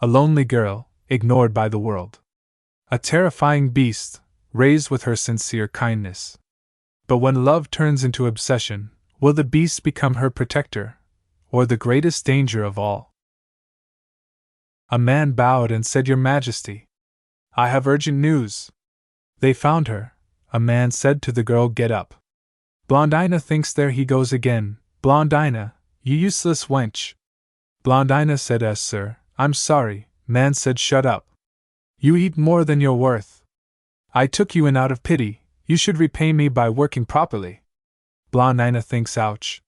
A lonely girl, ignored by the world. A terrifying beast, raised with her sincere kindness. But when love turns into obsession, will the beast become her protector, or the greatest danger of all? A man bowed and said, "Your Majesty, I have urgent news." They found her. A man said to the girl, "Get up. Blondina thinks there he goes again. Blondina, you useless wench." Blondina said, "Yes, sir, I'm sorry." Man said, "Shut up. You eat more than you're worth. I took you in out of pity, you should repay me by working properly." Blondina thinks, ouch.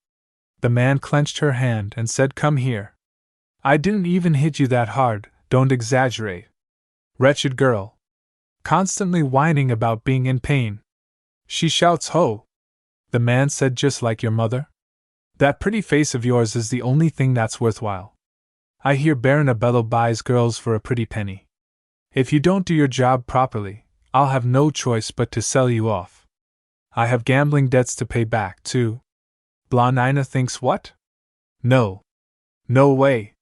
The man clenched her hand and said, "Come here. I didn't even hit you that hard, don't exaggerate. Wretched girl. Constantly whining about being in pain. She shouts, ho." The man said, "Just like your mother? That pretty face of yours is the only thing that's worthwhile. I hear Baronabello buys girls for a pretty penny. If you don't do your job properly, I'll have no choice but to sell you off. I have gambling debts to pay back, too." Blondina thinks, what? No. No way.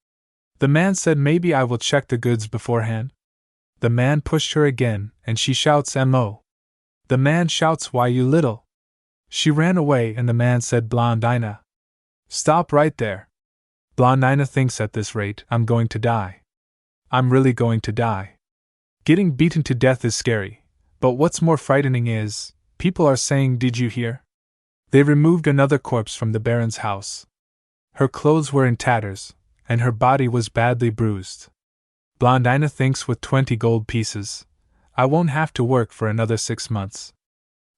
The man said, "Maybe I will check the goods beforehand." The man pushed her again, and she shouts, "Mo." The man shouts, "Why, you little." She ran away, and the man said, "Blondina, stop right there. Blondina thinks at this rate I'm going to die. I'm really going to die. Getting beaten to death is scary, but what's more frightening is, people are saying, did you hear? They removed another corpse from the Baron's house. Her clothes were in tatters, and her body was badly bruised. Blondina thinks with 20 gold pieces, I won't have to work for another 6 months.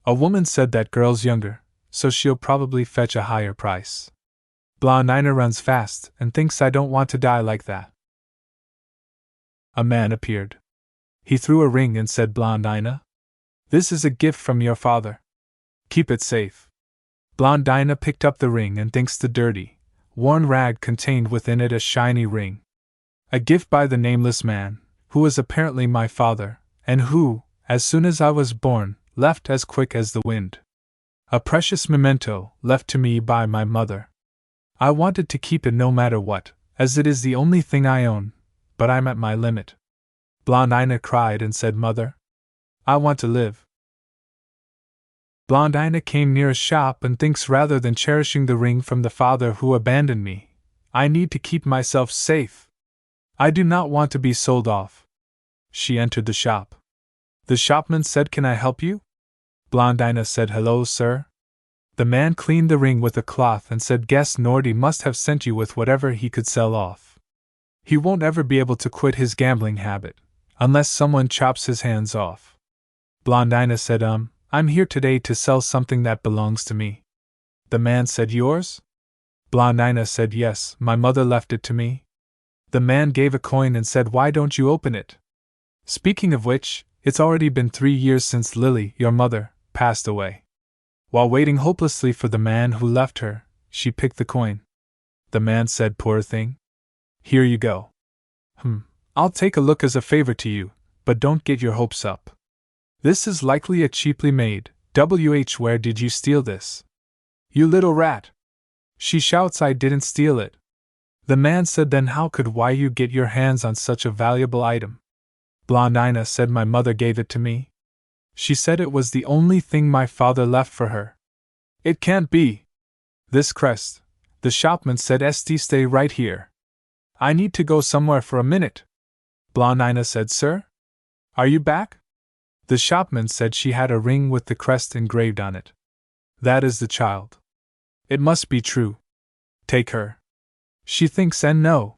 A woman said that girl's younger, so she'll probably fetch a higher price. Blondina runs fast and thinks I don't want to die like that." A man appeared. He threw a ring and said, "Blondina, this is a gift from your father. Keep it safe." Blondina picked up the ring and thinks the dirty, worn rag contained within it a shiny ring. A gift by the nameless man, who was apparently my father, and who, as soon as I was born, left as quick as the wind. A precious memento left to me by my mother. I wanted to keep it no matter what, as it is the only thing I own, but I'm at my limit. Blondina cried and said, "Mother, I want to live." Blondina came near a shop and thinks, rather than cherishing the ring from the father who abandoned me, I need to keep myself safe. I do not want to be sold off. She entered the shop. The shopman said, "Can I help you?" Blondina said, "Hello, sir." The man cleaned the ring with a cloth and said, "Guess Nordy must have sent you with whatever he could sell off. He won't ever be able to quit his gambling habit, unless someone chops his hands off." Blondina said, "I'm here today to sell something that belongs to me." The man said, "Yours?" Blondina said, "Yes, my mother left it to me." The man gave a coin and said, "Why don't you open it? Speaking of which, it's already been 3 years since Lily, your mother, passed away." While waiting hopelessly for the man who left her, she picked the coin. The man said, "Poor thing. Here you go. I'll take a look as a favor to you, but don't get your hopes up. This is likely a cheaply made. Where did you steal this? You little rat." She shouts, "I didn't steal it." The man said, "Then how could you get your hands on such a valuable item?" Blondina said, "My mother gave it to me. She said it was the only thing my father left for her." "It can't be. This crest," the shopman said, "stay right here. I need to go somewhere for a minute." Blondina said, "Sir? Are you back?" The shopman said she had a ring with the crest engraved on it. "That is the child. It must be true. Take her. She thinks and no."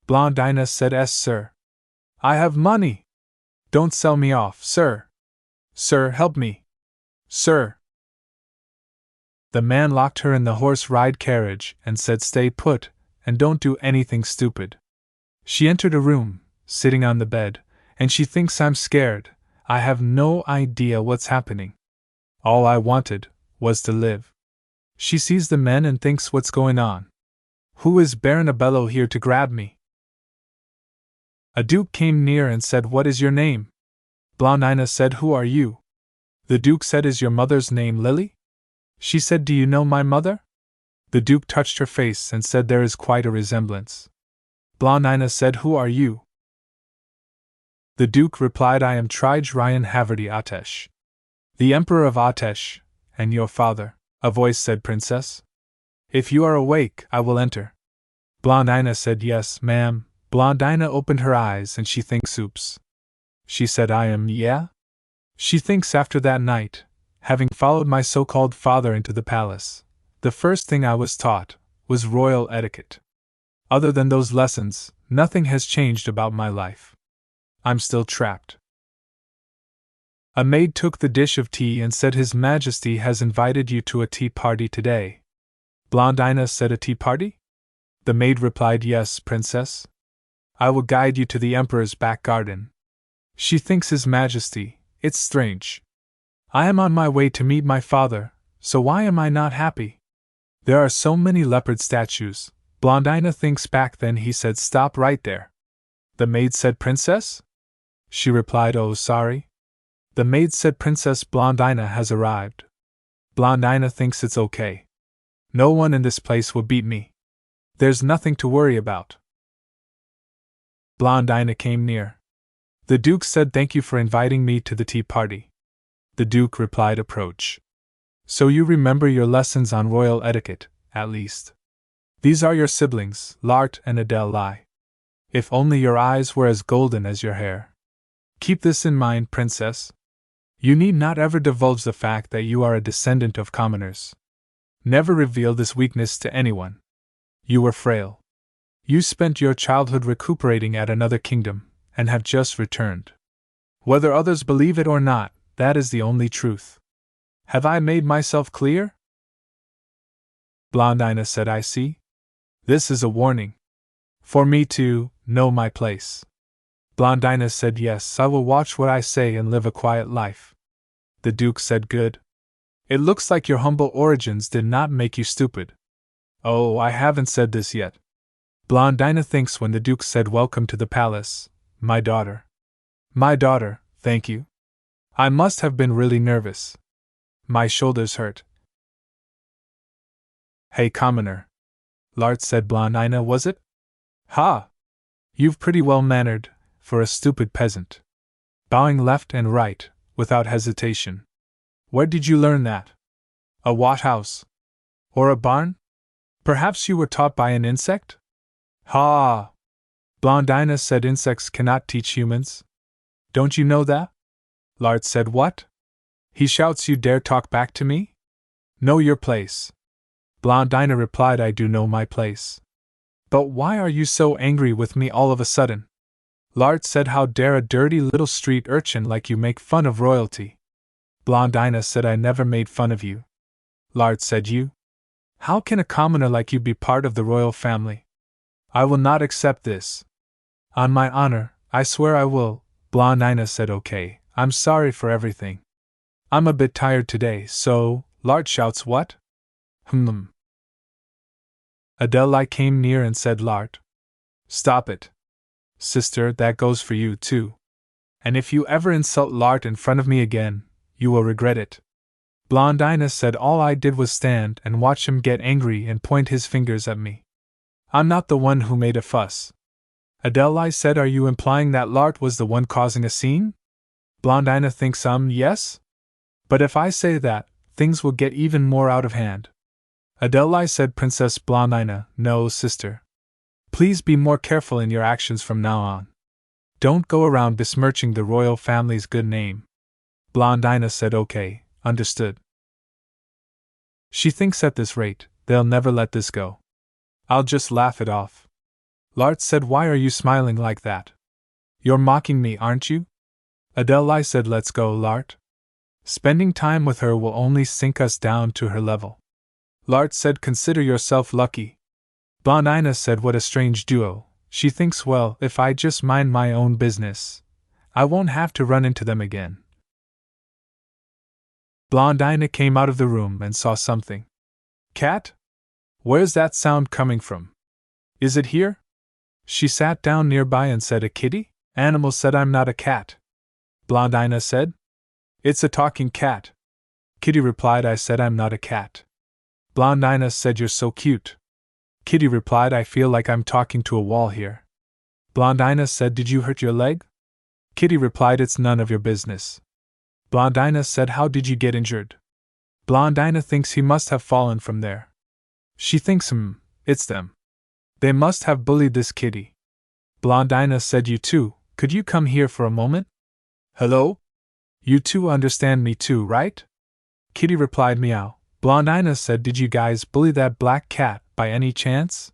Blondina said, "Yes, sir. I have money. Don't sell me off, sir. Sir, help me. Sir." The man locked her in the horse-ride carriage and said, "Stay put, and don't do anything stupid." She entered a room, sitting on the bed, and she thinks, I'm scared. I have no idea what's happening. All I wanted was to live. She sees the men and thinks, what's going on? Who is Baronabello here to grab me? A duke came near and said, "What is your name?" Blondina said, "Who are you?" The duke said, "Is your mother's name Lily?" She said, "Do you know my mother?" The duke touched her face and said, "There is quite a resemblance." Blondina said, "Who are you?" The Duke replied, I am Trij Ryan Haverty Atesh, the Emperor of Atesh, and your father. A voice said, Princess? If you are awake, I will enter. Blondina said, Yes, ma'am. Blondina opened her eyes and she thinks soups. She said, I am, yeah? She thinks after that night, having followed my so-called father into the palace, the first thing I was taught was royal etiquette. Other than those lessons, nothing has changed about my life. I'm still trapped. A maid took the dish of tea and said, His Majesty has invited you to a tea party today. Blondina said, A tea party? The maid replied, Yes, Princess. I will guide you to the Emperor's back garden. She thinks His Majesty, it's strange. I am on my way to meet my father, so why am I not happy? There are so many leopard statues. Blondina thinks back then he said, Stop right there. The maid said, Princess? She replied, Oh, sorry. The maid said, Princess Blondina has arrived. Blondina thinks it's okay. No one in this place will beat me. There's nothing to worry about. Blondina came near. The Duke said, Thank you for inviting me to the tea party. The Duke replied, Approach. So you remember your lessons on royal etiquette, at least. These are your siblings, Lart and Adele. If only your eyes were as golden as your hair. Keep this in mind, Princess. You need not ever divulge the fact that you are a descendant of commoners. Never reveal this weakness to anyone. You were frail. You spent your childhood recuperating at another kingdom, and have just returned. Whether others believe it or not, that is the only truth. Have I made myself clear? Blondina said, I see. This is a warning. For me to know my place. Blondina said, Yes, I will watch what I say and live a quiet life. The Duke said, Good. It looks like your humble origins did not make you stupid. Oh, I haven't said this yet. Blondina thinks when the Duke said, Welcome to the palace, my daughter. My daughter, thank you. I must have been really nervous. My shoulders hurt. Hey, commoner. Lart said. Blondina, was it? Ha! You've pretty well mannered, for a stupid peasant. Bowing left and right, without hesitation. Where did you learn that? A what house? Or a barn? Perhaps you were taught by an insect? Ha! Blondina said, Insects cannot teach humans. Don't you know that? Lart said, What? He shouts, You dare talk back to me? Know your place. Blondina replied, I do know my place. But why are you so angry with me all of a sudden? Lart said, How dare a dirty little street urchin like you make fun of royalty? Blondina said, I never made fun of you. Lart said, You? How can a commoner like you be part of the royal family? I will not accept this. On my honor, I swear I will. Blondina said, Okay, I'm sorry for everything. I'm a bit tired today, so. Lart shouts, What? Adele came near and said, Lart. Stop it. Sister, that goes for you too. And if you ever insult Lart in front of me again, you will regret it. Blondina said, All I did was stand and watch him get angry and point his fingers at me. I'm not the one who made a fuss. Adele said, Are you implying that Lart was the one causing a scene? Blondina thinks yes? But if I say that, things will get even more out of hand. Adele said, Princess Blondina, no, sister. Please be more careful in your actions from now on. Don't go around besmirching the royal family's good name. Blondina said, Okay, understood. She thinks at this rate, they'll never let this go. I'll just laugh it off. Lart said, Why are you smiling like that? You're mocking me, aren't you? Adele said, Let's go, Lart. Spending time with her will only sink us down to her level. Lart said, Consider yourself lucky. Blondina said, What a strange duo. She thinks, well, if I just mind my own business, I won't have to run into them again. Blondina came out of the room and saw something. Cat? Where's that sound coming from? Is it here? She sat down nearby and said, A kitty? Animal said, I'm not a cat. Blondina said, It's a talking cat. Kitty replied, I said I'm not a cat. Blondina said, You're so cute. Kitty replied, I feel like I'm talking to a wall here. Blondina said, Did you hurt your leg? Kitty replied, it's none of your business. Blondina said, how did you get injured? Blondina thinks he must have fallen from there. She thinks, it's them. They must have bullied this kitty. Blondina said, you two, could you come here for a moment? Hello? You two understand me too, right? Kitty replied, meow. Blondina said, did you guys bully that black cat by any chance?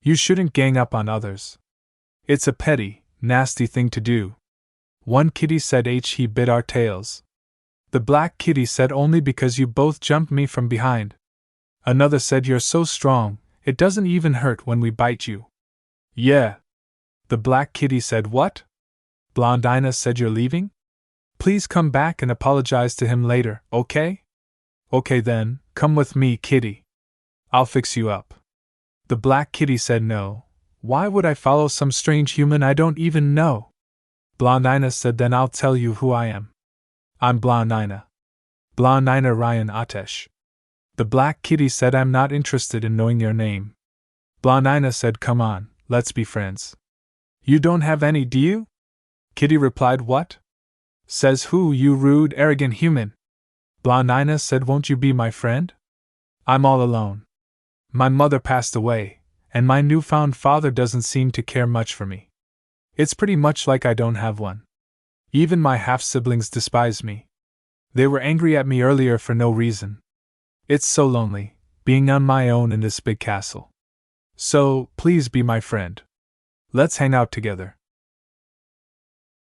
You shouldn't gang up on others. It's a petty, nasty thing to do. One kitty said, he bit our tails. The black kitty said, only because you both jumped me from behind. Another said, you're so strong, it doesn't even hurt when we bite you. Yeah. The black kitty said, what? Blondina said, you're leaving? Please come back and apologize to him later, okay? Okay then, come with me, kitty. I'll fix you up. The black kitty said, no. Why would I follow some strange human I don't even know? Blondina said, then I'll tell you who I am. I'm Blondina. Blondina Ryan Atesh. The black kitty said, I'm not interested in knowing your name. Blondina said, come on, let's be friends. You don't have any, do you? Kitty replied, what? Says who, you rude, arrogant human? Blondina said, won't you be my friend? I'm all alone. My mother passed away, and my newfound father doesn't seem to care much for me. It's pretty much like I don't have one. Even my half-siblings despise me. They were angry at me earlier for no reason. It's so lonely, being on my own in this big castle. So, please be my friend. Let's hang out together.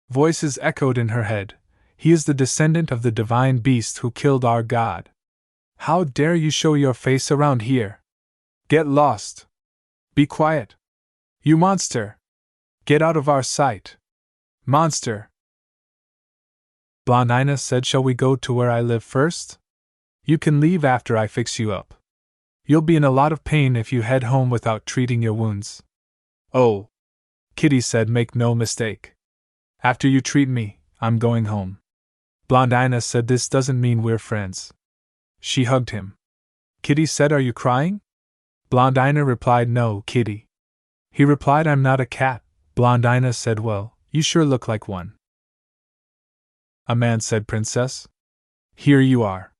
Voices echoed in her head. He is the descendant of the divine beast who killed our god. How dare you show your face around here? Get lost. Be quiet. You monster. Get out of our sight. Monster. Blondina said, shall we go to where I live first? You can leave after I fix you up. You'll be in a lot of pain if you head home without treating your wounds. Oh. Kitty said, make no mistake. After you treat me, I'm going home. Blondina said, this doesn't mean we're friends. She hugged him. Kitty said, are you crying? Blondina replied, no, Kitty. He replied, I'm not a cat. Blondina said, well, you sure look like one. Aman said, princess? Here you are.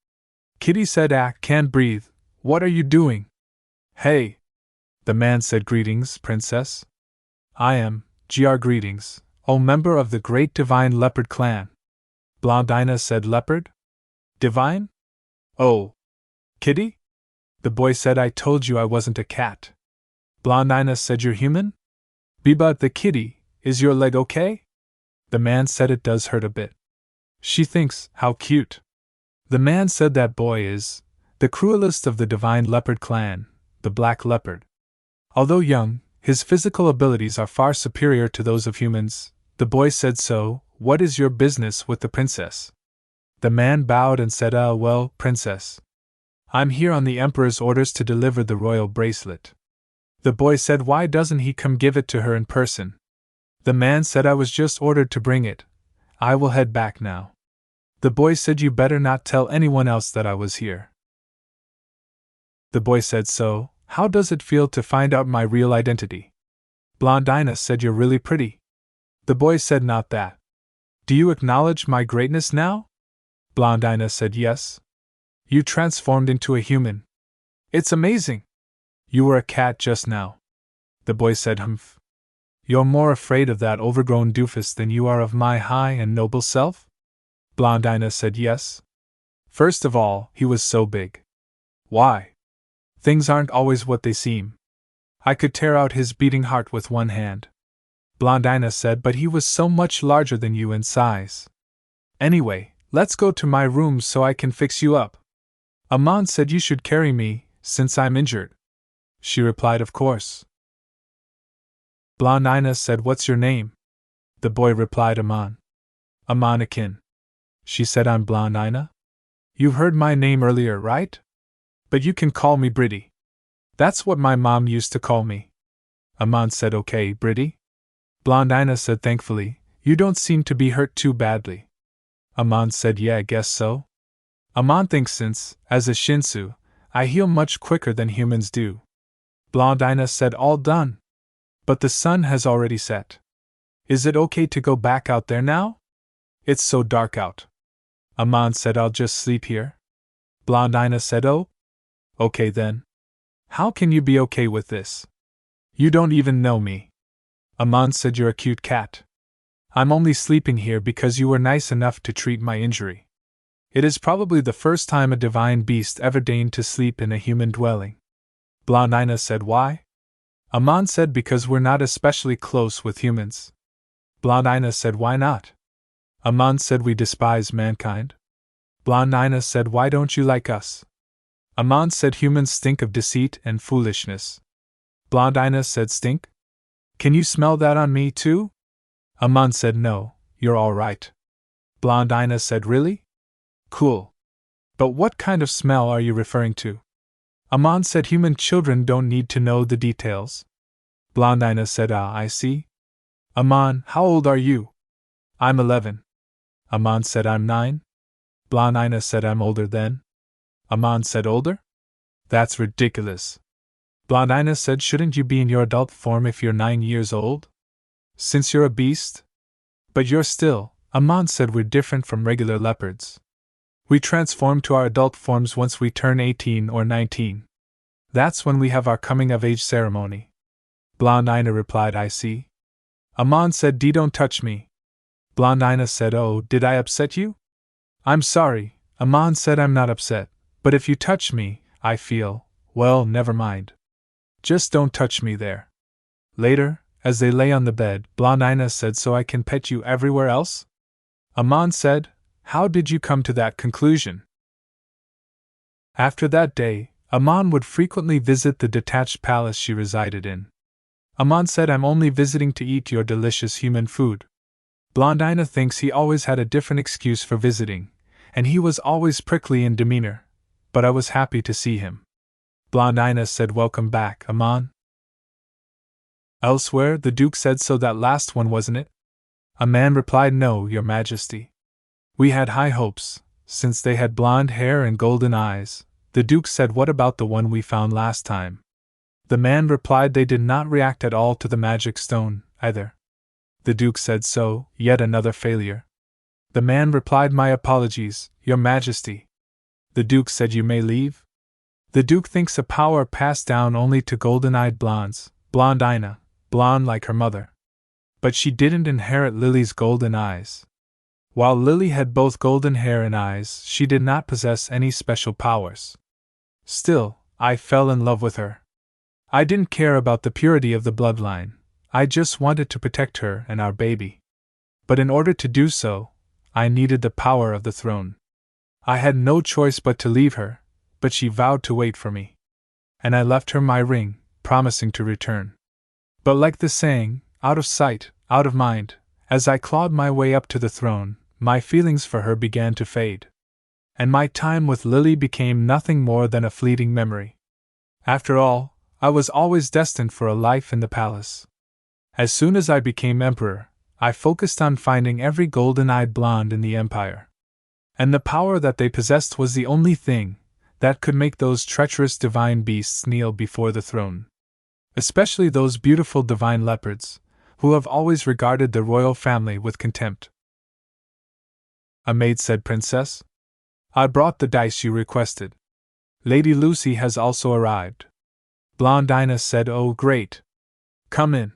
Kitty said, can't breathe. What are you doing? Hey. The man said, greetings, princess. I am, greetings, O member of the great divine leopard clan. Blondina said, leopard? Divine? Oh. Kitty? The boy said, I told you I wasn't a cat. Blondina said, you're human? Biba the kitty, is your leg okay? The man said, it does hurt a bit. She thinks, how cute. The man said, that boy is the cruelest of the divine leopard clan, the black leopard. Although young, his physical abilities are far superior to those of humans. The boy said, so, what is your business with the princess? The man bowed and said, well, princess. I'm here on the emperor's orders to deliver the royal bracelet. The boy said, why doesn't he come give it to her in person? The man said, I was just ordered to bring it. I will head back now. The boy said, you better not tell anyone else that I was here. The boy said, so, how does it feel to find out my real identity? Blondina said, you're really pretty. The boy said, not that. Do you acknowledge my greatness now? Blondina said, yes. You transformed into a human. It's amazing. You were a cat just now. The boy said, humph. You're more afraid of that overgrown doofus than you are of my high and noble self? Blondina said, yes. First of all, he was so big. Why? Things aren't always what they seem. I could tear out his beating heart with one hand. Blondina said, but he was so much larger than you in size. Anyway, let's go to my room so I can fix you up. Aman said you should carry me, since I'm injured. She replied, of course. Blondina said, what's your name? The boy replied, Aman. Amanakin. She said, I'm Blondina? You heard my name earlier, right? But you can call me Britty. That's what my mom used to call me. Aman said, okay, Britty. Blondina said thankfully, you don't seem to be hurt too badly. Aman said, yeah, I guess so. Aman thinks since, as a Shinsu, I heal much quicker than humans do. Blondina said, all done. But the sun has already set. Is it okay to go back out there now? It's so dark out. Aman said, I'll just sleep here. Blondina said, oh? Okay then. How can you be okay with this? You don't even know me. Aman said, you're a cute cat. I'm only sleeping here because you were nice enough to treat my injury. It is probably the first time a divine beast ever deigned to sleep in a human dwelling. Blondina said, why? Aman said, because we're not especially close with humans. Blondina said, why not? Aman said, we despise mankind. Blondina said, why don't you like us? Aman said, humans stink of deceit and foolishness. Blondina said, stink? Can you smell that on me too? Aman said, no, you're all right. Blondina said, really? Cool. But what kind of smell are you referring to? Aman said, human children don't need to know the details. Blondina said, ah, I see. Aman, how old are you? I'm 11. Aman said, I'm 9. Blondina said, I'm older then. Aman said, older? That's ridiculous. Blondina said, shouldn't you be in your adult form if you're 9 years old? Since you're a beast? But you're still, Aman said, we're different from regular leopards. We transform to our adult forms once we turn 18 or 19. That's when we have our coming-of-age ceremony. Blondina replied, I see. Aman said, don't touch me. Blondina said, oh, did I upset you? I'm sorry, Aman said, I'm not upset, but if you touch me, I feel, well, never mind. Just don't touch me there. Later, as they lay on the bed, Blondina said, so I can pet you everywhere else? Aman said, how did you come to that conclusion? After that day, Aman would frequently visit the detached palace she resided in. Aman said, I'm only visiting to eat your delicious human food. Blondina thinks he always had a different excuse for visiting, and he was always prickly in demeanor, but I was happy to see him. Blondina said, welcome back, Aman. Elsewhere, the Duke said, so that last one wasn't it? Aman replied, no, your majesty. We had high hopes, since they had blonde hair and golden eyes. The Duke said, what about the one we found last time? The man replied, they did not react at all to the magic stone, either. The Duke said, so, yet another failure. The man replied, my apologies, your majesty. The Duke said, you may leave. The Duke thinks a power passed down only to golden-eyed blondes, Blondina, blonde like her mother. But she didn't inherit Lily's golden eyes. While Lily had both golden hair and eyes, she did not possess any special powers. Still, I fell in love with her. I didn't care about the purity of the bloodline, I just wanted to protect her and our baby. But in order to do so, I needed the power of the throne. I had no choice but to leave her, but she vowed to wait for me. And I left her my ring, promising to return. But like the saying, out of sight, out of mind, as I clawed my way up to the throne, my feelings for her began to fade. And my time with Lily became nothing more than a fleeting memory. After all, I was always destined for a life in the palace. As soon as I became emperor, I focused on finding every golden-eyed blonde in the empire. And the power that they possessed was the only thing that could make those treacherous divine beasts kneel before the throne. Especially those beautiful divine leopards, who have always regarded the royal family with contempt. A maid said, Princess, I brought the dice you requested. Lady Lucy has also arrived. Blondina said, oh great. Come in.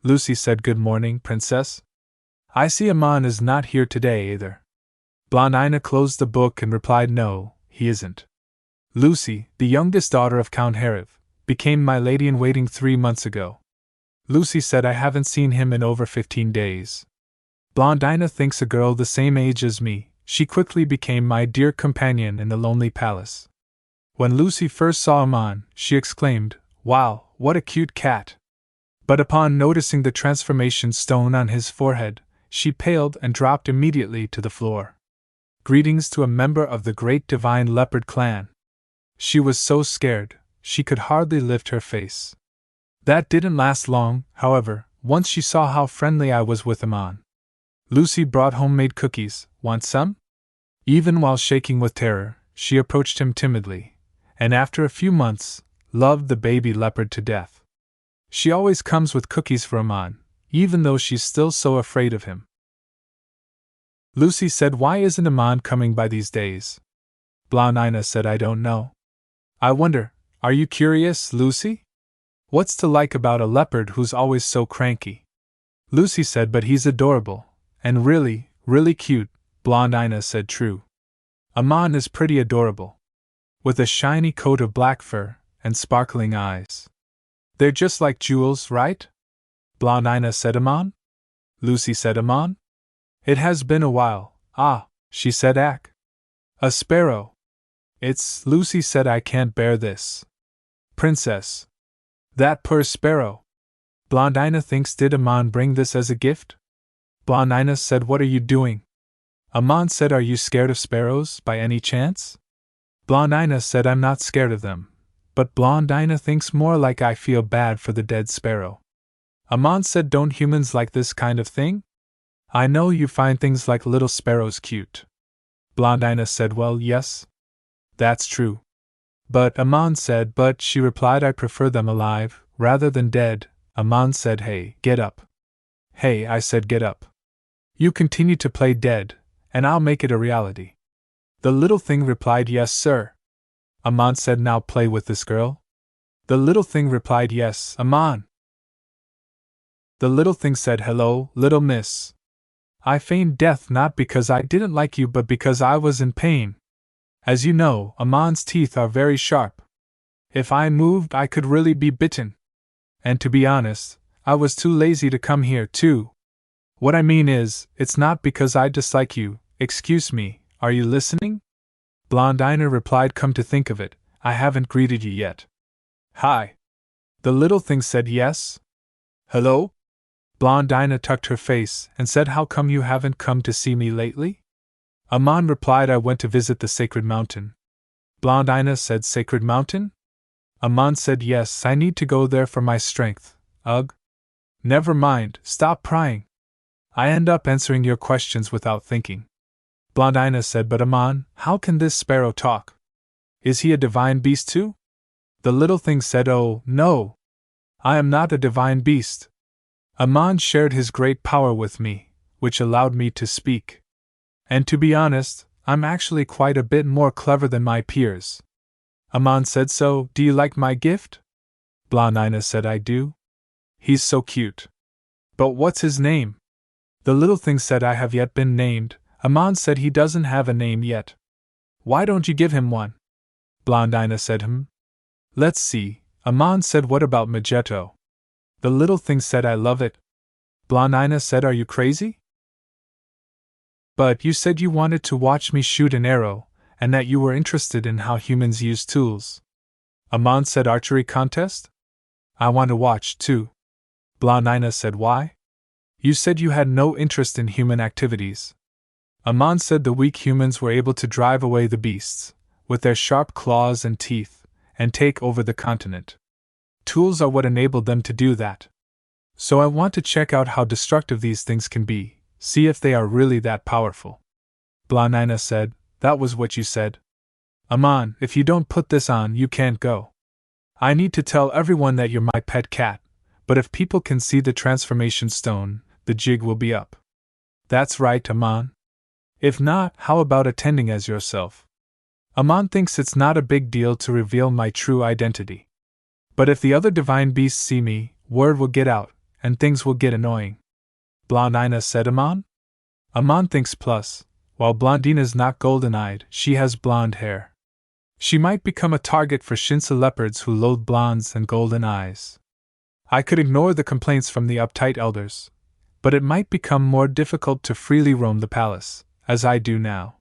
Lucy said, good morning, Princess. I see Aman is not here today either. Blondina closed the book and replied, no, he isn't. Lucy, the youngest daughter of Count Harif, became my lady-in-waiting 3 months ago. Lucy said, I haven't seen him in over 15 days. Blondina thinks a girl the same age as me, she quickly became my dear companion in the lonely palace. When Lucy first saw Aman, she exclaimed, wow, what a cute cat! But upon noticing the transformation stone on his forehead, she paled and dropped immediately to the floor. Greetings to a member of the great divine leopard clan. She was so scared, she could hardly lift her face. That didn't last long, however, once she saw how friendly I was with Aman. Lucy brought homemade cookies, want some? Even while shaking with terror, she approached him timidly, and after a few months, loved the baby leopard to death. She always comes with cookies for Aman, even though she's still so afraid of him. Lucy said, "Why isn't Aman coming by these days?" Blondina said, "I don't know. I wonder, are you curious, Lucy? What's to like about a leopard who's always so cranky?" Lucy said, "But he's adorable, and really, really cute." Blondina said, "True. Aman is pretty adorable. With a shiny coat of black fur, and sparkling eyes. They're just like jewels, right?" Blondina said, "Aman?" Lucy said, "Aman? It has been a while." "Ah," she said, "Ack. A sparrow. It's," Lucy said, "I can't bear this. Princess. That poor sparrow." Blondina thinks, did Aman bring this as a gift? Blondina said, "What are you doing?" Aman said, "Are you scared of sparrows, by any chance?" Blondina said, "I'm not scared of them, but Blondina thinks more like I feel bad for the dead sparrow." Aman said, "Don't humans like this kind of thing? I know you find things like little sparrows cute." Blondina said, "Well, yes. That's true. But," Aman said, "but," she replied, "I prefer them alive, rather than dead." Aman said, "Hey, get up." "Hey," I said, "get up. You continue to play dead, and I'll make it a reality." The little thing replied, "Yes, sir." Aman said, "Now play with this girl?" The little thing replied, "Yes, Aman." The little thing said, "Hello, little miss. I feigned death not because I didn't like you but because I was in pain. As you know, Aman's teeth are very sharp. If I moved, I could really be bitten. And to be honest, I was too lazy to come here, too. What I mean is, it's not because I dislike you. Excuse me, are you listening?" Blondina replied, "Come to think of it, I haven't greeted you yet." "Hi." The little thing said, "Yes? Hello?" Blondina tucked her face and said, "How come you haven't come to see me lately?" Aman replied, "I went to visit the sacred mountain." Blondina said, "Sacred mountain?" Aman said, "Yes, I need to go there for my strength." "Ugh. Never mind, stop prying. I end up answering your questions without thinking." Blondina said, "But Aman, how can this sparrow talk? Is he a divine beast too?" The little thing said, "Oh, no. I am not a divine beast. Aman shared his great power with me, which allowed me to speak. And to be honest, I'm actually quite a bit more clever than my peers." Aman said, "So, do you like my gift?" Blondina said, "I do. He's so cute. But what's his name?" The little thing said, "I have yet been named." Aman said, "He doesn't have a name yet. Why don't you give him one?" Blondina said, Let's see." Aman said, "What about Magetto?" The little thing said, "I love it." Blondina said, "Are you crazy?" "But you said you wanted to watch me shoot an arrow, and that you were interested in how humans use tools." Aman said, "Archery contest?" "I want to watch, too." Blondina said, "Why?" "You said you had no interest in human activities." Aman said, "The weak humans were able to drive away the beasts, with their sharp claws and teeth, and take over the continent. Tools are what enabled them to do that. So I want to check out how destructive these things can be, see if they are really that powerful." Blondina said, "That was what you said. Aman, if you don't put this on, you can't go. I need to tell everyone that you're my pet cat, but if people can see the transformation stone, the jig will be up." "That's right, Aman. If not, how about attending as yourself? Aman thinks it's not a big deal to reveal my true identity. But if the other divine beasts see me, word will get out, and things will get annoying." Blondina said, "Aman?" Aman thinks plus, while Blondina's not golden-eyed, she has blonde hair. She might become a target for Shinsa leopards who loathe blondes and golden eyes. I could ignore the complaints from the uptight elders, but it might become more difficult to freely roam the palace, as I do now.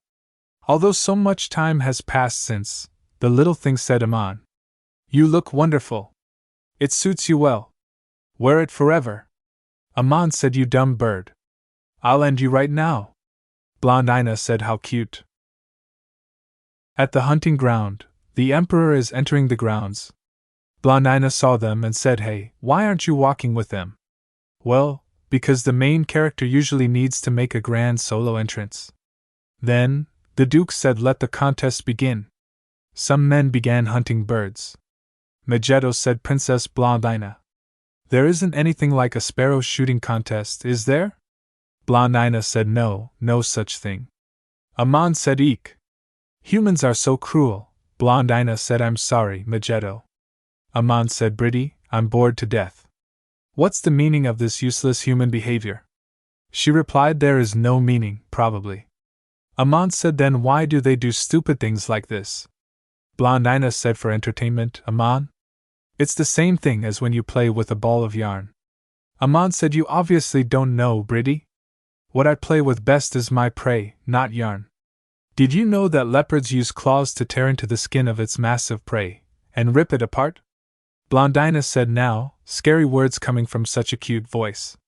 Although so much time has passed since, the little thing said, "Aman, you look wonderful. It suits you well. Wear it forever." Aman said, "You dumb bird. I'll end you right now." Blondina said, "How cute." At the hunting ground, the emperor is entering the grounds. Blondina saw them and said, "Hey, why aren't you walking with them?" "Well, because the main character usually needs to make a grand solo entrance." Then, the Duke said, "Let the contest begin." Some men began hunting birds. Magetto said, "Princess Blondina, There isn't anything like a sparrow shooting contest, is there? Blondina said no, no such thing. Aman said eek. Humans are so cruel. Blondina said I'm sorry, Magetto. Aman said Britty, I'm bored to death. What's the meaning of this useless human behavior? She replied there is no meaning, probably. Aman said then why do they do stupid things like this? Blondina said for entertainment, Aman. It's the same thing as when you play with a ball of yarn. Aman said you obviously don't know, Britty. What I play with best is my prey, not yarn. Did you know that leopards use claws to tear into the skin of its massive prey, and rip it apart? Blondina said now, scary words coming from such a cute voice.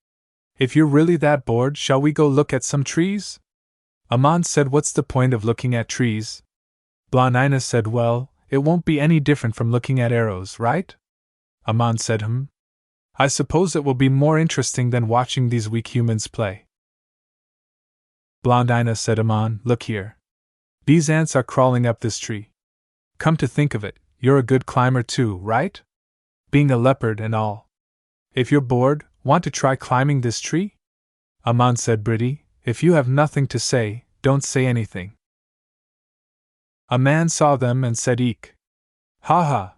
If you're really that bored, shall we go look at some trees? Aman said what's the point of looking at trees? Blondina said well, it won't be any different from looking at arrows, right? Aman said I suppose it will be more interesting than watching these weak humans play. Blondina said Aman, look here. These ants are crawling up this tree. Come to think of it, you're a good climber too, right? Being a leopard and all. If you're bored, want to try climbing this tree? Aman said Britty, if you have nothing to say, don't say anything. A man saw them and said eek. Ha ha.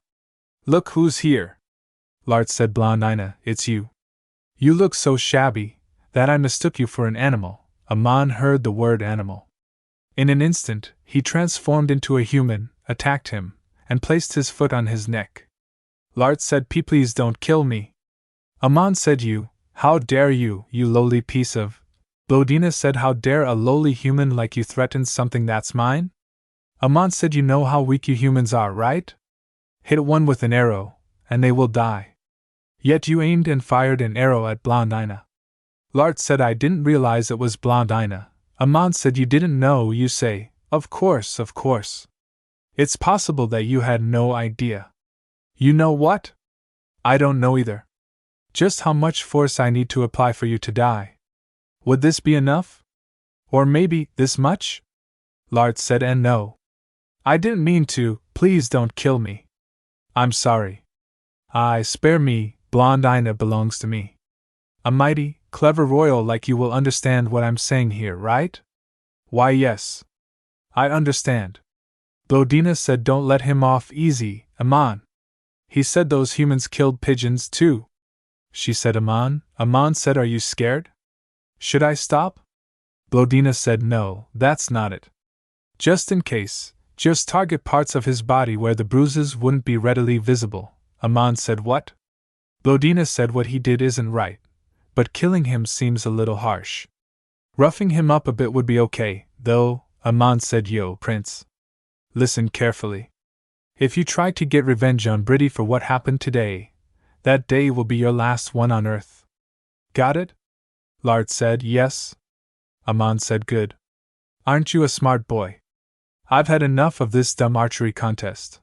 Look who's here. Lart said Blondina, it's you. You look so shabby, that I mistook you for an animal. Aman heard the word animal. In an instant, he transformed into a human, attacked him, and placed his foot on his neck. Lart said please don't kill me. Aman said how dare you, you lowly piece of. Blondina said how dare a lowly human like you threaten something that's mine? Aman said you know how weak you humans are, right? Hit one with an arrow, and they will die. Yet you aimed and fired an arrow at Blondina. Lart said I didn't realize it was Blondina. Aman said you didn't know, you say, of course, of course. It's possible that you had no idea. You know what? I don't know either. Just how much force I need to apply for you to die. Would this be enough? Or maybe this much? Lart said and no. I didn't mean to, please don't kill me. I'm sorry. Spare me, Blondina belongs to me. A mighty, clever royal like you will understand what I'm saying here, right? Why yes. I understand. Blondina said don't let him off easy, Aman. He said those humans killed pigeons too. She said Aman. Aman said are you scared? Should I stop? Blondina said no, that's not it. Just in case, just target parts of his body where the bruises wouldn't be readily visible. Aman said what? Blondina said what he did isn't right, but killing him seems a little harsh. Roughing him up a bit would be okay, though. Aman said yo, Prince. Listen carefully. If you try to get revenge on Britty for what happened today, that day will be your last one on Earth. Got it? Lart said yes. Aman said good. Aren't you a smart boy? I've had enough of this dumb archery contest.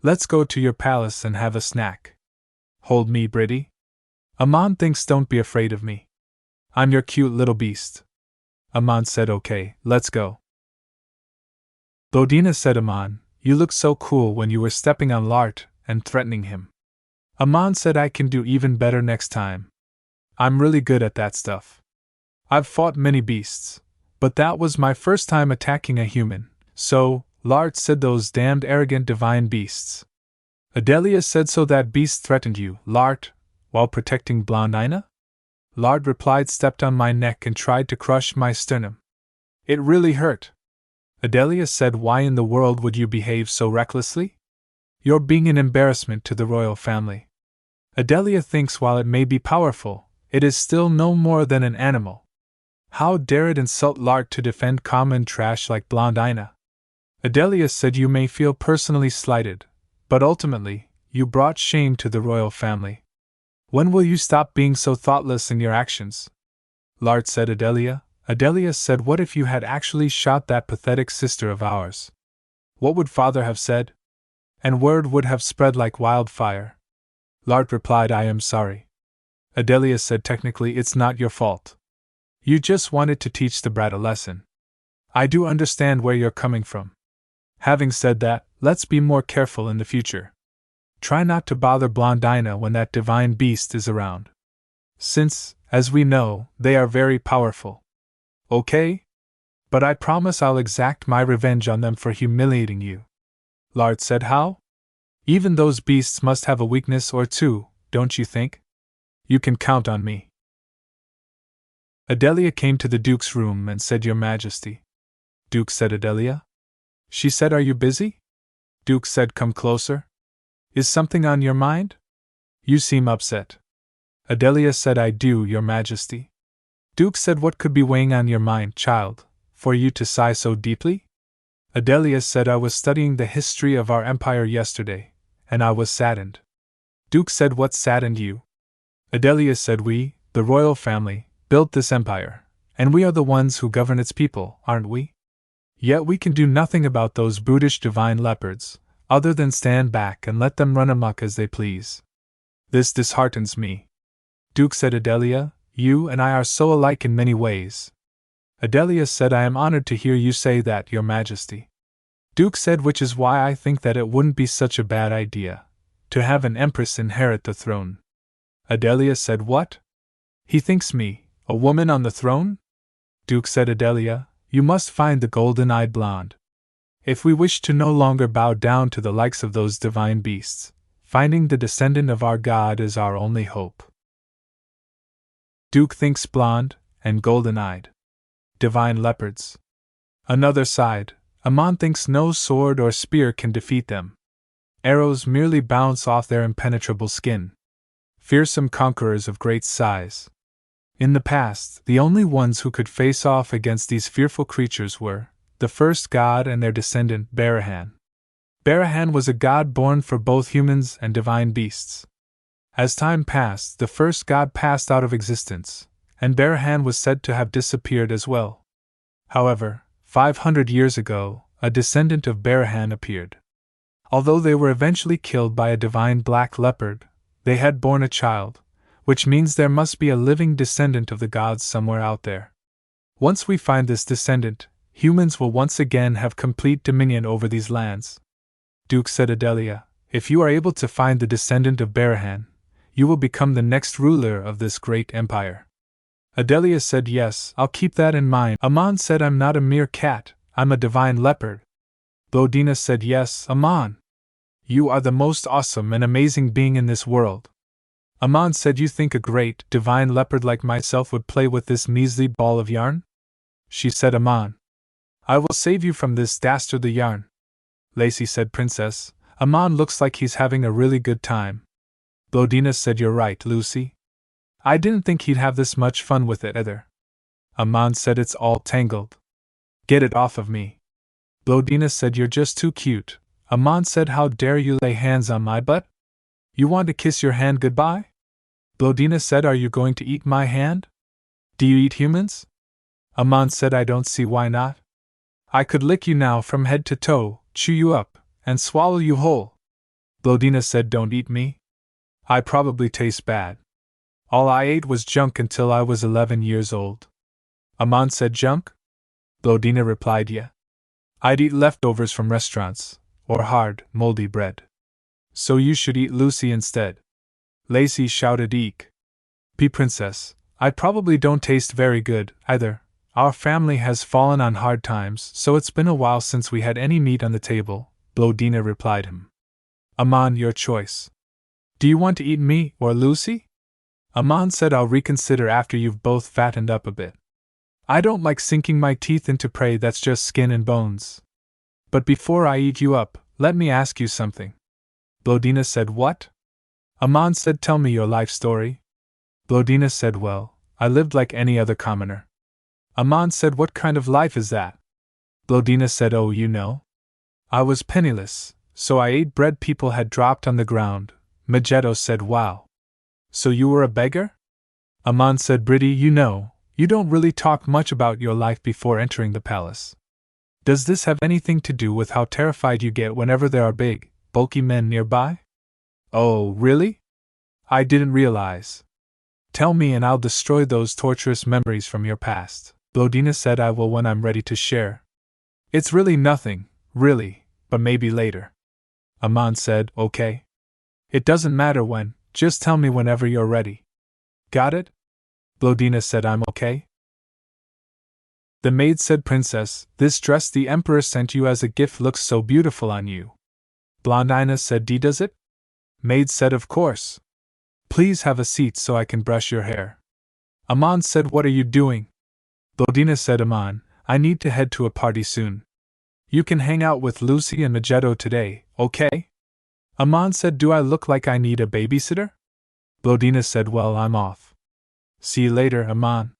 Let's go to your palace and have a snack. Hold me, Britty. Aman thinks don't be afraid of me. I'm your cute little beast. Aman said okay, let's go. Blondina said Aman, you looked so cool when you were stepping on Lart and threatening him. Aman said I can do even better next time. I'm really good at that stuff. I've fought many beasts, but that was my first time attacking a human, so, Lart said those damned arrogant divine beasts. Adelia said so that beast threatened you, Lart, while protecting Blondina? Lart replied stepped on my neck and tried to crush my sternum. It really hurt. Adelia said why in the world would you behave so recklessly? You're being an embarrassment to the royal family. Adelia thinks while it may be powerful, it is still no more than an animal. How dare it insult Lart to defend common trash like Blondina? Adelia said you may feel personally slighted, but ultimately, you brought shame to the royal family. When will you stop being so thoughtless in your actions? Lart said Adelia. Adelia said what if you had actually shot that pathetic sister of ours? What would father have said? And word would have spread like wildfire. Lart replied I am sorry. Adelia said technically it's not your fault. You just wanted to teach the brat a lesson. I do understand where you're coming from. Having said that, let's be more careful in the future. Try not to bother Blondina when that divine beast is around. Since, as we know, they are very powerful. Okay? But I promise I'll exact my revenge on them for humiliating you. Lard said, how? Even those beasts must have a weakness or two, don't you think? You can count on me. Adelia came to the Duke's room and said, Your Majesty. Duke said, Adelia? She said, Are you busy? Duke said, Come closer. Is something on your mind? You seem upset. Adelia said, I do, Your Majesty. Duke said, What could be weighing on your mind, child, for you to sigh so deeply? Adelia said, I was studying the history of our empire yesterday, and I was saddened. Duke said, What saddened you? Adelia said, We, the royal family, built this empire, and we are the ones who govern its people, aren't we? Yet we can do nothing about those brutish divine leopards, other than stand back and let them run amok as they please. This disheartens me. Duke said, Adelia, you and I are so alike in many ways. Adelia said, I am honored to hear you say that, Your Majesty. Duke said, Which is why I think that it wouldn't be such a bad idea to have an empress inherit the throne. Adelia said, What? He thinks me a woman on the throne? Duke said, Adelia, you must find the golden-eyed blonde. If we wish to no longer bow down to the likes of those divine beasts, finding the descendant of our God is our only hope. Duke thinks blonde and golden-eyed. Divine leopards. Another side, Aman thinks no sword or spear can defeat them. Arrows merely bounce off their impenetrable skin. Fearsome conquerors of great size. In the past, the only ones who could face off against these fearful creatures were the first god and their descendant, Barahan. Barahan was a god born for both humans and divine beasts. As time passed, the first god passed out of existence, and Barahan was said to have disappeared as well. However, 500 years ago, a descendant of Barahan appeared. Although they were eventually killed by a divine black leopard, they had borne a child, which means there must be a living descendant of the gods somewhere out there. Once we find this descendant, humans will once again have complete dominion over these lands. Duke said, Adelia, if you are able to find the descendant of Barahan, you will become the next ruler of this great empire. Adelia said, Yes, I'll keep that in mind. Aman said, I'm not a mere cat, I'm a divine leopard. Blondina said, Yes, Aman. You are the most awesome and amazing being in this world. Aman said, You think a great, divine leopard like myself would play with this measly ball of yarn? She said, Aman, I will save you from this dastardly yarn. Lacey said, Princess, Aman looks like he's having a really good time. Blondina said, You're right, Lucy. I didn't think he'd have this much fun with it either. Aman said, It's all tangled. Get it off of me. Blondina said, You're just too cute. Aman said, How dare you lay hands on my butt? You want to kiss your hand goodbye? Blondina said, Are you going to eat my hand? Do you eat humans? Aman said, I don't see why not. I could lick you now from head to toe, chew you up, and swallow you whole. Blondina said, Don't eat me. I probably taste bad. All I ate was junk until I was 11 years old. Aman said, Junk? Blondina replied, Yeah. I'd eat leftovers from restaurants, or hard, moldy bread. So you should eat Lucy instead. Lacey shouted, Eek. Princess, I probably don't taste very good, either. Our family has fallen on hard times, so it's been a while since we had any meat on the table, Blondina replied him. Aman, your choice. Do you want to eat me or Lucy? Aman said, I'll reconsider after you've both fattened up a bit. I don't like sinking my teeth into prey that's just skin and bones. But before I eat you up, let me ask you something. Blondina said, What? Aman said, Tell me your life story. Blondina said, Well, I lived like any other commoner. Aman said, What kind of life is that? Blondina said, Oh, you know. I was penniless, so I ate bread people had dropped on the ground. Magetto said, Wow. So you were a beggar? Aman said, Bridie, you know, you don't really talk much about your life before entering the palace. Does this have anything to do with how terrified you get whenever there are big, bulky men nearby? Oh, really? I didn't realize. Tell me and I'll destroy those torturous memories from your past. Blondina said, I will when I'm ready to share. It's really nothing, really, but maybe later. Aman said, Okay. It doesn't matter when, just tell me whenever you're ready. Got it? Blondina said, I'm okay. The maid said, Princess, this dress the Emperor sent you as a gift looks so beautiful on you. Blondina said, does it? Maid said, of course. Please have a seat so I can brush your hair. Aman said, what are you doing? Blondina said, Aman, I need to head to a party soon. You can hang out with Lucy and Magetto today, okay? Aman said, do I look like I need a babysitter? Blondina said, well, I'm off. See you later, Aman.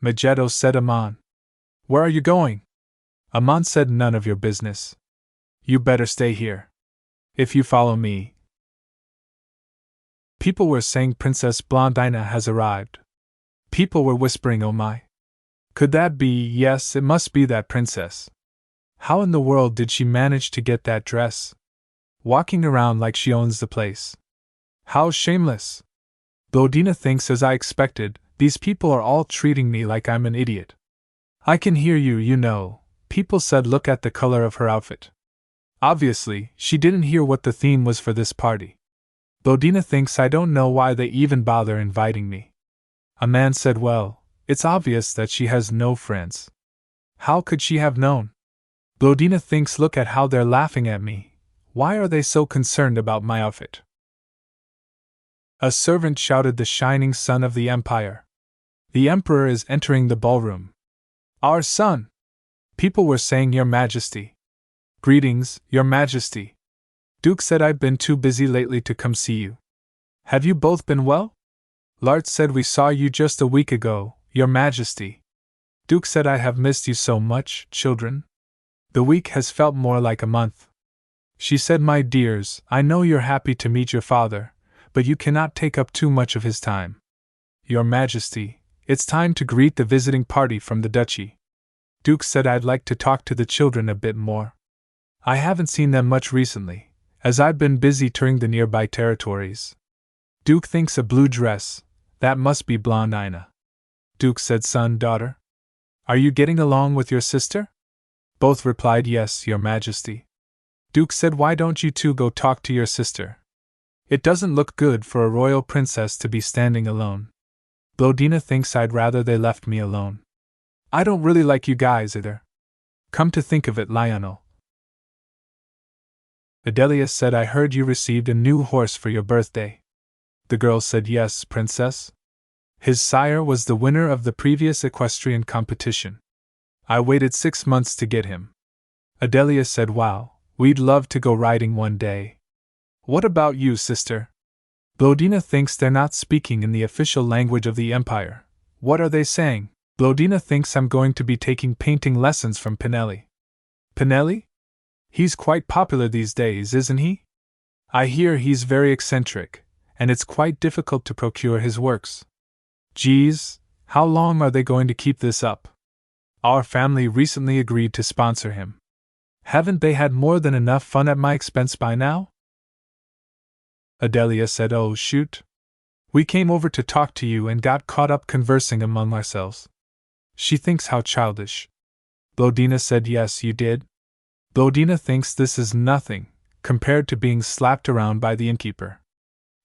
Magetto said, Aman. Where are you going? Aman said, none of your business. You better stay here. If you follow me. People were saying Princess Blondina has arrived. People were whispering, oh my. Could that be? Yes, it must be that princess. How in the world did she manage to get that dress? Walking around like she owns the place. How shameless. Blondina thinks as I expected, these people are all treating me like I'm an idiot. I can hear you, you know. People said look at the color of her outfit. Obviously, she didn't hear what the theme was for this party. Blondina thinks I don't know why they even bother inviting me. A man said, well, it's obvious that she has no friends. How could she have known? Blondina thinks look at how they're laughing at me. Why are they so concerned about my outfit? A servant shouted, the shining son of the empire. The emperor is entering the ballroom. Our son! People were saying, Your Majesty. Greetings, Your Majesty. Duke said I've been too busy lately to come see you. Have you both been well? Lart said we saw you just a week ago, Your Majesty. Duke said I have missed you so much, children. The week has felt more like a month. She said, my dears, I know you're happy to meet your father, but you cannot take up too much of his time. Your Majesty, it's time to greet the visiting party from the duchy. Duke said I'd like to talk to the children a bit more. I haven't seen them much recently, as I've been busy touring the nearby territories. Duke thinks a blue dress, that must be Blondina. Duke said, son, daughter. Are you getting along with your sister? Both replied, yes, Your Majesty. Duke said, why don't you two go talk to your sister? It doesn't look good for a royal princess to be standing alone. Blondina thinks I'd rather they left me alone. I don't really like you guys either. Come to think of it, Lionel. Adelia said, I heard you received a new horse for your birthday. The girl said, yes, princess. His sire was the winner of the previous equestrian competition. I waited 6 months to get him. Adelia said, wow, we'd love to go riding one day. What about you, sister? Blondina thinks they're not speaking in the official language of the empire. What are they saying? Blondina thinks I'm going to be taking painting lessons from Pinelli. Pinelli? He's quite popular these days, isn't he? I hear he's very eccentric, and it's quite difficult to procure his works. Geez, how long are they going to keep this up? Our family recently agreed to sponsor him. Haven't they had more than enough fun at my expense by now? Adelia said, oh shoot. We came over to talk to you and got caught up conversing among ourselves. She thinks how childish. Blondina said, yes, you did. Blondina thinks this is nothing, compared to being slapped around by the innkeeper.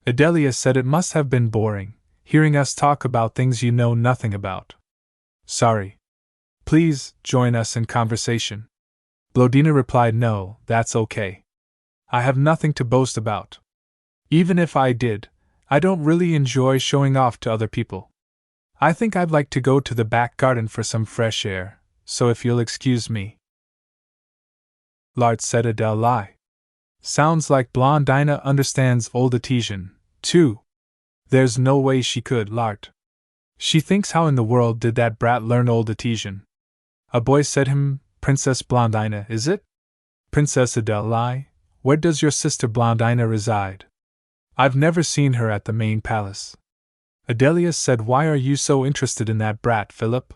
Adelia said it must have been boring, hearing us talk about things you know nothing about. Sorry. Please, join us in conversation. Blondina replied, no, that's okay. I have nothing to boast about. Even if I did, I don't really enjoy showing off to other people. I think I'd like to go to the back garden for some fresh air, so if you'll excuse me. Lart said, Adele lie. Sounds like Blondina understands Old Etesian, too. There's no way she could, Lart. She thinks how in the world did that brat learn Old Etesian? A boy said, Princess Blondina, is it? Princess Adele lie, where does your sister Blondina reside? I've never seen her at the main palace. Adelia said, why are you so interested in that brat, Philip?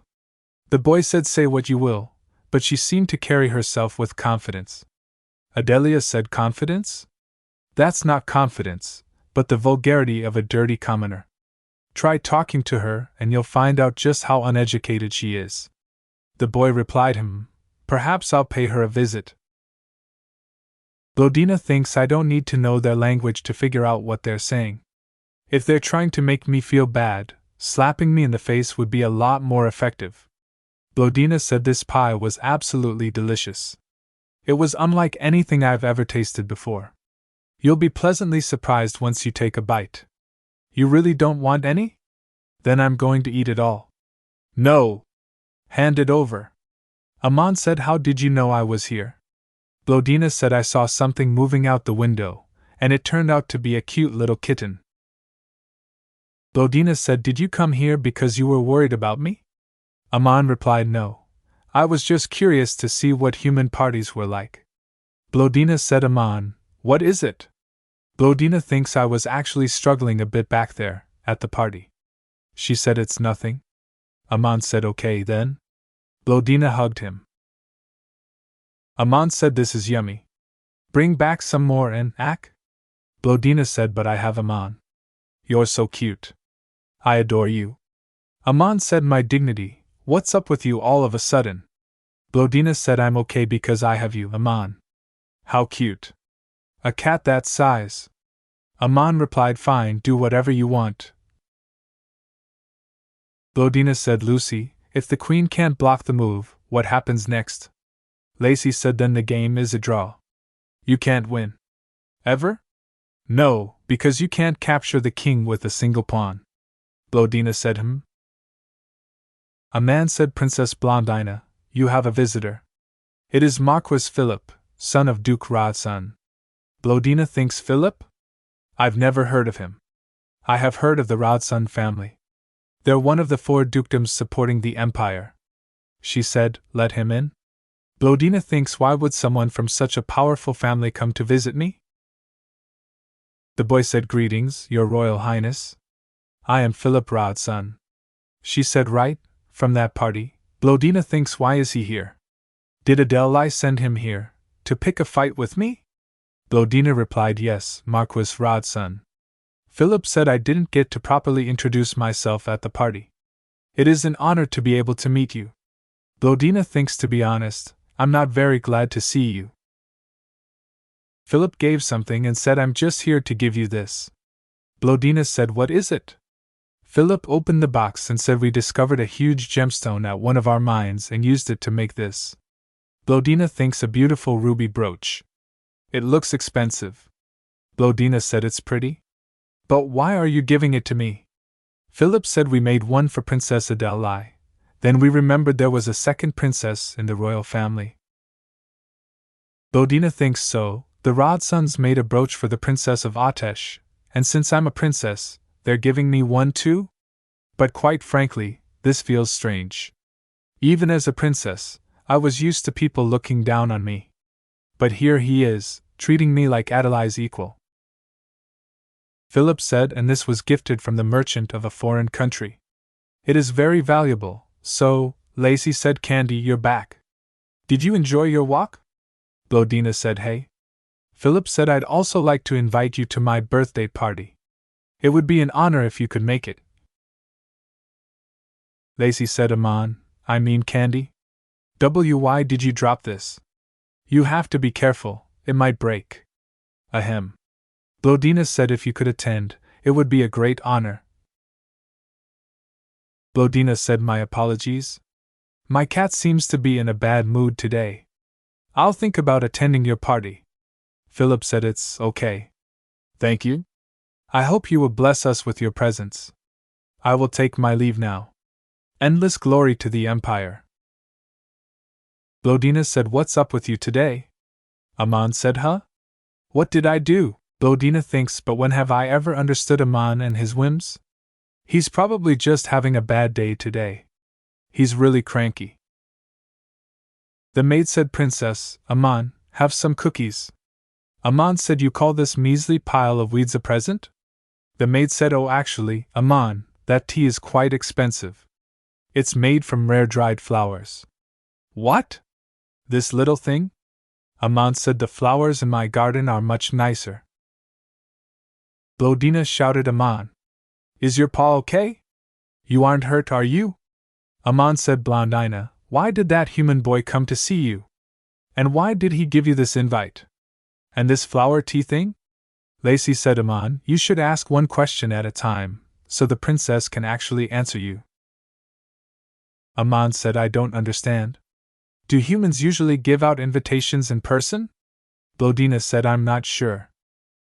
The boy said, say what you will, but she seemed to carry herself with confidence. Adelia said, confidence? That's not confidence, but the vulgarity of a dirty commoner. Try talking to her and you'll find out just how uneducated she is. The boy replied, perhaps I'll pay her a visit. Blondina thinks I don't need to know their language to figure out what they're saying. If they're trying to make me feel bad, slapping me in the face would be a lot more effective. Blondina said this pie was absolutely delicious. It was unlike anything I've ever tasted before. You'll be pleasantly surprised once you take a bite. You really don't want any? Then I'm going to eat it all. No! Hand it over. Aman said, how did you know I was here? Blondina said I saw something moving out the window, and it turned out to be a cute little kitten. Blondina said, did you come here because you were worried about me? Aman replied, no. I was just curious to see what human parties were like. Blondina said, Aman, what is it? Blondina thinks I was actually struggling a bit back there, at the party. She said, it's nothing. Aman said, okay then. Blondina hugged him. Aman said, this is yummy. Bring back some more and ack? Blondina said, but I have Aman. You're so cute. I adore you. Aman said, my dignity, what's up with you all of a sudden? Blondina said, I'm okay because I have you, Aman. How cute. A cat that size. Aman replied, fine, do whatever you want. Blondina said, Lucy, if the queen can't block the move, what happens next? Lacey said, then the game is a draw. You can't win. Ever? No, because you can't capture the king with a single pawn. Blondina said, Aman said, Princess Blondina, you have a visitor. It is Marquis Philip, son of Duke Rodson. Blondina thinks, Philip? I've never heard of him. I have heard of the Rodson family. They're one of the 4 dukedoms supporting the empire. She said, let him in. Blondina thinks, why would someone from such a powerful family come to visit me? The boy said, greetings, your royal highness. I am Philip Rodson. She said, right, from that party. Blondina thinks, why is he here? Did Adele send him here, to pick a fight with me? Blondina replied, yes, Marquis Rodson. Philip said I didn't get to properly introduce myself at the party. It is an honor to be able to meet you. Blondina thinks, to be honest, I'm not very glad to see you. Philip gave something and said, I'm just here to give you this. Blondina said, what is it? Philip opened the box and said, we discovered a huge gemstone at one of our mines and used it to make this. Blondina thinks, a beautiful ruby brooch. It looks expensive. Blondina said, it's pretty. But why are you giving it to me? Philip said, we made one for Princess Adele. Then we remembered there was a second princess in the royal family. Blondina thinks, so, the Rodsons made a brooch for the Princess of Atesh, and since I'm a princess, they're giving me one too? But quite frankly, this feels strange. Even as a princess, I was used to people looking down on me. But here he is, treating me like Adeli's equal. Philip said, and this was gifted from the merchant of a foreign country. It is very valuable, so, Lacey said, Candy, you're back. Did you enjoy your walk? Blondina said, hey. Philip said, I'd also like to invite you to my birthday party. It would be an honor if you could make it. Lacey said, Aman, I mean Candy? Why did you drop this? You have to be careful, it might break. Ahem. Blondina said, if you could attend, it would be a great honor. Blondina said, my apologies. My cat seems to be in a bad mood today. I'll think about attending your party. Philip said, it's okay. Thank you. I hope you will bless us with your presence. I will take my leave now. Endless glory to the Empire. Blondina said, what's up with you today? Aman said, huh? What did I do? Blondina thinks, but when have I ever understood Aman and his whims? He's probably just having a bad day today. He's really cranky. The maid said, Princess, Aman, have some cookies. Aman said, you call this measly pile of weeds a present? The maid said, oh actually, Aman, that tea is quite expensive. It's made from rare dried flowers. What? This little thing? Aman said, the flowers in my garden are much nicer. Blondina shouted, Aman. Is your paw okay? You aren't hurt, are you? Aman said, Blondina, why did that human boy come to see you? And why did he give you this invite? And this flower tea thing? Lacey said, Aman, you should ask one question at a time, so the princess can actually answer you. Aman said, I don't understand. Do humans usually give out invitations in person? Blondina said, I'm not sure.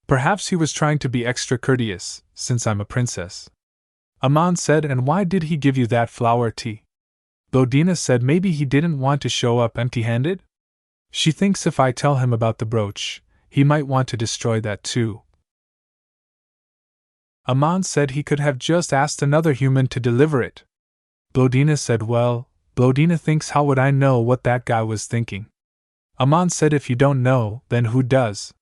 Perhaps he was trying to be extra courteous, since I'm a princess. Aman said, and why did he give you that flower tea? Blondina said, maybe he didn't want to show up empty-handed? She thinks if I tell him about the brooch, he might want to destroy that too. Aman said he could have just asked another human to deliver it. Blondina said, well, Blondina thinks how would I know what that guy was thinking? Aman said, if you don't know, then who does?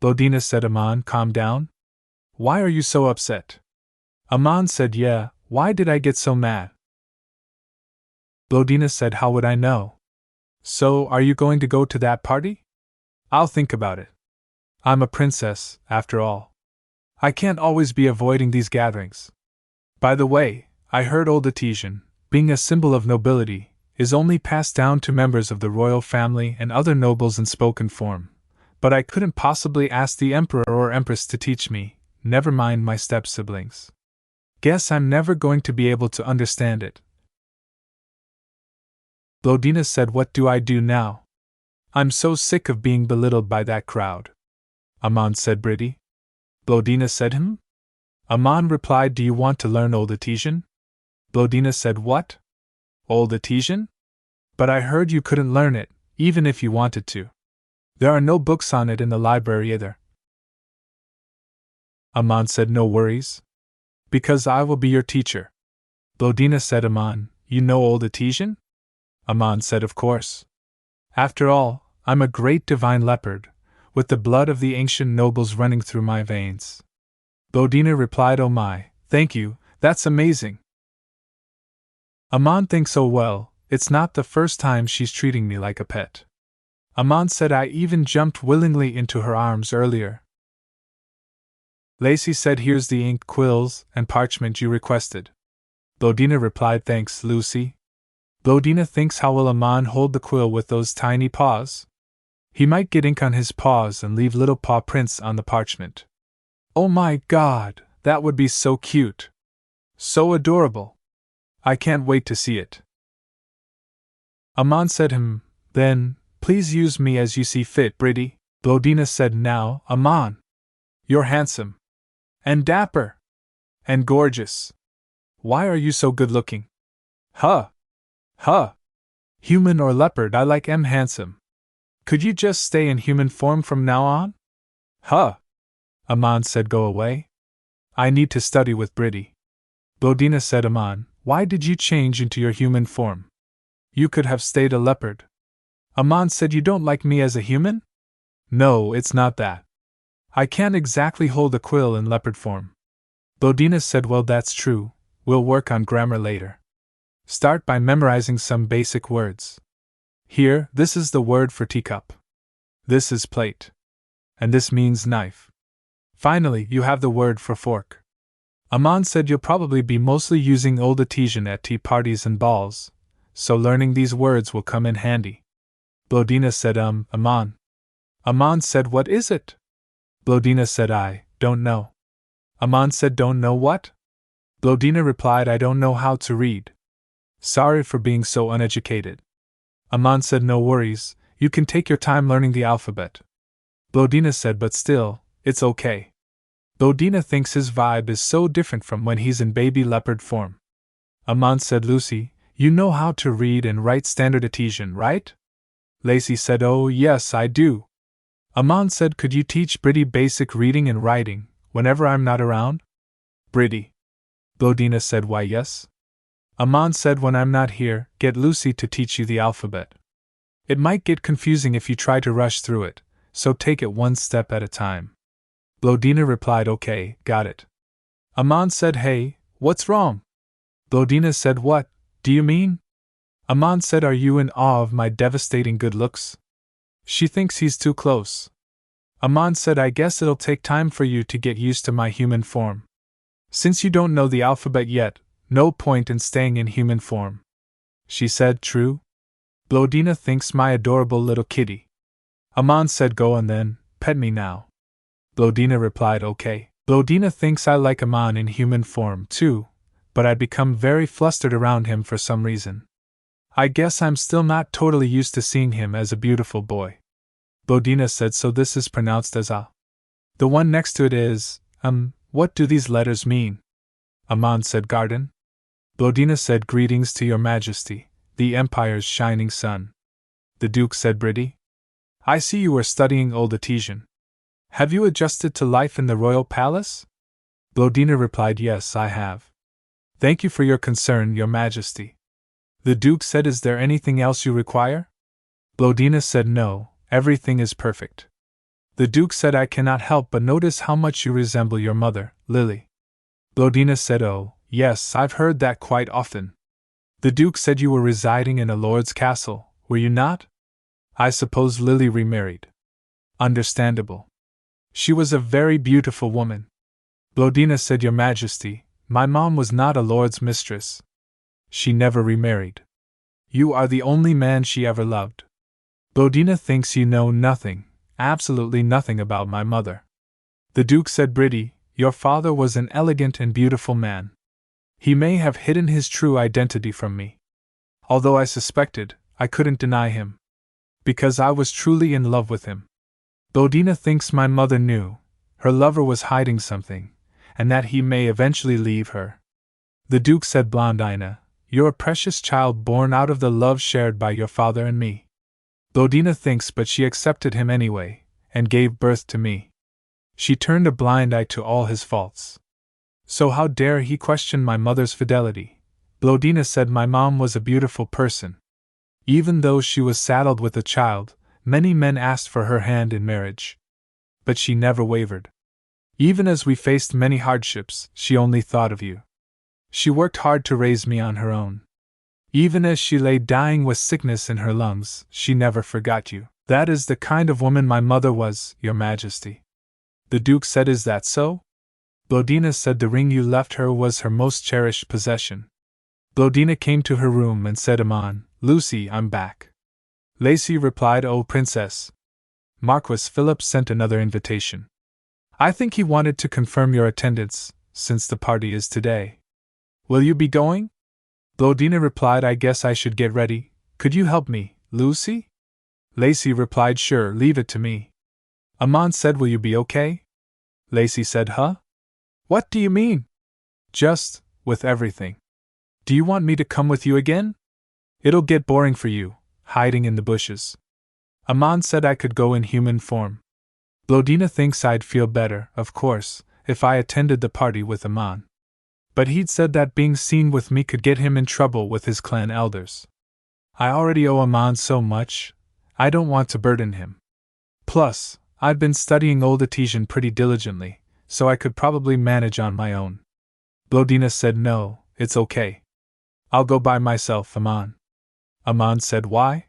Blondina said, Aman, calm down. Why are you so upset? Aman said, yeah, why did I get so mad? Blondina said, how would I know? So, are you going to go to that party? I'll think about it. I'm a princess, after all. I can't always be avoiding these gatherings. By the way, I heard old adhesion, being a symbol of nobility, is only passed down to members of the royal family and other nobles in spoken form. But I couldn't possibly ask the emperor or empress to teach me, never mind my step-siblings. Guess I'm never going to be able to understand it. Blondina said, what do I do now? I'm so sick of being belittled by that crowd. Aman said, Britty. Blondina said, Aman replied, do you want to learn old adhesion? Blondina said, what? Old adhesion? But I heard you couldn't learn it, even if you wanted to. There are no books on it in the library either. Aman said, no worries. Because I will be your teacher. Blondina said, Aman, you know old adhesion? Aman said, of course. After all, I'm a great divine leopard, with the blood of the ancient nobles running through my veins. Blondina replied, oh my, thank you, that's amazing. Aman thinks, oh well, it's not the first time she's treating me like a pet. Aman said, I even jumped willingly into her arms earlier. Lacey said, here's the ink, quills, and parchment you requested. Blondina replied, thanks, Lucy. Blondina thinks, how will Aman hold the quill with those tiny paws? He might get ink on his paws and leave little paw prints on the parchment. Oh my God, that would be so cute. So adorable. I can't wait to see it. Aman said, then, please use me as you see fit, Britty. Blondina said, now, Aman. You're handsome. And dapper. And gorgeous. Why are you so good-looking? Huh. Huh. Human or leopard, I like handsome. Could you just stay in human form from now on? Huh. Aman said, go away. I need to study with Britty. Blondina said, Aman, why did you change into your human form? You could have stayed a leopard. Aman said, you don't like me as a human? No, it's not that. I can't exactly hold a quill in leopard form. Blondina said, well, that's true, we'll work on grammar later. Start by memorizing some basic words. Here, this is the word for teacup. This is plate. And this means knife. Finally, you have the word for fork. Aman said, you'll probably be mostly using old adhesion at tea parties and balls, so learning these words will come in handy. Blondina said, Aman. Aman said, what is it? Blondina said, I don't know. Aman said, don't know what? Blondina replied, I don't know how to read. Sorry for being so uneducated. Aman said, no worries, you can take your time learning the alphabet. Blondina said, but still, it's okay. Blondina thinks his vibe is so different from when he's in baby leopard form. Aman said, Lucy, you know how to read and write standard adhesion, right? Lacey said, oh yes, I do. Aman said, could you teach Britty basic reading and writing, whenever I'm not around? Britty. Blondina said, why yes. Aman said, when I'm not here, get Lucy to teach you the alphabet. It might get confusing if you try to rush through it, so take it one step at a time. Blondina replied, okay, got it. Aman said, hey, what's wrong? Blondina said, what do you mean? Aman said, are you in awe of my devastating good looks? She thinks he's too close. Aman said, I guess it'll take time for you to get used to my human form. Since you don't know the alphabet yet, no point in staying in human form. She said, true? Blondina thinks my adorable little kitty. Aman said, go on then, pet me now. Blondina replied, okay. Blondina thinks I like Aman in human form, too, but I'd become very flustered around him for some reason. I guess I'm still not totally used to seeing him as a beautiful boy. Blondina said, so this is pronounced as a. The one next to it is, what do these letters mean? Aman said, garden. Blondina said, greetings to your majesty, the empire's shining sun. The duke said, Bridie. I see you are studying Old Etesian. Have you adjusted to life in the royal palace? Blondina replied, yes, I have. Thank you for your concern, your majesty. The duke said, is there anything else you require? Blondina said, no, everything is perfect. The duke said, I cannot help but notice how much you resemble your mother, Lily. Blondina said, oh, yes, I've heard that quite often. The duke said you were residing in a lord's castle, were you not? I suppose Lily remarried. Understandable. She was a very beautiful woman. Blondina said, your majesty, my mom was not a lord's mistress. She never remarried. You are the only man she ever loved. Blondina thinks you know nothing, absolutely nothing about my mother. The duke said, Bridie, your father was an elegant and beautiful man. He may have hidden his true identity from me. Although I suspected, I couldn't deny him. Because I was truly in love with him. Blondina thinks my mother knew her lover was hiding something, and that he may eventually leave her. The duke said, Blondina, you're a precious child born out of the love shared by your father and me. Blondina thinks, but she accepted him anyway, and gave birth to me. She turned a blind eye to all his faults. So how dare he question my mother's fidelity? Blondina said, my mom was a beautiful person. Even though she was saddled with a child, many men asked for her hand in marriage. But she never wavered. Even as we faced many hardships, she only thought of you. She worked hard to raise me on her own. Even as she lay dying with sickness in her lungs, she never forgot you. That is the kind of woman my mother was, your majesty. The duke said, is that so? Blondina said, the ring you left her was her most cherished possession. Blondina came to her room and said, Aman, Lucy, I'm back. Lacey replied, oh, princess. Marquis Philip sent another invitation. I think he wanted to confirm your attendance, since the party is today. Will you be going? Blondina replied, I guess I should get ready. Could you help me, Lucy? Lacey replied, sure, leave it to me. Aman said, will you be okay? Lacey said, huh? What do you mean? Just, with everything. Do you want me to come with you again? It'll get boring for you, hiding in the bushes. Aman said I could go in human form. Blondina thinks I'd feel better, of course, if I attended the party with Aman. But he'd said that being seen with me could get him in trouble with his clan elders. I already owe Aman so much, I don't want to burden him. Plus, I'd been studying Old Etesian pretty diligently, so I could probably manage on my own. Blondina said, no, it's okay. I'll go by myself, Aman. Aman said, why?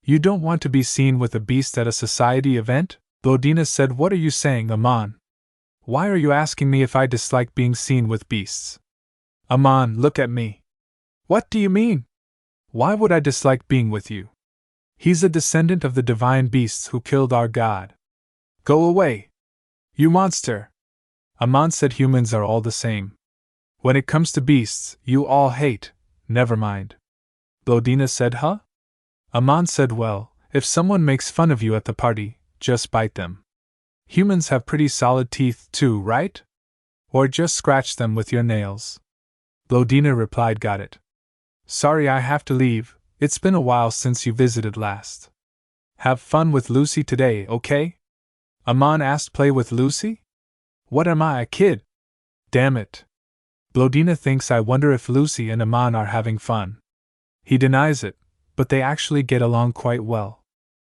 You don't want to be seen with a beast at a society event? Blondina said, what are you saying, Aman? Why are you asking me if I dislike being seen with beasts? Aman, look at me. What do you mean? Why would I dislike being with you? He's a descendant of the divine beasts who killed our god. Go away! You monster! Aman said, humans are all the same. When it comes to beasts, you all hate, never mind. Blondina said, huh? Aman said, well, if someone makes fun of you at the party, just bite them. Humans have pretty solid teeth too, right? Or just scratch them with your nails. Blondina replied, got it. Sorry I have to leave, it's been a while since you visited last. Have fun with Lucy today, okay? Aman asked, play with Lucy? What am I, a kid? Damn it. Blondina thinks I wonder if Lucy and Aman are having fun. He denies it, but they actually get along quite well.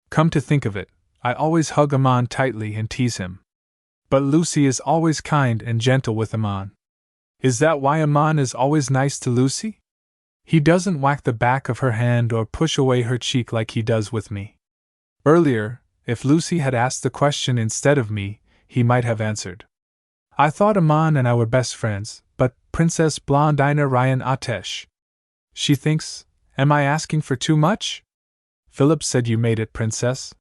Come to think of it, I always hug Aman tightly and tease him. But Lucy is always kind and gentle with Aman. Is that why Aman is always nice to Lucy? He doesn't whack the back of her hand or push away her cheek like he does with me. Earlier, if Lucy had asked the question instead of me, he might have answered. I thought Aman and I were best friends, but Princess Blondina Ryan Atesh. She thinks, am I asking for too much? Philip said, you made it, princess.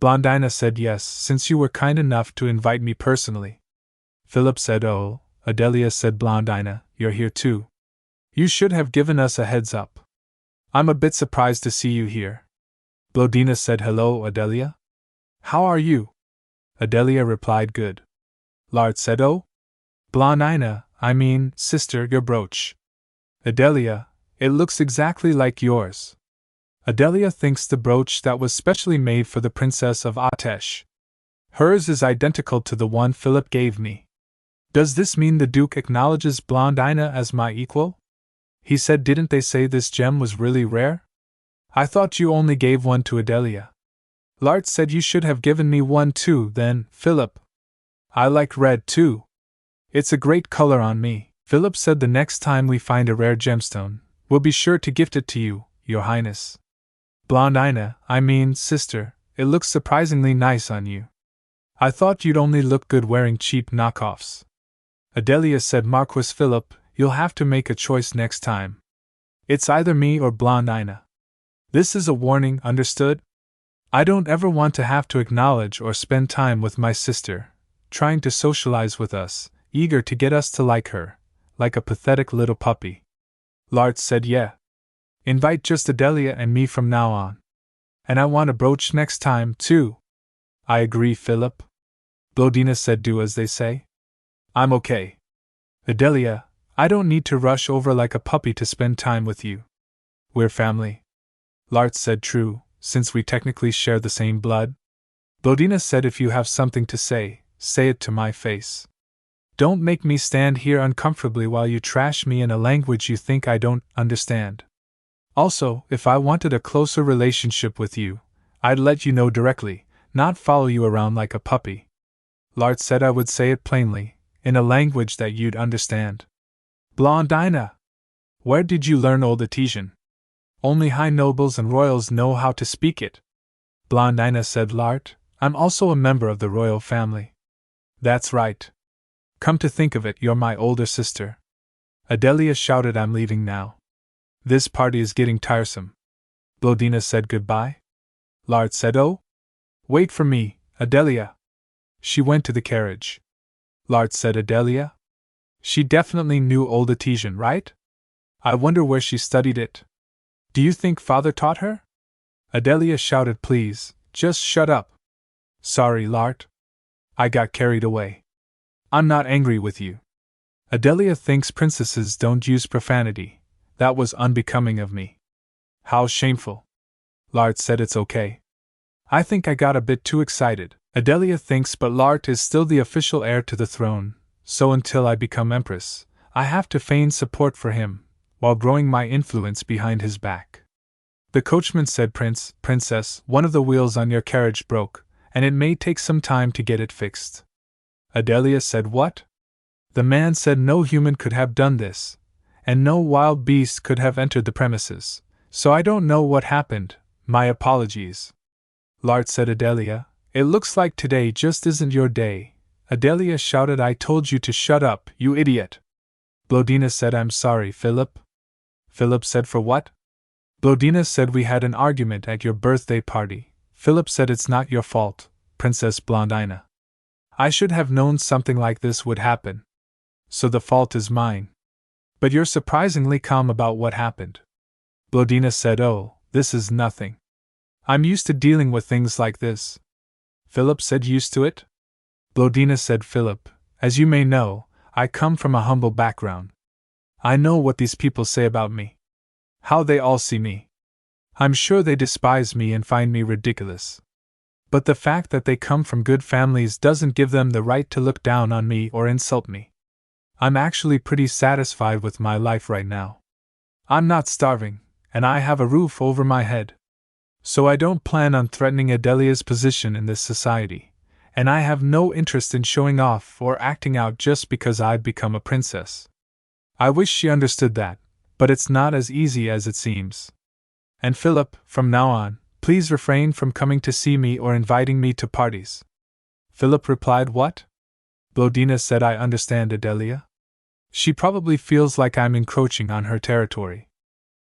Blondina said yes, since you were kind enough to invite me personally. Philip said oh. Adelia said Blondina, you're here too. You should have given us a heads up. I'm a bit surprised to see you here. Blondina said hello, Adelia. How are you? Adelia replied good. Lard said oh. Blondina, I mean, sister, your brooch. Adelia, it looks exactly like yours. Adelia thinks the brooch that was specially made for the Princess of Atesh. Hers is identical to the one Philip gave me. Does this mean the Duke acknowledges Blondina as my equal? He said didn't they say this gem was really rare? I thought you only gave one to Adelia. Lart said you should have given me one too then, Philip. I like red too. It's a great color on me. Philip said the next time we find a rare gemstone, we'll be sure to gift it to you, Your Highness. Blondina, I mean, sister, it looks surprisingly nice on you. I thought you'd only look good wearing cheap knockoffs. Adelia said Marquis Philip, you'll have to make a choice next time. It's either me or Blondina. This is a warning, understood? I don't ever want to have to acknowledge or spend time with my sister, trying to socialize with us, eager to get us to like her, like a pathetic little puppy. Lart said yeah. Invite just Adelia and me from now on. And I want a brooch next time, too. I agree, Philip. Blondina said do as they say. I'm okay. Adelia, I don't need to rush over like a puppy to spend time with you. We're family. Lart said true, since we technically share the same blood. Blondina said if you have something to say it to my face. Don't make me stand here uncomfortably while you trash me in a language you think I don't understand. Also, if I wanted a closer relationship with you, I'd let you know directly, not follow you around like a puppy. Lart said I would say it plainly, in a language that you'd understand. Blondina! Where did you learn Old Etesian? Only high nobles and royals know how to speak it. Blondina said Lart, I'm also a member of the royal family. That's right. Come to think of it, you're my older sister. Adelia shouted I'm leaving now. This party is getting tiresome. Blondina said goodbye. Lart said oh. Wait for me, Adelia. She went to the carriage. Lart said Adelia? She definitely knew Old Etesian, right? I wonder where she studied it. Do you think father taught her? Adelia shouted please, just shut up. Sorry, Lart. I got carried away. I'm not angry with you. Adelia thinks princesses don't use profanity. That was unbecoming of me. How shameful. Lart said it's okay. I think I got a bit too excited. Adelia thinks but Lart is still the official heir to the throne, so until I become empress, I have to feign support for him, while growing my influence behind his back. The coachman said Princess, one of the wheels on your carriage broke, and it may take some time to get it fixed. Adelia said what? The man said no human could have done this, and no wild beast could have entered the premises, so I don't know what happened, my apologies. Lart said Adelia, it looks like today just isn't your day. Adelia shouted I told you to shut up, you idiot. Blondina said I'm sorry, Philip. Philip said for what? Blondina said we had an argument at your birthday party. Philip said it's not your fault, Princess Blondina. I should have known something like this would happen. So the fault is mine. But you're surprisingly calm about what happened. Blondina said oh, this is nothing. I'm used to dealing with things like this. Philip said used to it? Blondina said Philip, as you may know, I come from a humble background. I know what these people say about me. How they all see me. I'm sure they despise me and find me ridiculous. But the fact that they come from good families doesn't give them the right to look down on me or insult me. I'm actually pretty satisfied with my life right now. I'm not starving, and I have a roof over my head. So I don't plan on threatening Adelia's position in this society, and I have no interest in showing off or acting out just because I've become a princess. I wish she understood that, but it's not as easy as it seems. And Philip, from now on, please refrain from coming to see me or inviting me to parties. Philip replied what? Blondina said I understand Adelia. She probably feels like I'm encroaching on her territory.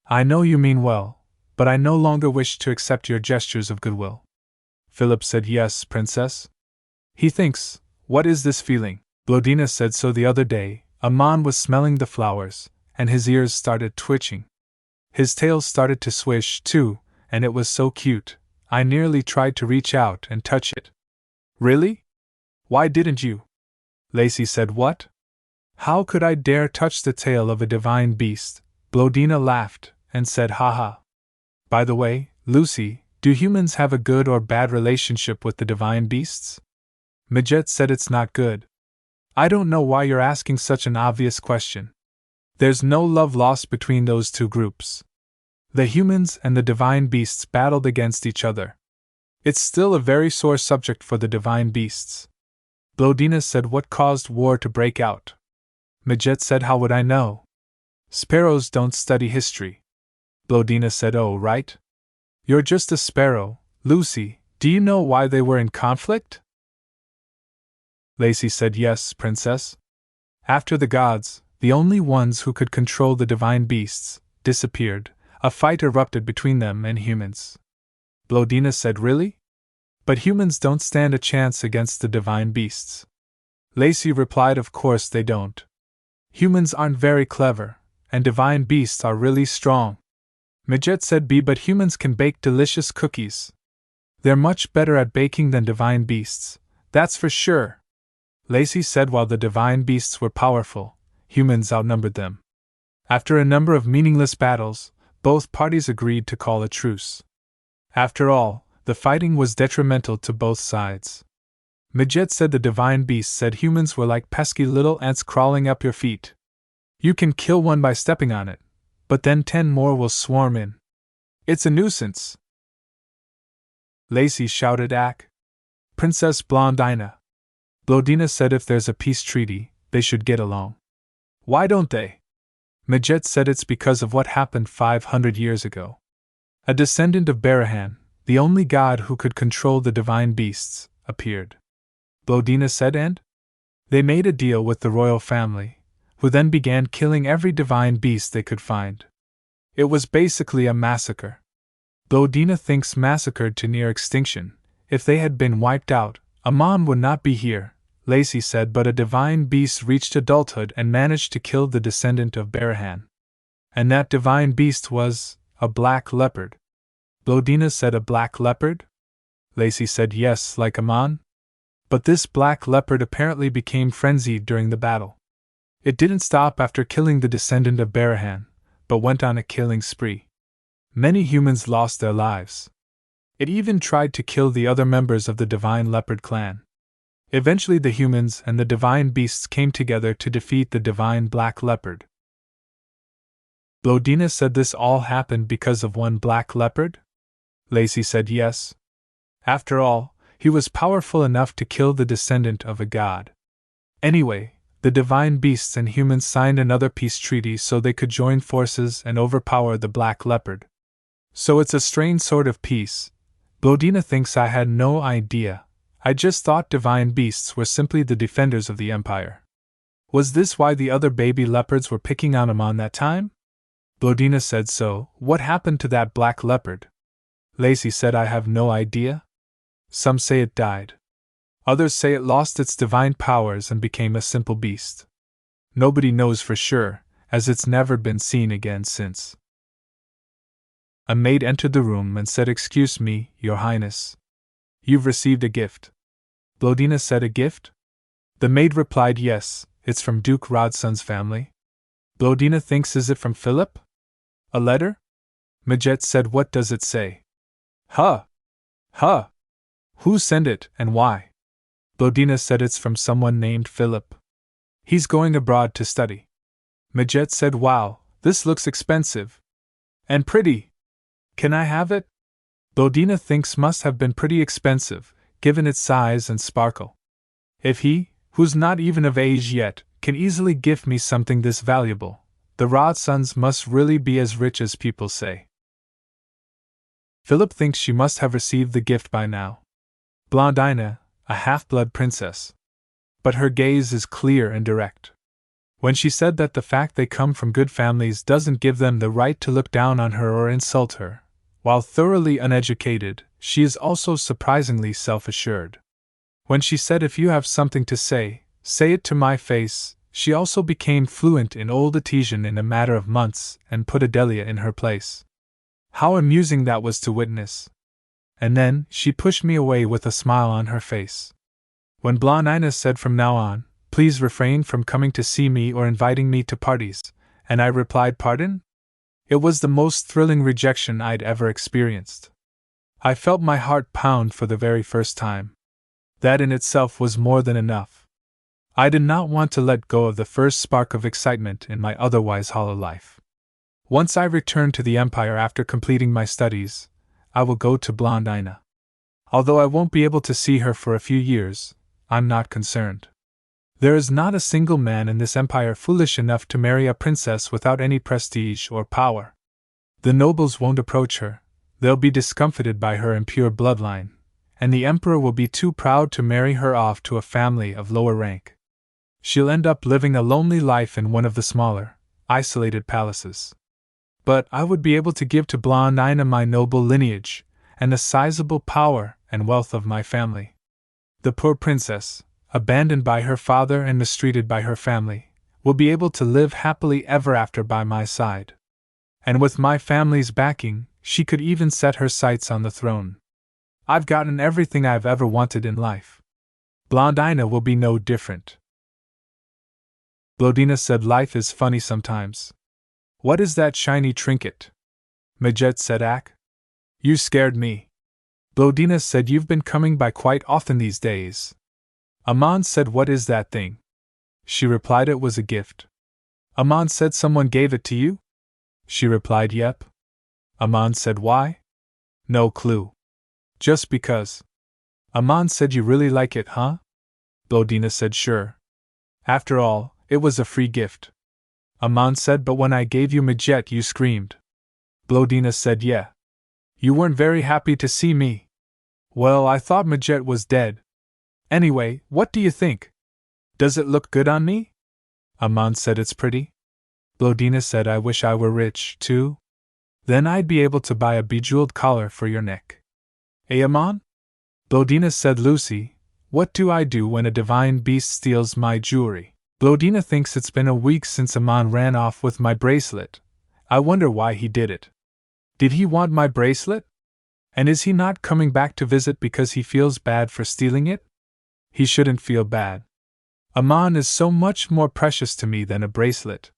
I know you mean well, but I no longer wish to accept your gestures of goodwill. Philip said, "Yes, princess." He thinks, "What is this feeling?" Blondina said, "So the other day, Aman was smelling the flowers, and his ears started twitching. His tail started to swish, too, and it was so cute, I nearly tried to reach out and touch it." "Really? Why didn't you?" Lacey said. "What? How could I dare touch the tail of a divine beast?" Blondina laughed and said, "Haha. By the way, Lucy, do humans have a good or bad relationship with the divine beasts?" Midget said, "It's not good." "I don't know why you're asking such an obvious question. There's no love lost between those two groups. The humans and the divine beasts battled against each other. It's still a very sore subject for the divine beasts." Blondina said, "What caused war to break out?" Midget said, "How would I know? Sparrows don't study history." Blondina said, "Oh, right. You're just a sparrow, Lucy. Do you know why they were in conflict?" Lacey said, "Yes, princess. After the gods, the only ones who could control the divine beasts, disappeared, a fight erupted between them and humans." Blondina said, "Really? But humans don't stand a chance against the divine beasts." Lacey replied, "Of course they don't. Humans aren't very clever, and divine beasts are really strong." Midget said, "But humans can bake delicious cookies. They're much better at baking than divine beasts, that's for sure." Lacey said, "While the divine beasts were powerful, humans outnumbered them. After a number of meaningless battles, both parties agreed to call a truce. After all, the fighting was detrimental to both sides." Midget said, "The divine beasts said humans were like pesky little ants crawling up your feet. You can kill one by stepping on it, but then 10 more will swarm in. It's a nuisance." Lacey shouted, "Ack! Princess Blondina!" Blondina said, "If there's a peace treaty, they should get along." "Why don't they?" Midget said, "It's because of what happened 500 years ago. A descendant of Barahan, the only god who could control the divine beasts, appeared." Blondina said, "And?" "They made a deal with the royal family, who then began killing every divine beast they could find. It was basically a massacre. Blondina thinks massacred to near extinction. If they had been wiped out, Aman would not be here," Lacey said, "but a divine beast reached adulthood and managed to kill the descendant of Barahan. And that divine beast was a black leopard." Blondina said, "A black leopard?" Lacey said, "Yes, like Aman. But this black leopard apparently became frenzied during the battle. It didn't stop after killing the descendant of Barahan, but went on a killing spree. Many humans lost their lives. It even tried to kill the other members of the divine leopard clan. Eventually the humans and the divine beasts came together to defeat the divine black leopard." Blondina said, "This all happened because of one black leopard?" Lacey said, "Yes. After all, he was powerful enough to kill the descendant of a god. Anyway, the divine beasts and humans signed another peace treaty so they could join forces and overpower the black leopard. So it's a strange sort of peace. Blondina thinks I had no idea. I just thought divine beasts were simply the defenders of the empire. Was this why the other baby leopards were picking on Aman that time?" Blondina said, "So, what happened to that black leopard?" Lacey said, "I have no idea. Some say it died. Others say it lost its divine powers and became a simple beast. Nobody knows for sure, as it's never been seen again since." A maid entered the room and said, "Excuse me, Your Highness. You've received a gift." Blondina said, "A gift?" The maid replied, "Yes, it's from Duke Rodson's family." Blondina thinks, "Is it from Philip? A letter?" Midget said, "What does it say?" "Huh! Huh! Who sent it, and why?" Blondina said, "It's from someone named Philip. He's going abroad to study." Midget said, "Wow, this looks expensive. And pretty. Can I have it?" Blondina thinks must have been pretty expensive, given its size and sparkle. If he, who's not even of age yet, can easily gift me something this valuable, the Rodsons must really be as rich as people say. Philip thinks she must have received the gift by now. Blondina, a half-blood princess. But her gaze is clear and direct. When she said that the fact they come from good families doesn't give them the right to look down on her or insult her, while thoroughly uneducated, she is also surprisingly self-assured. When she said if you have something to say, say it to my face, she also became fluent in Old Etesian in a matter of months and put Adelia in her place. How amusing that was to witness! And then, she pushed me away with a smile on her face. When Blondina said from now on, please refrain from coming to see me or inviting me to parties, and I replied pardon? It was the most thrilling rejection I'd ever experienced. I felt my heart pound for the very first time. That in itself was more than enough. I did not want to let go of the first spark of excitement in my otherwise hollow life. Once I return to the Empire after completing my studies, I will go to Blondina. Although I won't be able to see her for a few years, I'm not concerned. There is not a single man in this empire foolish enough to marry a princess without any prestige or power. The nobles won't approach her, they'll be discomfited by her impure bloodline, and the emperor will be too proud to marry her off to a family of lower rank. She'll end up living a lonely life in one of the smaller, isolated palaces. But I would be able to give to Blondina my noble lineage, and the sizable power and wealth of my family. The poor princess, abandoned by her father and mistreated by her family, will be able to live happily ever after by my side. And with my family's backing, she could even set her sights on the throne. I've gotten everything I've ever wanted in life. Blondina will be no different. Blondina said life is funny sometimes. What is that shiny trinket? Majet said Ack. You scared me. Blondina said you've been coming by quite often these days. Aman said what is that thing? She replied it was a gift. Aman said someone gave it to you? She replied yep. Aman said why? No clue. Just because. Aman said you really like it, huh? Blondina said sure. After all, it was a free gift. Aman said but when I gave you Majet you screamed. Blondina said yeah. You weren't very happy to see me. Well, I thought Majet was dead. Anyway, what do you think? Does it look good on me? Aman said it's pretty. Blondina said I wish I were rich, too. Then I'd be able to buy a bejeweled collar for your neck. Eh, Aman? Blondina said Lucy, what do I do when a divine beast steals my jewelry? Blondina thinks it's been a week since Aman ran off with my bracelet. I wonder why he did it. Did he want my bracelet? And is he not coming back to visit because he feels bad for stealing it? He shouldn't feel bad. Aman is so much more precious to me than a bracelet.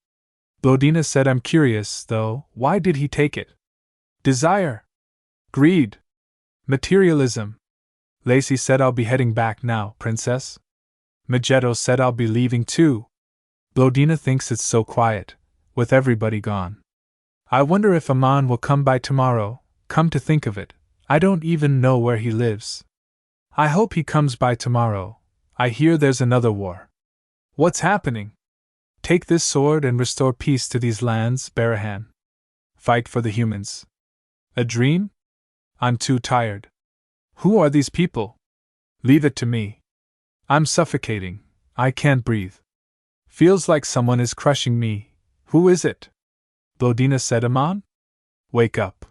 Blondina said I'm curious, though, why did he take it? Desire. Greed. Materialism. Lacey said I'll be heading back now, princess. Magetto said I'll be leaving too. Blondina thinks it's so quiet, with everybody gone. I wonder if Aman will come by tomorrow. Come to think of it, I don't even know where he lives. I hope he comes by tomorrow. I hear there's another war. What's happening? Take this sword and restore peace to these lands, Barahan. Fight for the humans. A dream? I'm too tired. Who are these people? Leave it to me. I'm suffocating. I can't breathe. Feels like someone is crushing me. Who is it? Blondina said Aman? Wake up.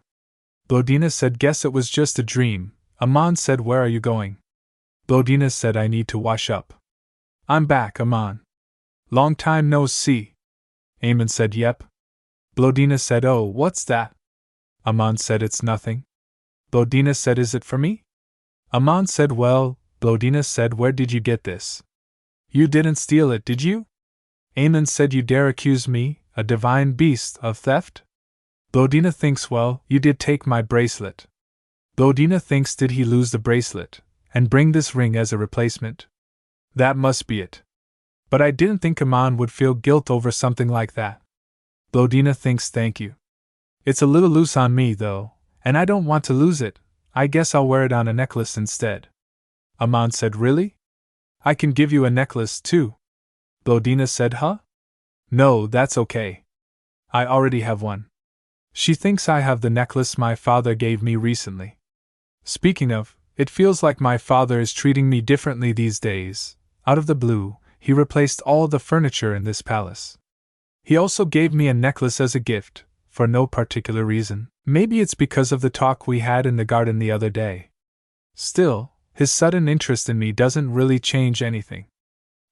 Blondina said guess it was just a dream. Aman said where are you going? Blondina said I need to wash up. I'm back, Aman. Long time no see. Aman said yep. Blondina said oh, what's that? Aman said it's nothing. Blondina said is it for me? Aman said well. Blondina said where did you get this? You didn't steal it, did you? Aman said you dare accuse me, a divine beast, of theft? Blondina thinks well, you did take my bracelet. Blondina thinks did he lose the bracelet, and bring this ring as a replacement? That must be it. But I didn't think Aman would feel guilt over something like that. Blondina thinks thank you. It's a little loose on me though, and I don't want to lose it. I guess I'll wear it on a necklace instead. Aman said really? I can give you a necklace too. Blondina said huh? No, that's okay. I already have one. She thinks I have the necklace my father gave me recently. Speaking of, it feels like my father is treating me differently these days. Out of the blue, he replaced all the furniture in this palace. He also gave me a necklace as a gift, for no particular reason. Maybe it's because of the talk we had in the garden the other day. Still, his sudden interest in me doesn't really change anything.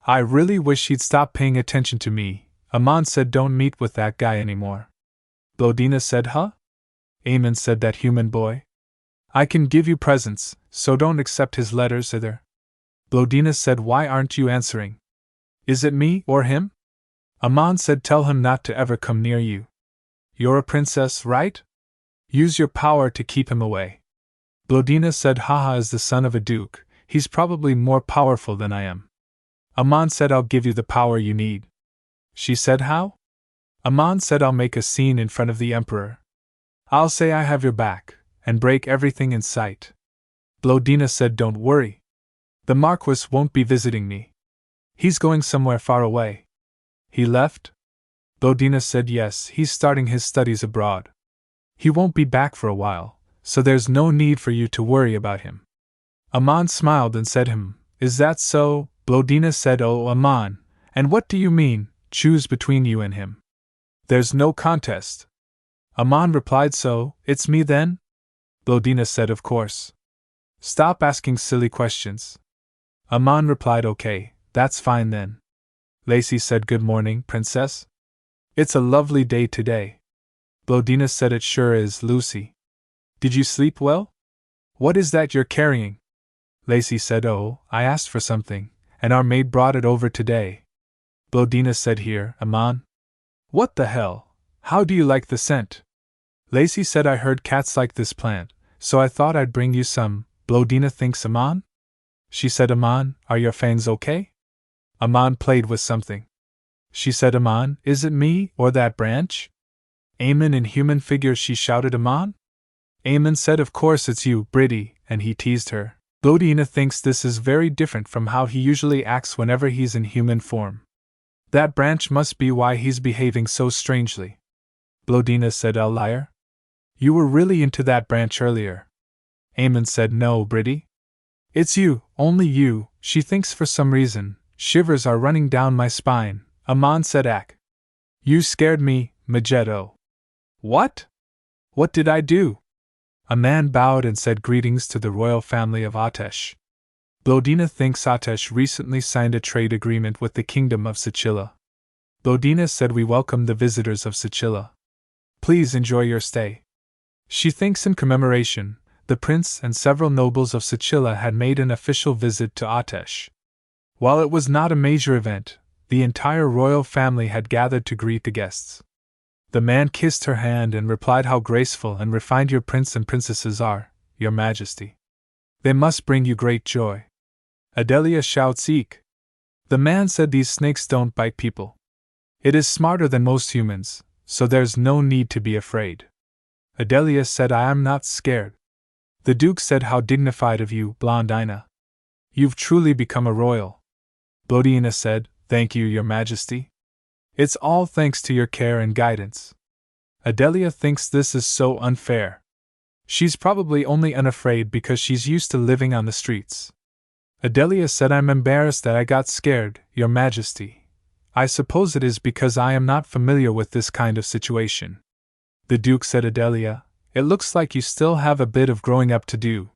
I really wish he'd stop paying attention to me. Aman said don't meet with that guy anymore. Blondina said huh? Aman said that human boy. I can give you presents, so don't accept his letters either. Blondina said why aren't you answering? Is it me or him? Aman said tell him not to ever come near you. You're a princess, right? Use your power to keep him away. Blondina said haha is the son of a duke, he's probably more powerful than I am. Aman said I'll give you the power you need. She said how? Aman said I'll make a scene in front of the emperor. I'll say I have your back, and break everything in sight. Blondina said don't worry. The Marquis won't be visiting me. He's going somewhere far away. He left? Blondina said yes, he's starting his studies abroad. He won't be back for a while, so there's no need for you to worry about him. Aman smiled and said is that so? Blondina said oh Aman, and what do you mean, choose between you and him? There's no contest. Aman replied so, it's me then? Blondina said of course. Stop asking silly questions. Aman replied okay, that's fine then. Lacey said good morning, princess. It's a lovely day today. Blondina said it sure is, Lucy. Did you sleep well? What is that you're carrying? Lacey said oh, I asked for something, and our maid brought it over today. Blondina said here, Aman. What the hell? How do you like the scent? Lacey said I heard cats like this plant, so I thought I'd bring you some. Blondina thinks Aman? She said Aman, are your fangs okay? Aman played with something. She said Aman, is it me, or that branch? Aman in human figure she shouted Aman? Aman said of course it's you, Briddy, and he teased her. Blondina thinks this is very different from how he usually acts whenever he's in human form. That branch must be why he's behaving so strangely. Blondina said a liar? You were really into that branch earlier. Aman said no, Briddy. It's you, only you, she thinks for some reason. Shivers are running down my spine. Aman said ack. You scared me, Magetto. What? What did I do? Aman bowed and said greetings to the royal family of Atesh. Blondina thinks Atesh recently signed a trade agreement with the kingdom of Sicily. Blondina said we welcome the visitors of Sicily. Please enjoy your stay. She thinks in commemoration, the prince and several nobles of Sicily had made an official visit to Atesh. While it was not a major event, the entire royal family had gathered to greet the guests. The man kissed her hand and replied how graceful and refined your prince and princesses are, your majesty. They must bring you great joy. Adelia shouts eek. The man said these snakes don't bite people. It is smarter than most humans, so there's no need to be afraid. Adelia said I am not scared. The duke said how dignified of you, Blondina. You've truly become a royal. Blondina said, thank you, your majesty. It's all thanks to your care and guidance. Adelia thinks this is so unfair. She's probably only unafraid because she's used to living on the streets. Adelia said I'm embarrassed that I got scared, your majesty. I suppose it is because I am not familiar with this kind of situation. The duke said Adelia, it looks like you still have a bit of growing up to do.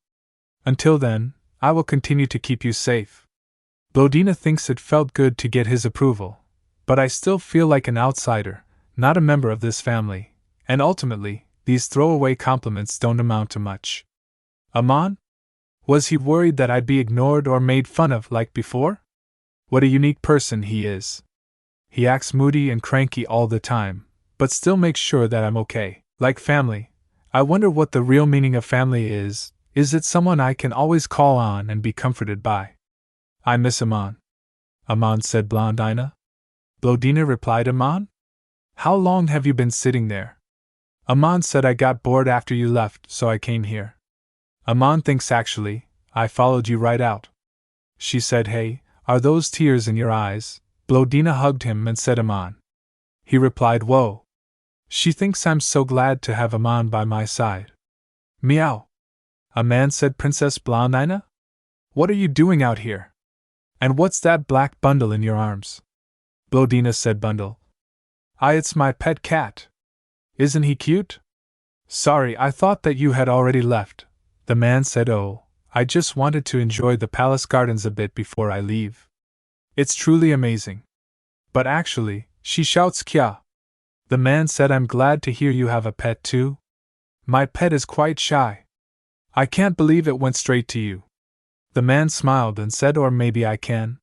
Until then, I will continue to keep you safe. Blondina thinks it felt good to get his approval. But I still feel like an outsider, not a member of this family, and ultimately, these throwaway compliments don't amount to much. Aman? Was he worried that I'd be ignored or made fun of like before? What a unique person he is. He acts moody and cranky all the time, but still makes sure that I'm okay. Like family. I wonder what the real meaning of family is. Is it someone I can always call on and be comforted by? I miss Aman. Aman said Blondina. Blondina replied Aman? How long have you been sitting there? Aman said I got bored after you left, so I came here. Aman thinks actually, I followed you right out. She said hey, are those tears in your eyes? Blondina hugged him and said Aman. He replied whoa. She thinks I'm so glad to have Aman by my side. Meow. Aman said Princess Blondina? What are you doing out here? And what's that black bundle in your arms? Blondina said bundle. It's my pet cat. Isn't he cute? Sorry, I thought that you had already left. The man said, oh, I just wanted to enjoy the palace gardens a bit before I leave. It's truly amazing. But actually, she shouts Kya. The man said, I'm glad to hear you have a pet too. My pet is quite shy. I can't believe it went straight to you. The man smiled and said, or maybe I can.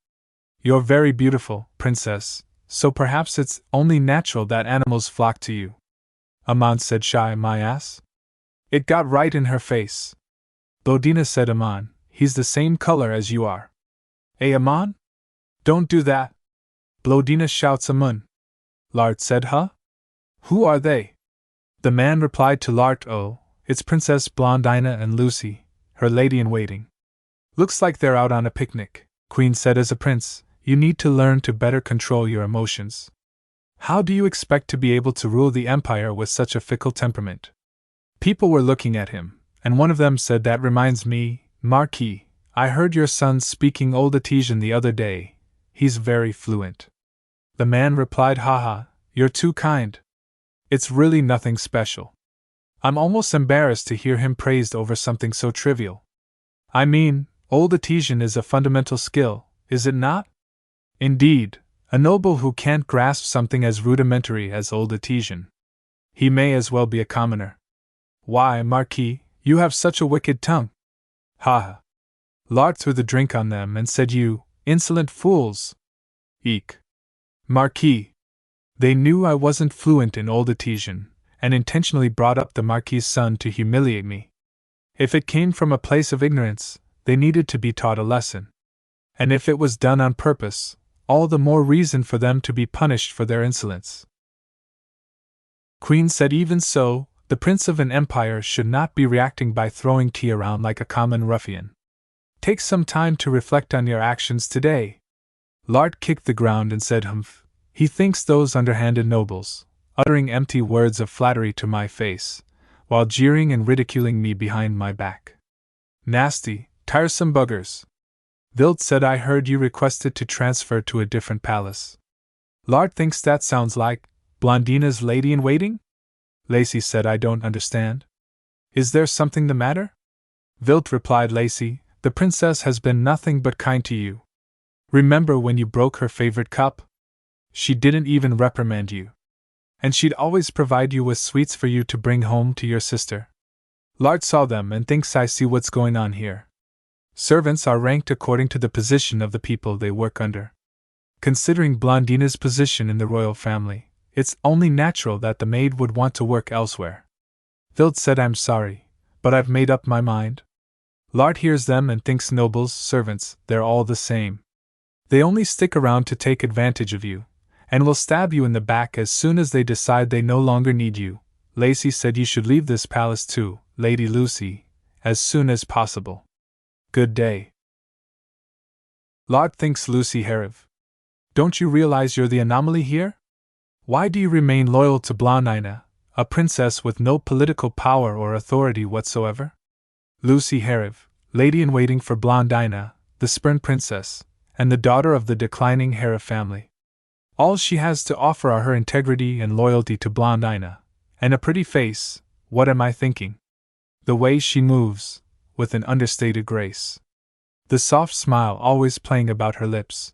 You're very beautiful, princess, so perhaps it's only natural that animals flock to you. Aman said, shy my ass? It got right in her face. Blondina said, Aman, he's the same color as you are. Aman? Don't do that. Blondina shouts, Aman. Lart said, huh? Who are they? The man replied to Lart, oh, it's Princess Blondina and Lucy, her lady-in-waiting. Looks like they're out on a picnic. Queen said, as a prince, you need to learn to better control your emotions. How do you expect to be able to rule the empire with such a fickle temperament? People were looking at him, and one of them said, that reminds me, Marquis, I heard your son speaking Old Etesian the other day. He's very fluent. The man replied, haha, you're too kind. It's really nothing special. I'm almost embarrassed to hear him praised over something so trivial. I mean, Old Etesian is a fundamental skill, is it not? Indeed, a noble who can't grasp something as rudimentary as Old Etesian. He may as well be a commoner. Why, Marquis, you have such a wicked tongue. Ha! Lart threw the drink on them and said, you insolent fools! Eek! Marquis! They knew I wasn't fluent in Old Etesian, and intentionally brought up the Marquis's son to humiliate me. If it came from a place of ignorance, they needed to be taught a lesson. And if it was done on purpose, all the more reason for them to be punished for their insolence. Queen said, even so, the prince of an empire should not be reacting by throwing tea around like a common ruffian. Take some time to reflect on your actions today. Lart kicked the ground and said, humph. He thinks those underhanded nobles, uttering empty words of flattery to my face, while jeering and ridiculing me behind my back. Nasty, tiresome buggers. Wild said, I heard you requested to transfer to a different palace. Lart thinks that sounds like Blondina's lady-in-waiting? Lacey said, I don't understand. Is there something the matter? Wild replied, Lacey, the princess has been nothing but kind to you. Remember when you broke her favorite cup? She didn't even reprimand you. And she'd always provide you with sweets for you to bring home to your sister. Lart saw them and thinks, I see what's going on here. Servants are ranked according to the position of the people they work under. Considering Blondina's position in the royal family, it's only natural that the maid would want to work elsewhere. Wild said, I'm sorry, but I've made up my mind. Lart hears them and thinks nobles, servants, they're all the same. They only stick around to take advantage of you, and will stab you in the back as soon as they decide they no longer need you. Lacey said, you should leave this palace too, Lady Lucy, as soon as possible. Good day. Lart thinks, Lucy Hariv. Don't you realize you're the anomaly here? Why do you remain loyal to Blondina, a princess with no political power or authority whatsoever? Lucy Hariv, lady-in-waiting for Blondina, the spurned princess, and the daughter of the declining Hariv family. All she has to offer are her integrity and loyalty to Blondina, and a pretty face. What am I thinking? The way she moves, with an understated grace. The soft smile always playing about her lips.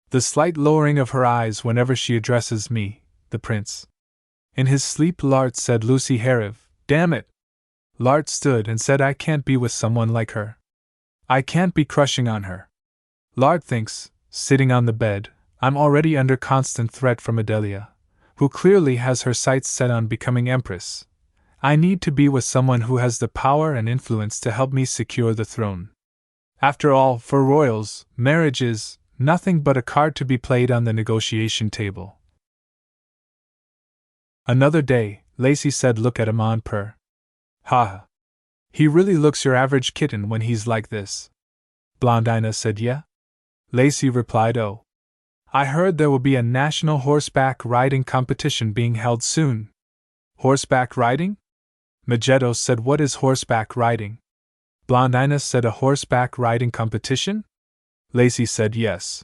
The slight lowering of her eyes whenever she addresses me, the prince. In his sleep, Lart said, Lucy Hariv, damn it! Lart stood and said, I can't be with someone like her. I can't be crushing on her. Lart thinks, sitting on the bed, I'm already under constant threat from Adelia, who clearly has her sights set on becoming empress. I need to be with someone who has the power and influence to help me secure the throne. After all, for royals, marriage is nothing but a card to be played on the negotiation table. Another day, Lacey said, look at Aman purr. Ha! He really looks your average kitten when he's like this. Blondina said, yeah? Lacey replied, oh. I heard there will be a national horseback riding competition being held soon. Horseback riding? Magetto said, what is horseback riding? Blondina said, a horseback riding competition? Lacey said, yes.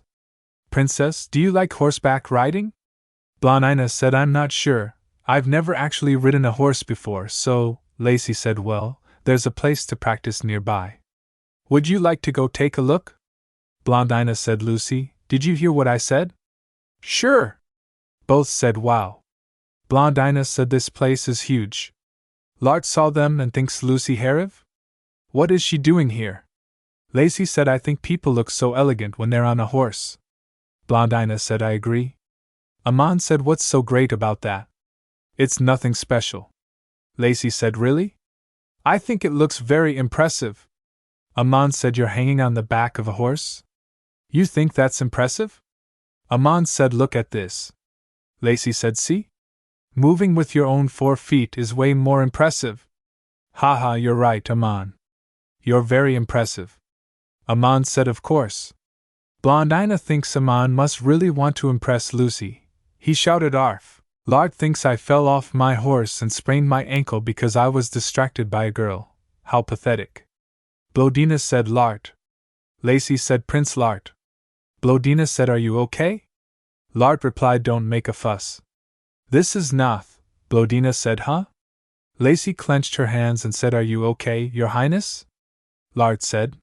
Princess, do you like horseback riding? Blondina said, I'm not sure. I've never actually ridden a horse before, so Lacey said, well, there's a place to practice nearby. Would you like to go take a look? Blondina said, Lucy, did you hear what I said? Sure. Both said, wow. Blondina said, this place is huge. Lart saw them and thinks Lucy Hariv? What is she doing here? Lacey said, I think people look so elegant when they're on a horse. Blondina said, I agree. Aman said, what's so great about that? It's nothing special. Lacey said, really? I think it looks very impressive. Aman said, you're hanging on the back of a horse? You think that's impressive? Aman said, look at this. Lacey said, see? Moving with your own 4 feet is way more impressive. Haha, you're right, Aman. You're very impressive. Aman said, of course. Blondina thinks Aman must really want to impress Lucy. He shouted, Arf. Lart thinks I fell off my horse and sprained my ankle because I was distracted by a girl. How pathetic. Blondina said, Lart. Lacey said, Prince Lart. Blondina said, are you okay? Lart replied, don't make a fuss. This is Nath. Blondina said, huh? Lacey clenched her hands and said, are you okay, Your Highness? Lart said,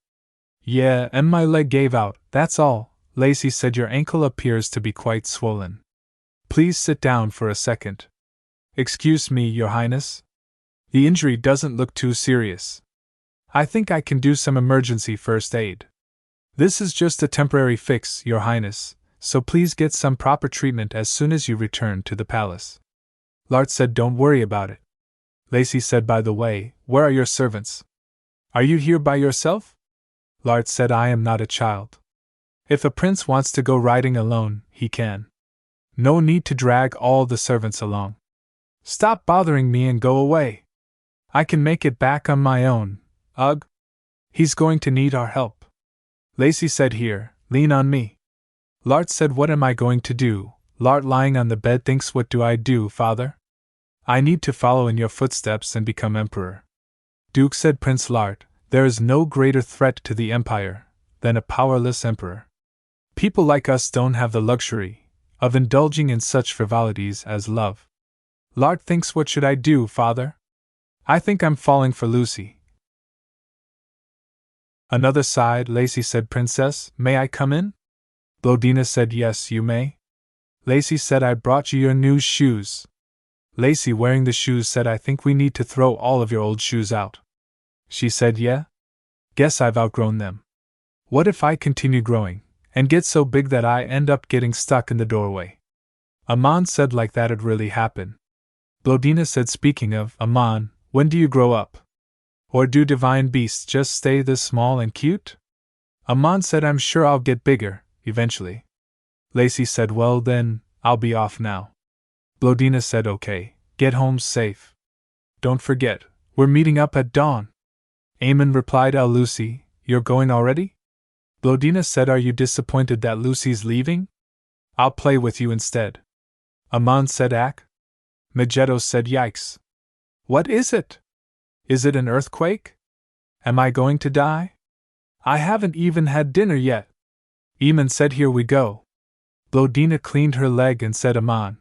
yeah, and my leg gave out, that's all. Lacey said, your ankle appears to be quite swollen. Please sit down for a second. Excuse me, Your Highness. The injury doesn't look too serious. I think I can do some emergency first aid. This is just a temporary fix, Your Highness, so please get some proper treatment as soon as you return to the palace. Lart said, don't worry about it. Lacey said, by the way, where are your servants? Are you here by yourself? Lart said, I am not a child. If a prince wants to go riding alone, he can. No need to drag all the servants along. Stop bothering me and go away. I can make it back on my own. Ugh. He's going to need our help. Lacey said, here, lean on me. Lart said, what am I going to do? Lart lying on the bed thinks, what do I do, father? I need to follow in your footsteps and become emperor. Duke, said Prince Lart, there is no greater threat to the empire than a powerless emperor. People like us don't have the luxury of indulging in such frivolities as love. Lart thinks, what should I do, father? I think I'm falling for Lucy. Another sighed. Lacey said, Princess, may I come in? Blondina said, yes, you may. Lacey said, I brought you your new shoes. Lacey, wearing the shoes, said, I think we need to throw all of your old shoes out. She said, yeah? Guess I've outgrown them. What if I continue growing, and get so big that I end up getting stuck in the doorway? Aman said, like that'd really happen. Blondina said, speaking of Aman, when do you grow up? Or do divine beasts just stay this small and cute? Aman said, I'm sure I'll get bigger, eventually. Lacey said, well then, I'll be off now. Blondina said, okay, get home safe. Don't forget, we're meeting up at dawn. Aman replied, Lucy, you're going already? Blondina said, are you disappointed that Lucy's leaving? I'll play with you instead. Aman said, Ak. Magetto said, yikes. What is it? Is it an earthquake? Am I going to die? I haven't even had dinner yet. Aman said, here we go. Blondina cleaned her leg and said, Aman.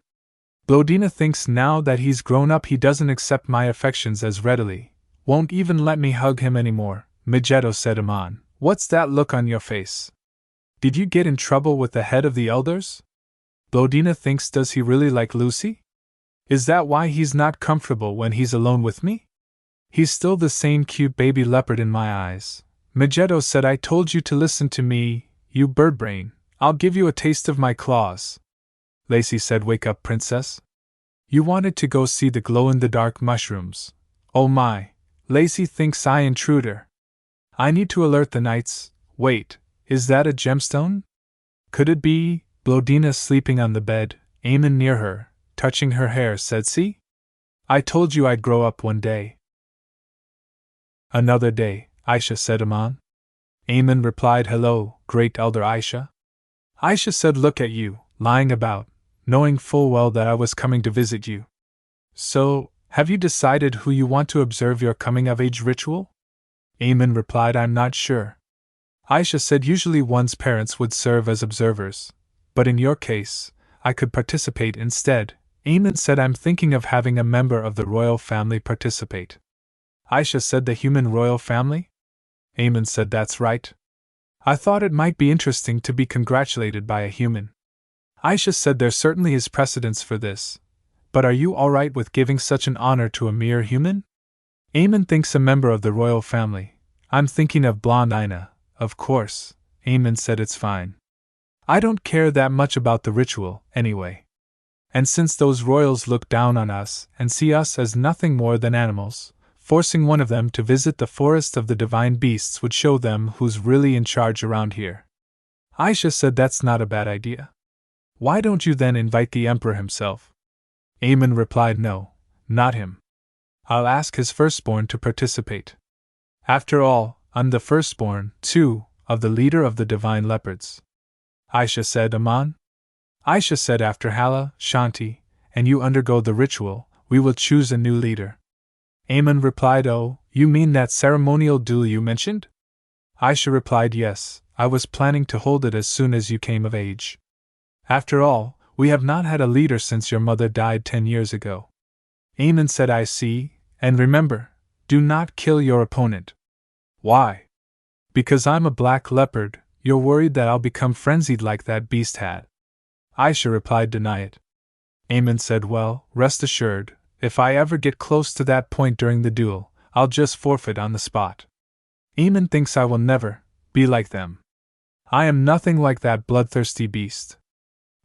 Blondina thinks now that he's grown up he doesn't accept my affections as readily, won't even let me hug him anymore. Magetto said, Aman, what's that look on your face? Did you get in trouble with the head of the elders? Blondina thinks, does he really like Lucy? Is that why he's not comfortable when he's alone with me? He's still the same cute baby leopard in my eyes. Magetto said, I told you to listen to me, you birdbrain. I'll give you a taste of my claws. Lacey said, wake up, princess. You wanted to go see the glow-in-the-dark mushrooms. Oh my. Lacey thinks I intruder. I need to alert the knights. Wait, is that a gemstone? Could it be? Blondina sleeping on the bed, Aman near her, touching her hair, said, see? I told you I'd grow up one day. Another day, Aisha, said Aman. Aman replied, hello, great elder Aisha. Aisha said, look at you, lying about, knowing full well that I was coming to visit you. So, have you decided who you want to observe your coming-of-age ritual? Aman replied, I'm not sure. Aisha said, usually one's parents would serve as observers, but in your case, I could participate instead. Aman said, I'm thinking of having a member of the royal family participate. Aisha said the human royal family? Aman said that's right. I thought it might be interesting to be congratulated by a human. Aisha said there certainly is precedence for this, but are you alright with giving such an honor to a mere human? Aman thinks a member of the royal family. I'm thinking of Blondina, of course. Aman said it's fine. I don't care that much about the ritual, anyway. And since those royals look down on us and see us as nothing more than animals, forcing one of them to visit the forest of the divine beasts would show them who's really in charge around here. Aisha said that's not a bad idea. Why don't you then invite the emperor himself? Aman replied no, not him. I'll ask his firstborn to participate. After all, I'm the firstborn, too, of the leader of the divine leopards. Aisha said, Aman? Aisha said after Hala, Shanti, and you undergo the ritual, we will choose a new leader. Aman replied, oh, you mean that ceremonial duel you mentioned? Aisha replied, yes, I was planning to hold it as soon as you came of age. After all, we have not had a leader since your mother died 10 years ago. Aman said, I see, and remember, do not kill your opponent. Why? Because I'm a black leopard, you're worried that I'll become frenzied like that beast had. Aisha replied, deny it. Aman said, well, rest assured, if I ever get close to that point during the duel, I'll just forfeit on the spot. Aman thinks I will never be like them. I am nothing like that bloodthirsty beast.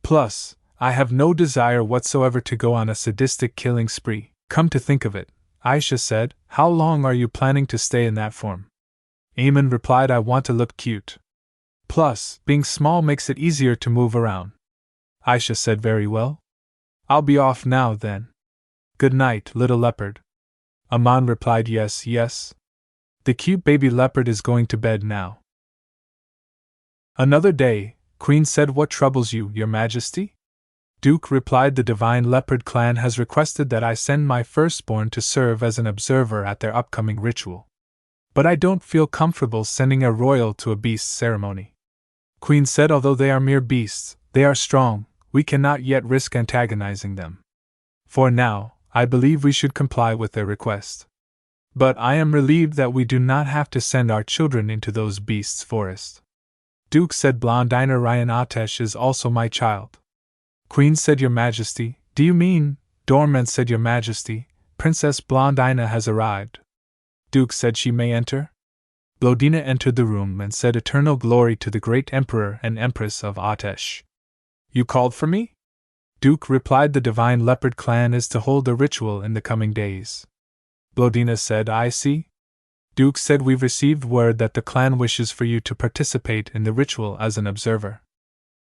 Plus, I have no desire whatsoever to go on a sadistic killing spree. Come to think of it, Aisha said, how long are you planning to stay in that form? Aman replied, I want to look cute. Plus, being small makes it easier to move around. Aisha said, very well. I'll be off now then. Good night, little leopard. Aman replied, yes, yes. The cute baby leopard is going to bed now. Another day, Queen said, what troubles you, your majesty? Duke replied, the divine leopard clan has requested that I send my firstborn to serve as an observer at their upcoming ritual. But I don't feel comfortable sending a royal to a beast ceremony. Queen said, although they are mere beasts, they are strong, we cannot yet risk antagonizing them. For now, I believe we should comply with their request. But I am relieved that we do not have to send our children into those beasts' forests. Duke said, Blondina Ryan Atesh is also my child. Queen said, your majesty, do you mean? Dormant said, your majesty, Princess Blondina has arrived. Duke said, she may enter? Blondina entered the room and said, eternal glory to the great emperor and empress of Atesh. You called for me? Duke replied, the divine leopard clan is to hold a ritual in the coming days. Blondina said, I see. Duke said, we've received word that the clan wishes for you to participate in the ritual as an observer.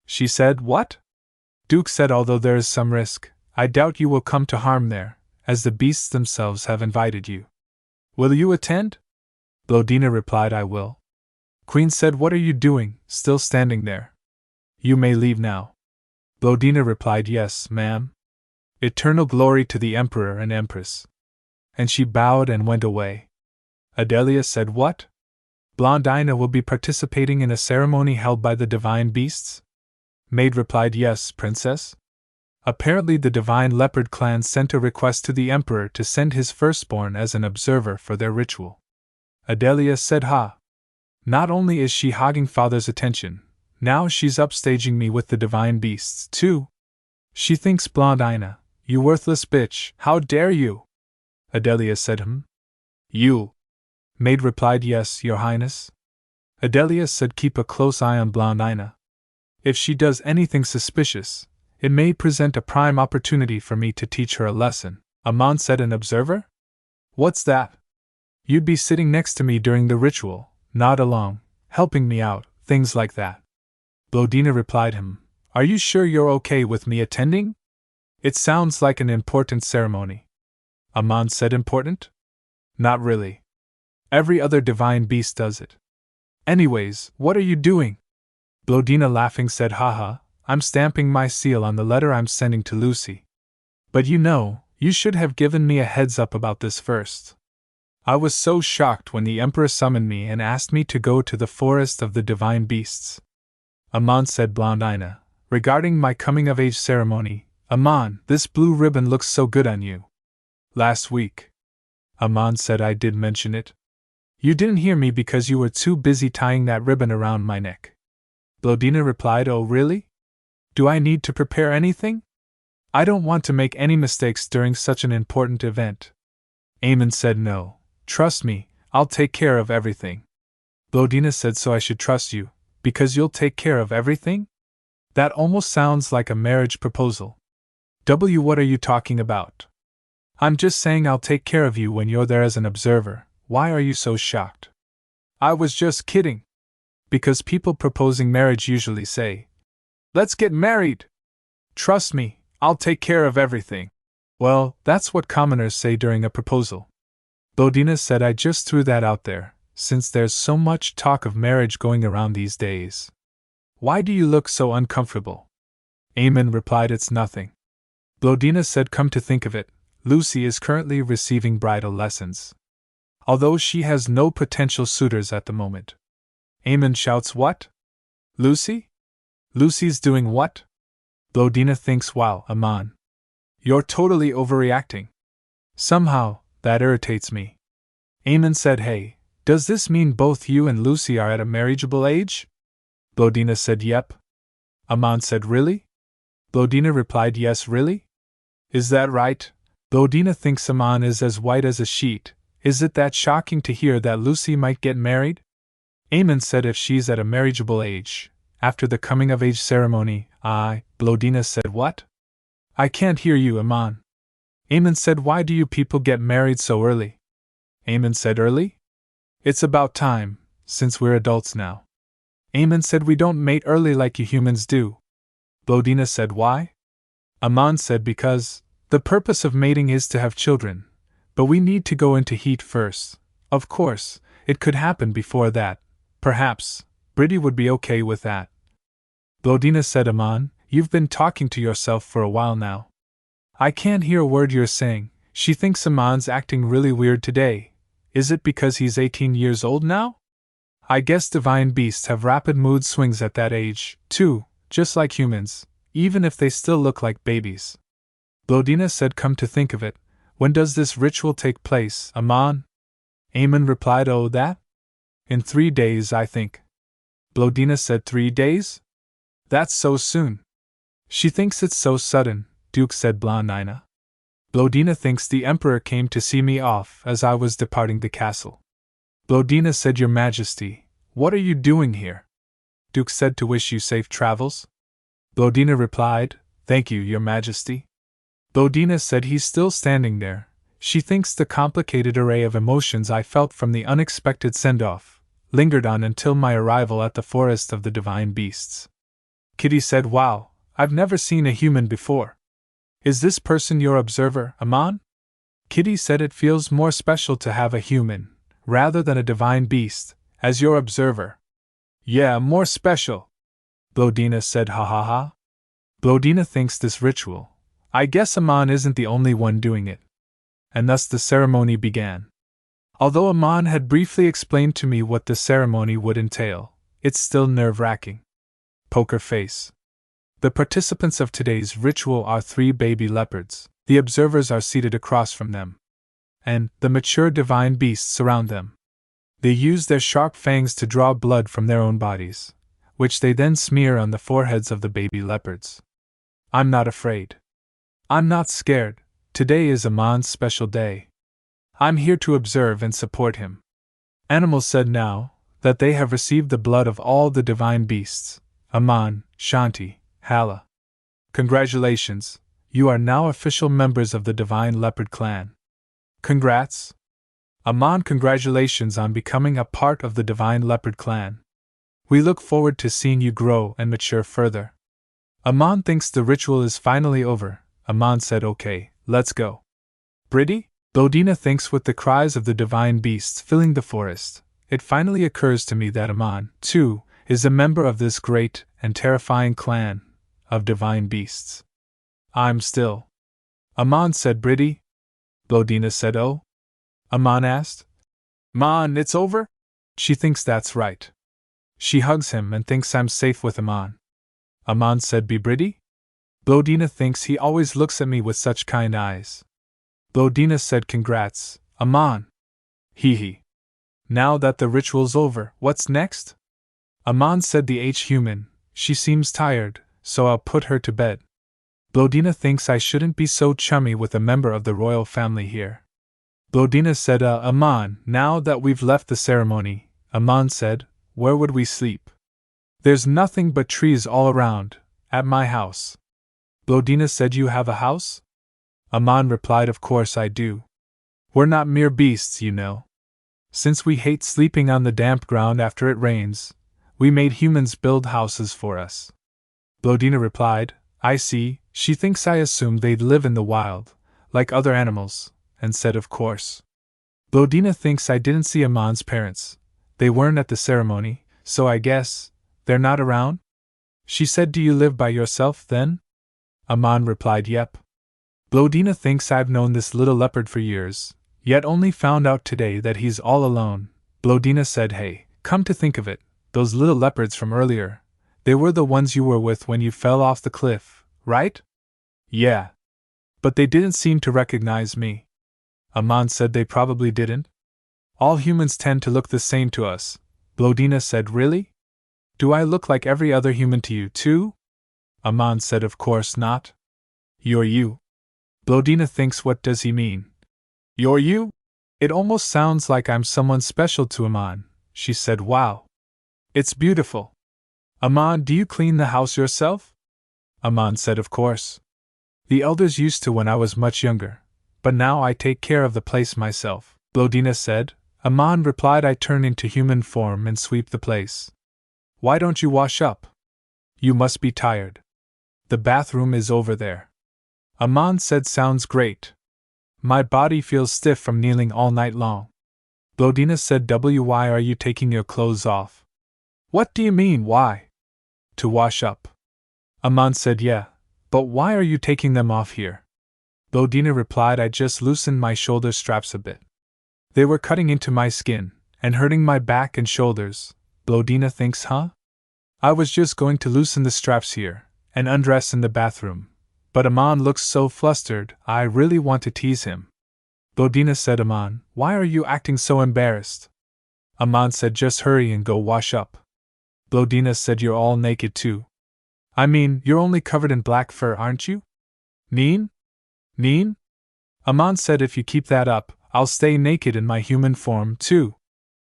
She said, what? Duke said, although there is some risk, I doubt you will come to harm there, as the beasts themselves have invited you. Will you attend? Blondina replied, I will. Queen said, what are you doing, still standing there? You may leave now. Blondina replied, yes, ma'am. Eternal glory to the emperor and empress. And she bowed and went away. Adelia said, what? Blondina will be participating in a ceremony held by the divine beasts? Maid replied, yes, princess. Apparently the divine leopard clan sent a request to the emperor to send his firstborn as an observer for their ritual. Adelia said, ha. Not only is she hogging father's attention, now she's upstaging me with the divine beasts, too. She thinks, Blondina, you worthless bitch, how dare you? Adelia said, You. Maid replied, yes, your highness. Adelia said, keep a close eye on Blondina. If she does anything suspicious, it may present a prime opportunity for me to teach her a lesson. Aman said, an observer? What's that? You'd be sitting next to me during the ritual, not along, helping me out, things like that. Blondina replied, Are you sure you're okay with me attending? It sounds like an important ceremony. Aman said, important? Not really. Every other divine beast does it. Anyways, what are you doing? Blondina laughing said, haha, I'm stamping my seal on the letter I'm sending to Lucy. But you should have given me a heads up about this first. I was so shocked when the emperor summoned me and asked me to go to the forest of the divine beasts. Aman said, Blondina, regarding my coming-of-age ceremony, Aman, this blue ribbon looks so good on you. Last week. Aman said I did mention it. You didn't hear me because you were too busy tying that ribbon around my neck. Blondina replied, Oh really? Do I need to prepare anything? I don't want to make any mistakes during such an important event. Aman said no, trust me, I'll take care of everything. Blondina said so I should trust you, because you'll take care of everything? That almost sounds like a marriage proposal. What are you talking about? I'm just saying I'll take care of you when you're there as an observer. Why are you so shocked? I was just kidding. Because people proposing marriage usually say, Let's get married! Trust me, I'll take care of everything. Well, that's what commoners say during a proposal. Blondina said I just threw that out there, since there's so much talk of marriage going around these days. Why do you look so uncomfortable? Aman replied it's nothing. Blondina said come to think of it, Lucy is currently receiving bridal lessons. Although she has no potential suitors at the moment. Aman shouts what? Lucy? Lucy's doing what? Blondina thinks wow, Aman. You're totally overreacting. Somehow, that irritates me. Aman said hey, does this mean both you and Lucy are at a marriageable age? Blondina said yep. Aman said really? Blondina replied yes really? Is that right? Blondina thinks Aman is as white as a sheet. Is it that shocking to hear that Lucy might get married? Aman said if she's at a marriageable age, after the coming-of-age ceremony, Blondina said what? I can't hear you, Aman. Aman said why do you people get married so early? Aman said early? It's about time, since we're adults now. Aman said we don't mate early like you humans do. Blondina said why? Aman said because the purpose of mating is to have children, but we need to go into heat first. Of course, it could happen before that. Perhaps, Bridie would be okay with that. Blondina said Aman, you've been talking to yourself for a while now. I can't hear a word you're saying. She thinks Aman's acting really weird today. Is it because he's 18 years old now? I guess divine beasts have rapid mood swings at that age, too, just like humans, even if they still look like babies. Blondina said come to think of it, when does this ritual take place, Aman? Aman replied oh that? In 3 days I think. Blondina said 3 days? That's so soon. She thinks it's so sudden, Duke said Blondina. Blondina thinks the Emperor came to see me off as I was departing the castle. Blondina said Your Majesty, what are you doing here? Duke said to wish you safe travels. Blondina replied, Thank you, Your Majesty. Blondina said he's still standing there. She thinks the complicated array of emotions I felt from the unexpected send-off lingered on until my arrival at the forest of the divine beasts. Kitty said wow, I've never seen a human before. Is this person your observer, Aman? Kitty said it feels more special to have a human, rather than a divine beast, as your observer. Yeah, more special. Blondina said ha ha ha. Blondina thinks this ritual. I guess Aman isn't the only one doing it. And thus the ceremony began. Although Aman had briefly explained to me what the ceremony would entail, it's still nerve-wracking. Poker face. The participants of today's ritual are 3 baby leopards. The observers are seated across from them. And the mature divine beasts surround them. They use their sharp fangs to draw blood from their own bodies, which they then smear on the foreheads of the baby leopards. I'm not afraid. I'm not scared. Today is Aman's special day. I'm here to observe and support him. Animals said now that they have received the blood of all the divine beasts, Aman, Shanti, Hala. Congratulations, you are now official members of the Divine Leopard clan. Congrats. Aman, congratulations on becoming a part of the Divine Leopard clan. We look forward to seeing you grow and mature further. Aman thinks the ritual is finally over. Aman said okay, let's go. Bridie? Blondina thinks with the cries of the divine beasts filling the forest, it finally occurs to me that Aman, too, is a member of this great and terrifying clan of divine beasts. I'm still. Aman said Bridie. Blondina said oh? Aman asked. Man, it's over? She thinks that's right. She hugs him and thinks I'm safe with Aman. Aman said be Bridie? Blondina thinks he always looks at me with such kind eyes. Blondina said congrats, Aman. Hee hee. Now that the ritual's over, what's next? Aman said the H-human. She seems tired, so I'll put her to bed. Blondina thinks I shouldn't be so chummy with a member of the royal family here. Blondina said, Aman, now that we've left the ceremony, Aman said, where would we sleep? There's nothing but trees all around, at my house. Blondina said, you have a house? Aman replied, of course I do. We're not mere beasts, you know. Since we hate sleeping on the damp ground after it rains, we made humans build houses for us. Blondina replied, I see. She thinks I assumed they'd live in the wild, like other animals, and said of course. Blondina thinks I didn't see Aman's parents. They weren't at the ceremony, so I guess they're not around? She said, do you live by yourself then? Aman replied, yep. Blondina thinks I've known this little leopard for years, yet only found out today that he's all alone. Blondina said, hey, come to think of it, those little leopards from earlier, they were the ones you were with when you fell off the cliff, right? Yeah. But they didn't seem to recognize me. Aman said, they probably didn't. All humans tend to look the same to us. Blondina said, really? Do I look like every other human to you too? Aman said, of course not. You're you. Blondina thinks, what does he mean? You're you? It almost sounds like I'm someone special to Aman. She said, wow. It's beautiful. Aman, do you clean the house yourself? Aman said, of course. The elders used to when I was much younger, but now I take care of the place myself. Blondina said. Aman replied, I turn into human form and sweep the place. Why don't you wash up? You must be tired. The bathroom is over there. Aman said, sounds great. My body feels stiff from kneeling all night long. Blondina said, why are you taking your clothes off? What do you mean, why? To wash up. Aman said, yeah, but why are you taking them off here? Blondina replied, I just loosened my shoulder straps a bit. They were cutting into my skin and hurting my back and shoulders. Blondina thinks, huh? I was just going to loosen the straps here and undress in the bathroom, but Aman looks so flustered, I really want to tease him. Blondina said, Aman, why are you acting so embarrassed? Aman said, just hurry and go wash up. Blondina said, you're all naked too. I mean, you're only covered in black fur, aren't you? Neen? Neen? Aman said, if you keep that up, I'll stay naked in my human form too.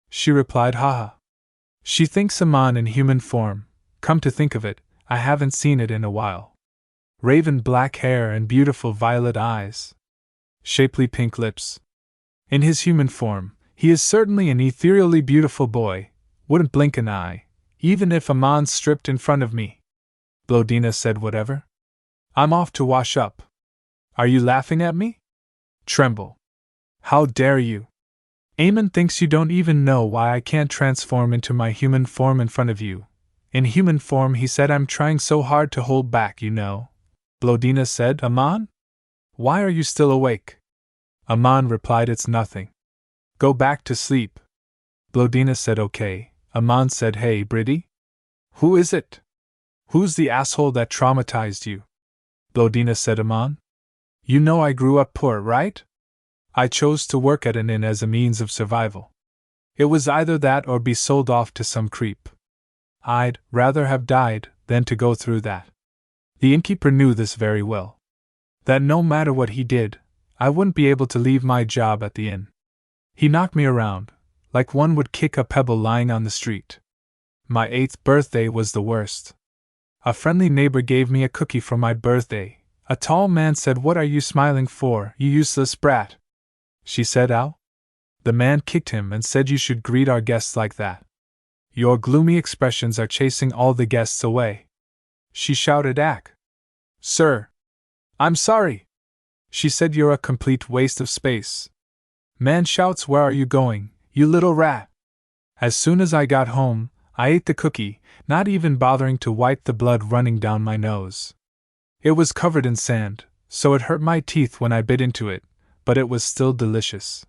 She replied, haha. She thinks Aman in human form. Come to think of it, I haven't seen it in a while. Raven black hair and beautiful violet eyes. Shapely pink lips. In his human form, he is certainly an ethereally beautiful boy, wouldn't blink an eye, even if Aman stripped in front of me. Blondina said, whatever. I'm off to wash up. Are you laughing at me? Tremble. How dare you? Aman thinks you don't even know why I can't transform into my human form in front of you. In human form, he said, I'm trying so hard to hold back, you know. Blondina said, Aman? Why are you still awake? Aman replied, it's nothing. Go back to sleep. Blondina said, okay. Aman said, hey, Briddy? Who is it? Who's the asshole that traumatized you? Blondina said, Aman? You know I grew up poor, right? I chose to work at an inn as a means of survival. It was either that or be sold off to some creep. I'd rather have died than to go through that. The innkeeper knew this very well. That no matter what he did, I wouldn't be able to leave my job at the inn. He knocked me around, like one would kick a pebble lying on the street. My 8th birthday was the worst. A friendly neighbor gave me a cookie for my birthday. A tall man said, what are you smiling for, you useless brat? She said, ow. The man kicked him and said, you should greet our guests like that. Your gloomy expressions are chasing all the guests away. She shouted, ack. Sir. I'm sorry. She said, you're a complete waste of space. Man shouts, where are you going, you little rat? As soon as I got home, I ate the cookie, not even bothering to wipe the blood running down my nose. It was covered in sand, so it hurt my teeth when I bit into it, but it was still delicious.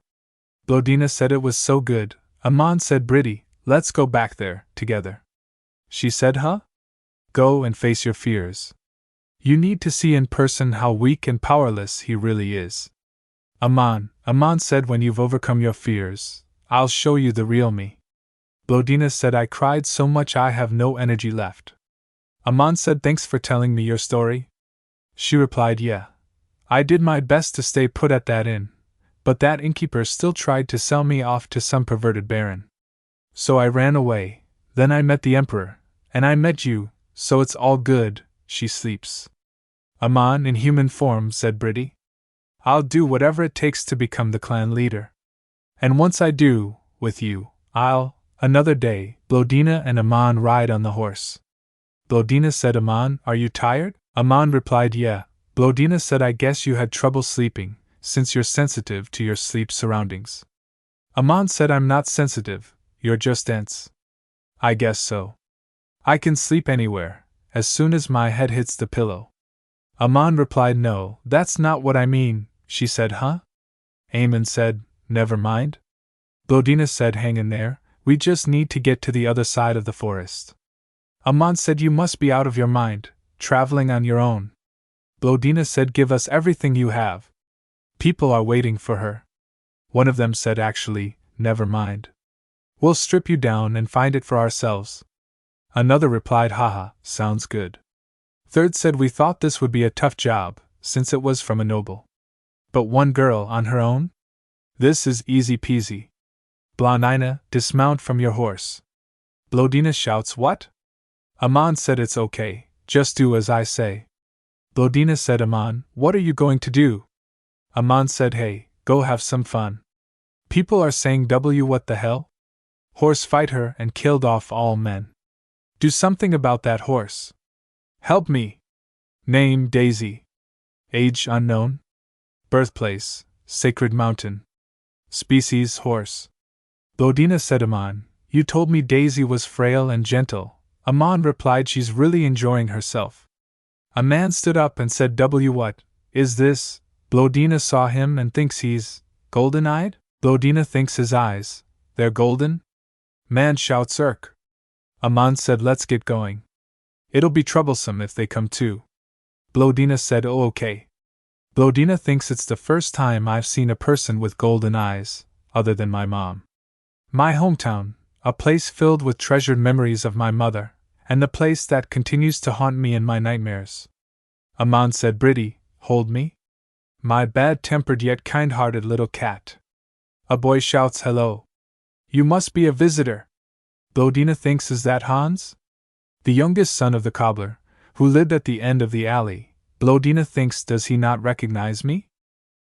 Blondina said it was so good. Aman said, Briddy, let's go back there, together. She said, huh? Go and face your fears. You need to see in person how weak and powerless he really is. Aman said, when you've overcome your fears, I'll show you the real me. Blondina said, I cried so much I have no energy left. Aman said, thanks for telling me your story. She replied, yeah. I did my best to stay put at that inn, but that innkeeper still tried to sell me off to some perverted baron. So I ran away, then I met the emperor, and I met you, so it's all good. She sleeps. Aman in human form, said Bridie. I'll do whatever it takes to become the clan leader. And once I do, with you, another day, Blondina and Aman ride on the horse. Blondina said, Aman, are you tired? Aman replied, yeah. Blondina said, I guess you had trouble sleeping, since you're sensitive to your sleep surroundings. Aman said, I'm not sensitive, you're just dense. I guess so. I can sleep anywhere, as soon as my head hits the pillow. Aman replied, no, that's not what I mean. She said, huh? Aman said, never mind. Blondina said, hang in there, we just need to get to the other side of the forest. Aman said, you must be out of your mind, traveling on your own. Blondina said, give us everything you have. People are waiting for her. One of them said, actually, never mind. We'll strip you down and find it for ourselves. Another replied, haha, sounds good. Third said, we thought this would be a tough job, since it was from a noble. But one girl on her own? This is easy peasy. Blondina, dismount from your horse. Blondina shouts, what? Aman said, it's okay, just do as I say. Blondina said, Aman, what are you going to do? Aman said, hey, go have some fun. People are saying what the hell? Horse fight her and killed off all men. Do something about that horse. Help me. Name, Daisy. Age, unknown. Birthplace, Sacred Mountain. Species, horse. Blondina said, Aman, you told me Daisy was frail and gentle. Aman replied, she's really enjoying herself. A man stood up and said, what is this? Blondina saw him and thinks he's golden-eyed? Blondina thinks his eyes, they're golden? Man shouts, irk. Aman said, let's get going. It'll be troublesome if they come too. Blondina said, oh okay. Blondina thinks it's the first time I've seen a person with golden eyes, other than my mom. My hometown, a place filled with treasured memories of my mother, and the place that continues to haunt me in my nightmares. Aman said, Bridie, hold me? My bad-tempered yet kind-hearted little cat. A boy shouts, hello. You must be a visitor. Blondina thinks, is that Hans? The youngest son of the cobbler, who lived at the end of the alley. Blondina thinks, does he not recognize me?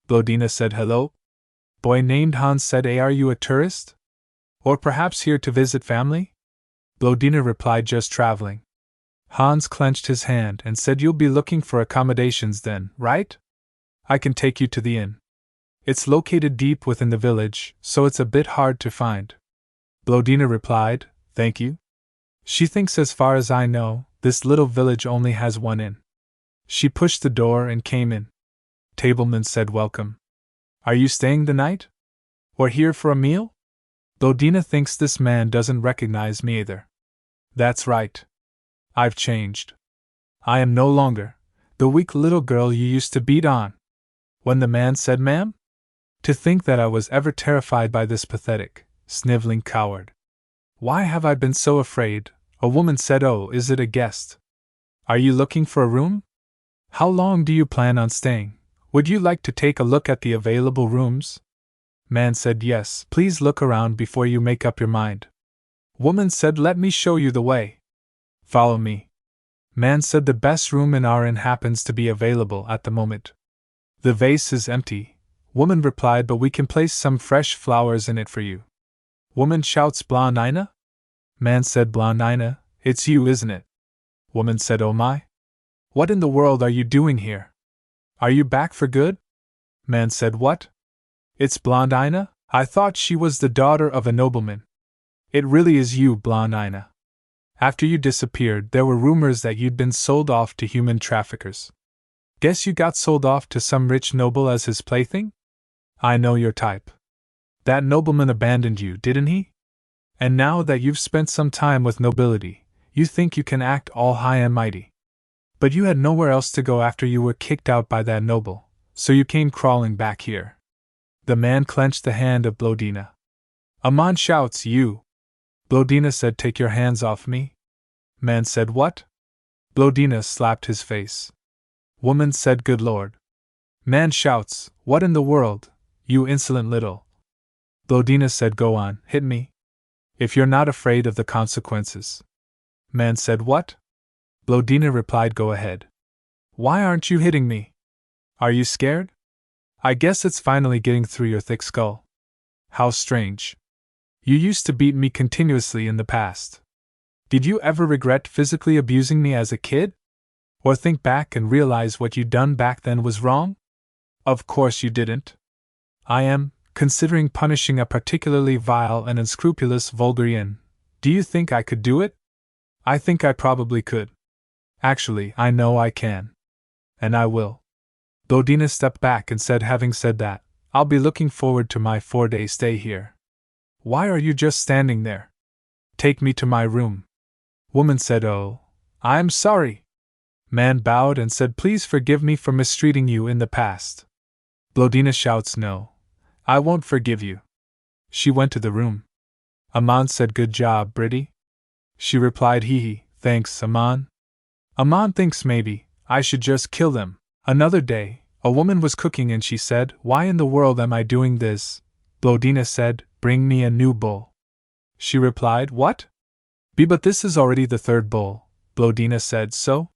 Blondina said, hello. Boy named Hans said, are you a tourist? Or perhaps here to visit family? Blondina replied, just traveling. Hans clenched his hand and said, you'll be looking for accommodations then, right? I can take you to the inn. It's located deep within the village, so it's a bit hard to find. Blondina replied, thank you. She thinks, as far as I know, this little village only has one inn. She pushed the door and came in. Tableman said, welcome. Are you staying the night? Or here for a meal? Blondina thinks this man doesn't recognize me either. That's right. I've changed. I am no longer the weak little girl you used to beat on. When the man said, ma'am? To think that I was ever terrified by this pathetic, sniveling coward. Why have I been so afraid? A woman said, oh, is it a guest? Are you looking for a room? How long do you plan on staying? Would you like to take a look at the available rooms? Man said, yes, please look around before you make up your mind. Woman said, let me show you the way. Follow me. Man said, the best room in our inn happens to be available at the moment. The vase is empty. Woman replied, but we can place some fresh flowers in it for you. Woman shouts, Blondina? Man said, Blondina, it's you, isn't it? Woman said, oh my. What in the world are you doing here? Are you back for good? Man said, what? It's Blondina? I thought she was the daughter of a nobleman. It really is you, Blondina. After you disappeared, there were rumors that you'd been sold off to human traffickers. Guess you got sold off to some rich noble as his plaything? I know your type. That nobleman abandoned you, didn't he? And now that you've spent some time with nobility, you think you can act all high and mighty. But you had nowhere else to go after you were kicked out by that noble, so you came crawling back here. The man clenched the hand of Blondina. Aman shouts, you! Blondina said, take your hands off me. Man said, what? Blondina slapped his face. Woman said, good lord. Man shouts, what in the world, you insolent little. Blondina said, go on, hit me. If you're not afraid of the consequences. Man said, what? Blondina replied, go ahead. Why aren't you hitting me? Are you scared? I guess it's finally getting through your thick skull. How strange. You used to beat me continuously in the past. Did you ever regret physically abusing me as a kid? Or think back and realize what you'd done back then was wrong? Of course you didn't. I am considering punishing a particularly vile and unscrupulous vulgarian. Do you think I could do it? I think I probably could. Actually, I know I can. And I will. Blondina stepped back and said, having said that, I'll be looking forward to my 4-day stay here. Why are you just standing there? Take me to my room. Woman said, oh, I'm sorry. Man bowed and said, please forgive me for mistreating you in the past. Blondina shouts, no, I won't forgive you. She went to the room. Aman said, good job, Bridie. She replied, hee, thanks, Aman. Aman thinks maybe I should just kill them. Another day, a woman was cooking and she said, why in the world am I doing this? Blondina said, bring me a new bowl. She replied, what? But this is already the 3rd bowl. Blondina said, so?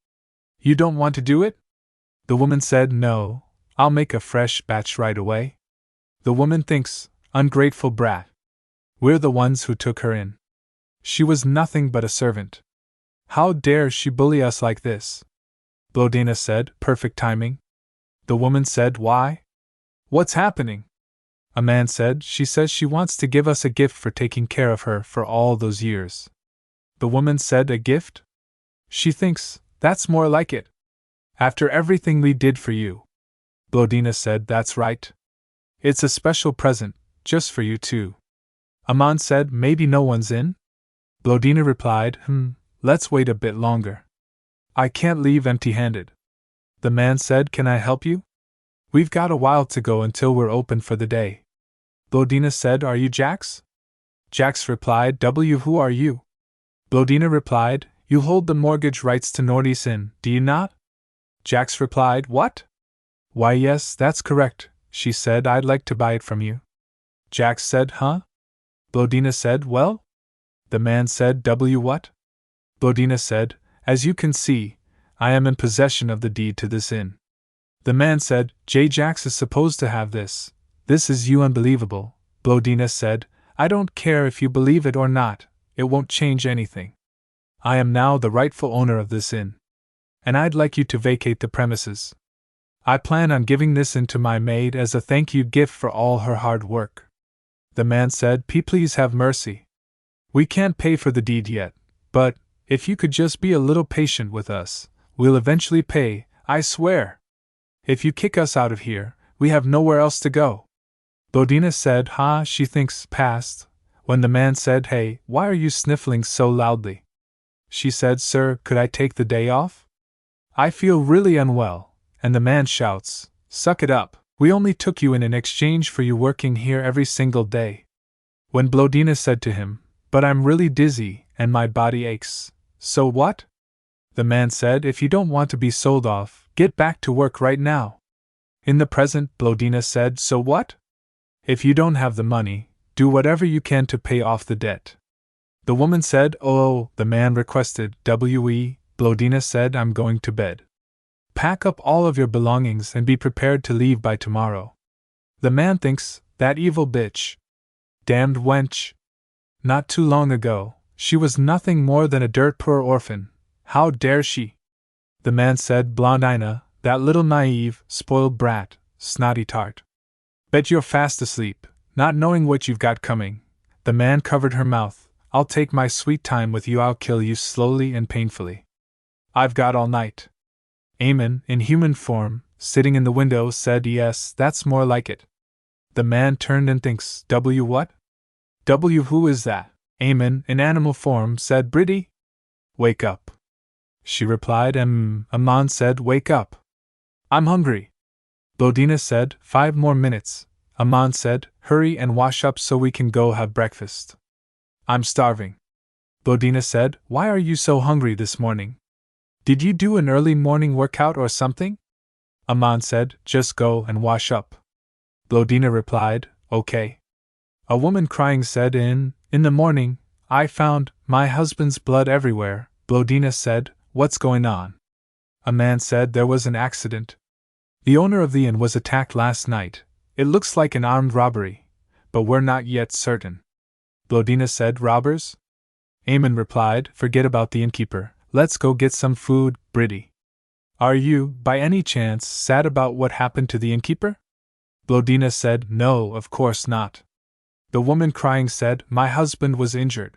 You don't want to do it? The woman said, no, I'll make a fresh batch right away. The woman thinks, ungrateful brat. We're the ones who took her in. She was nothing but a servant. How dare she bully us like this? Blondina said, perfect timing. The woman said, why? What's happening? A man said, she says she wants to give us a gift for taking care of her for all those years. The woman said, a gift? She thinks, that's more like it. After everything we did for you. Blondina said, that's right. It's a special present, just for you too. Aman said, maybe no one's in? Blondina replied, let's wait a bit longer. I can't leave empty-handed. The man said, can I help you? We've got a while to go until we're open for the day. Blondina said, are you Jax? Jax replied, who are you? Blondina replied, you hold the mortgage rights to Nordy's Inn, do you not? Jax replied, what? Why yes, that's correct, she said, I'd like to buy it from you. Jax said, huh? Blondina said, well? The man said, what? Blondina said, as you can see, I am in possession of the deed to this inn. The man said, Jax is supposed to have this. This is you unbelievable. Blondina said, I don't care if you believe it or not, it won't change anything. I am now the rightful owner of this inn. And I'd like you to vacate the premises. I plan on giving this inn to my maid as a thank you gift for all her hard work. The man said, please have mercy. We can't pay for the deed yet, but if you could just be a little patient with us, we'll eventually pay, I swear. If you kick us out of here, we have nowhere else to go. Blondina said, she thinks past, when the man said, hey, why are you sniffling so loudly? She said, sir, could I take the day off? I feel really unwell, and the man shouts, suck it up, we only took you in exchange for you working here every single day. When Blondina said to him, but I'm really dizzy, and my body aches, so what? The man said, if you don't want to be sold off, get back to work right now. In the present, Blondina said, so what? If you don't have the money, do whatever you can to pay off the debt. The woman said, oh, the man requested, Blondina said, I'm going to bed. Pack up all of your belongings and be prepared to leave by tomorrow. The man thinks, that evil bitch. Damned wench. Not too long ago, she was nothing more than a dirt-poor orphan. How dare she? The man said, Blondina, that little naive, spoiled brat, snotty tart. Bet you're fast asleep, not knowing what you've got coming. The man covered her mouth. I'll take my sweet time with you, I'll kill you slowly and painfully. I've got all night. Aman, in human form, sitting in the window, said, yes, that's more like it. The man turned and thinks, what? Who is that? Aman, in animal form, said, Bridie. Wake up. She replied, Aman said, wake up. I'm hungry. Blondina said, 5 more minutes. Aman said, hurry and wash up so we can go have breakfast. I'm starving. Blondina said, why are you so hungry this morning? Did you do an early morning workout or something? Aman said, just go and wash up. Blondina replied, okay. A woman crying said, in the morning, I found my husband's blood everywhere. Blondina said, what's going on? A man said there was an accident. The owner of the inn was attacked last night. It looks like an armed robbery, but we're not yet certain. Blondina said, robbers? Aman replied, forget about the innkeeper, let's go get some food, Briddy. Are you, by any chance, sad about what happened to the innkeeper? Blondina said, no, of course not. The woman crying said, my husband was injured.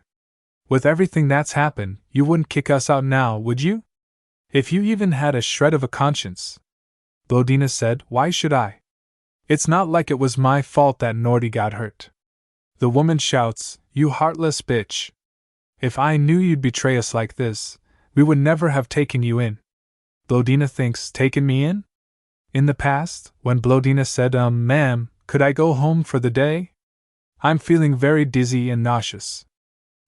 With everything that's happened, you wouldn't kick us out now, would you? If you even had a shred of a conscience. Blondina said, why should I? It's not like it was my fault that Nordy got hurt. The woman shouts, you heartless bitch. If I knew you'd betray us like this, we would never have taken you in. Blondina thinks, taken me in? In the past, when Blondina said, ma'am, could I go home for the day? I'm feeling very dizzy and nauseous.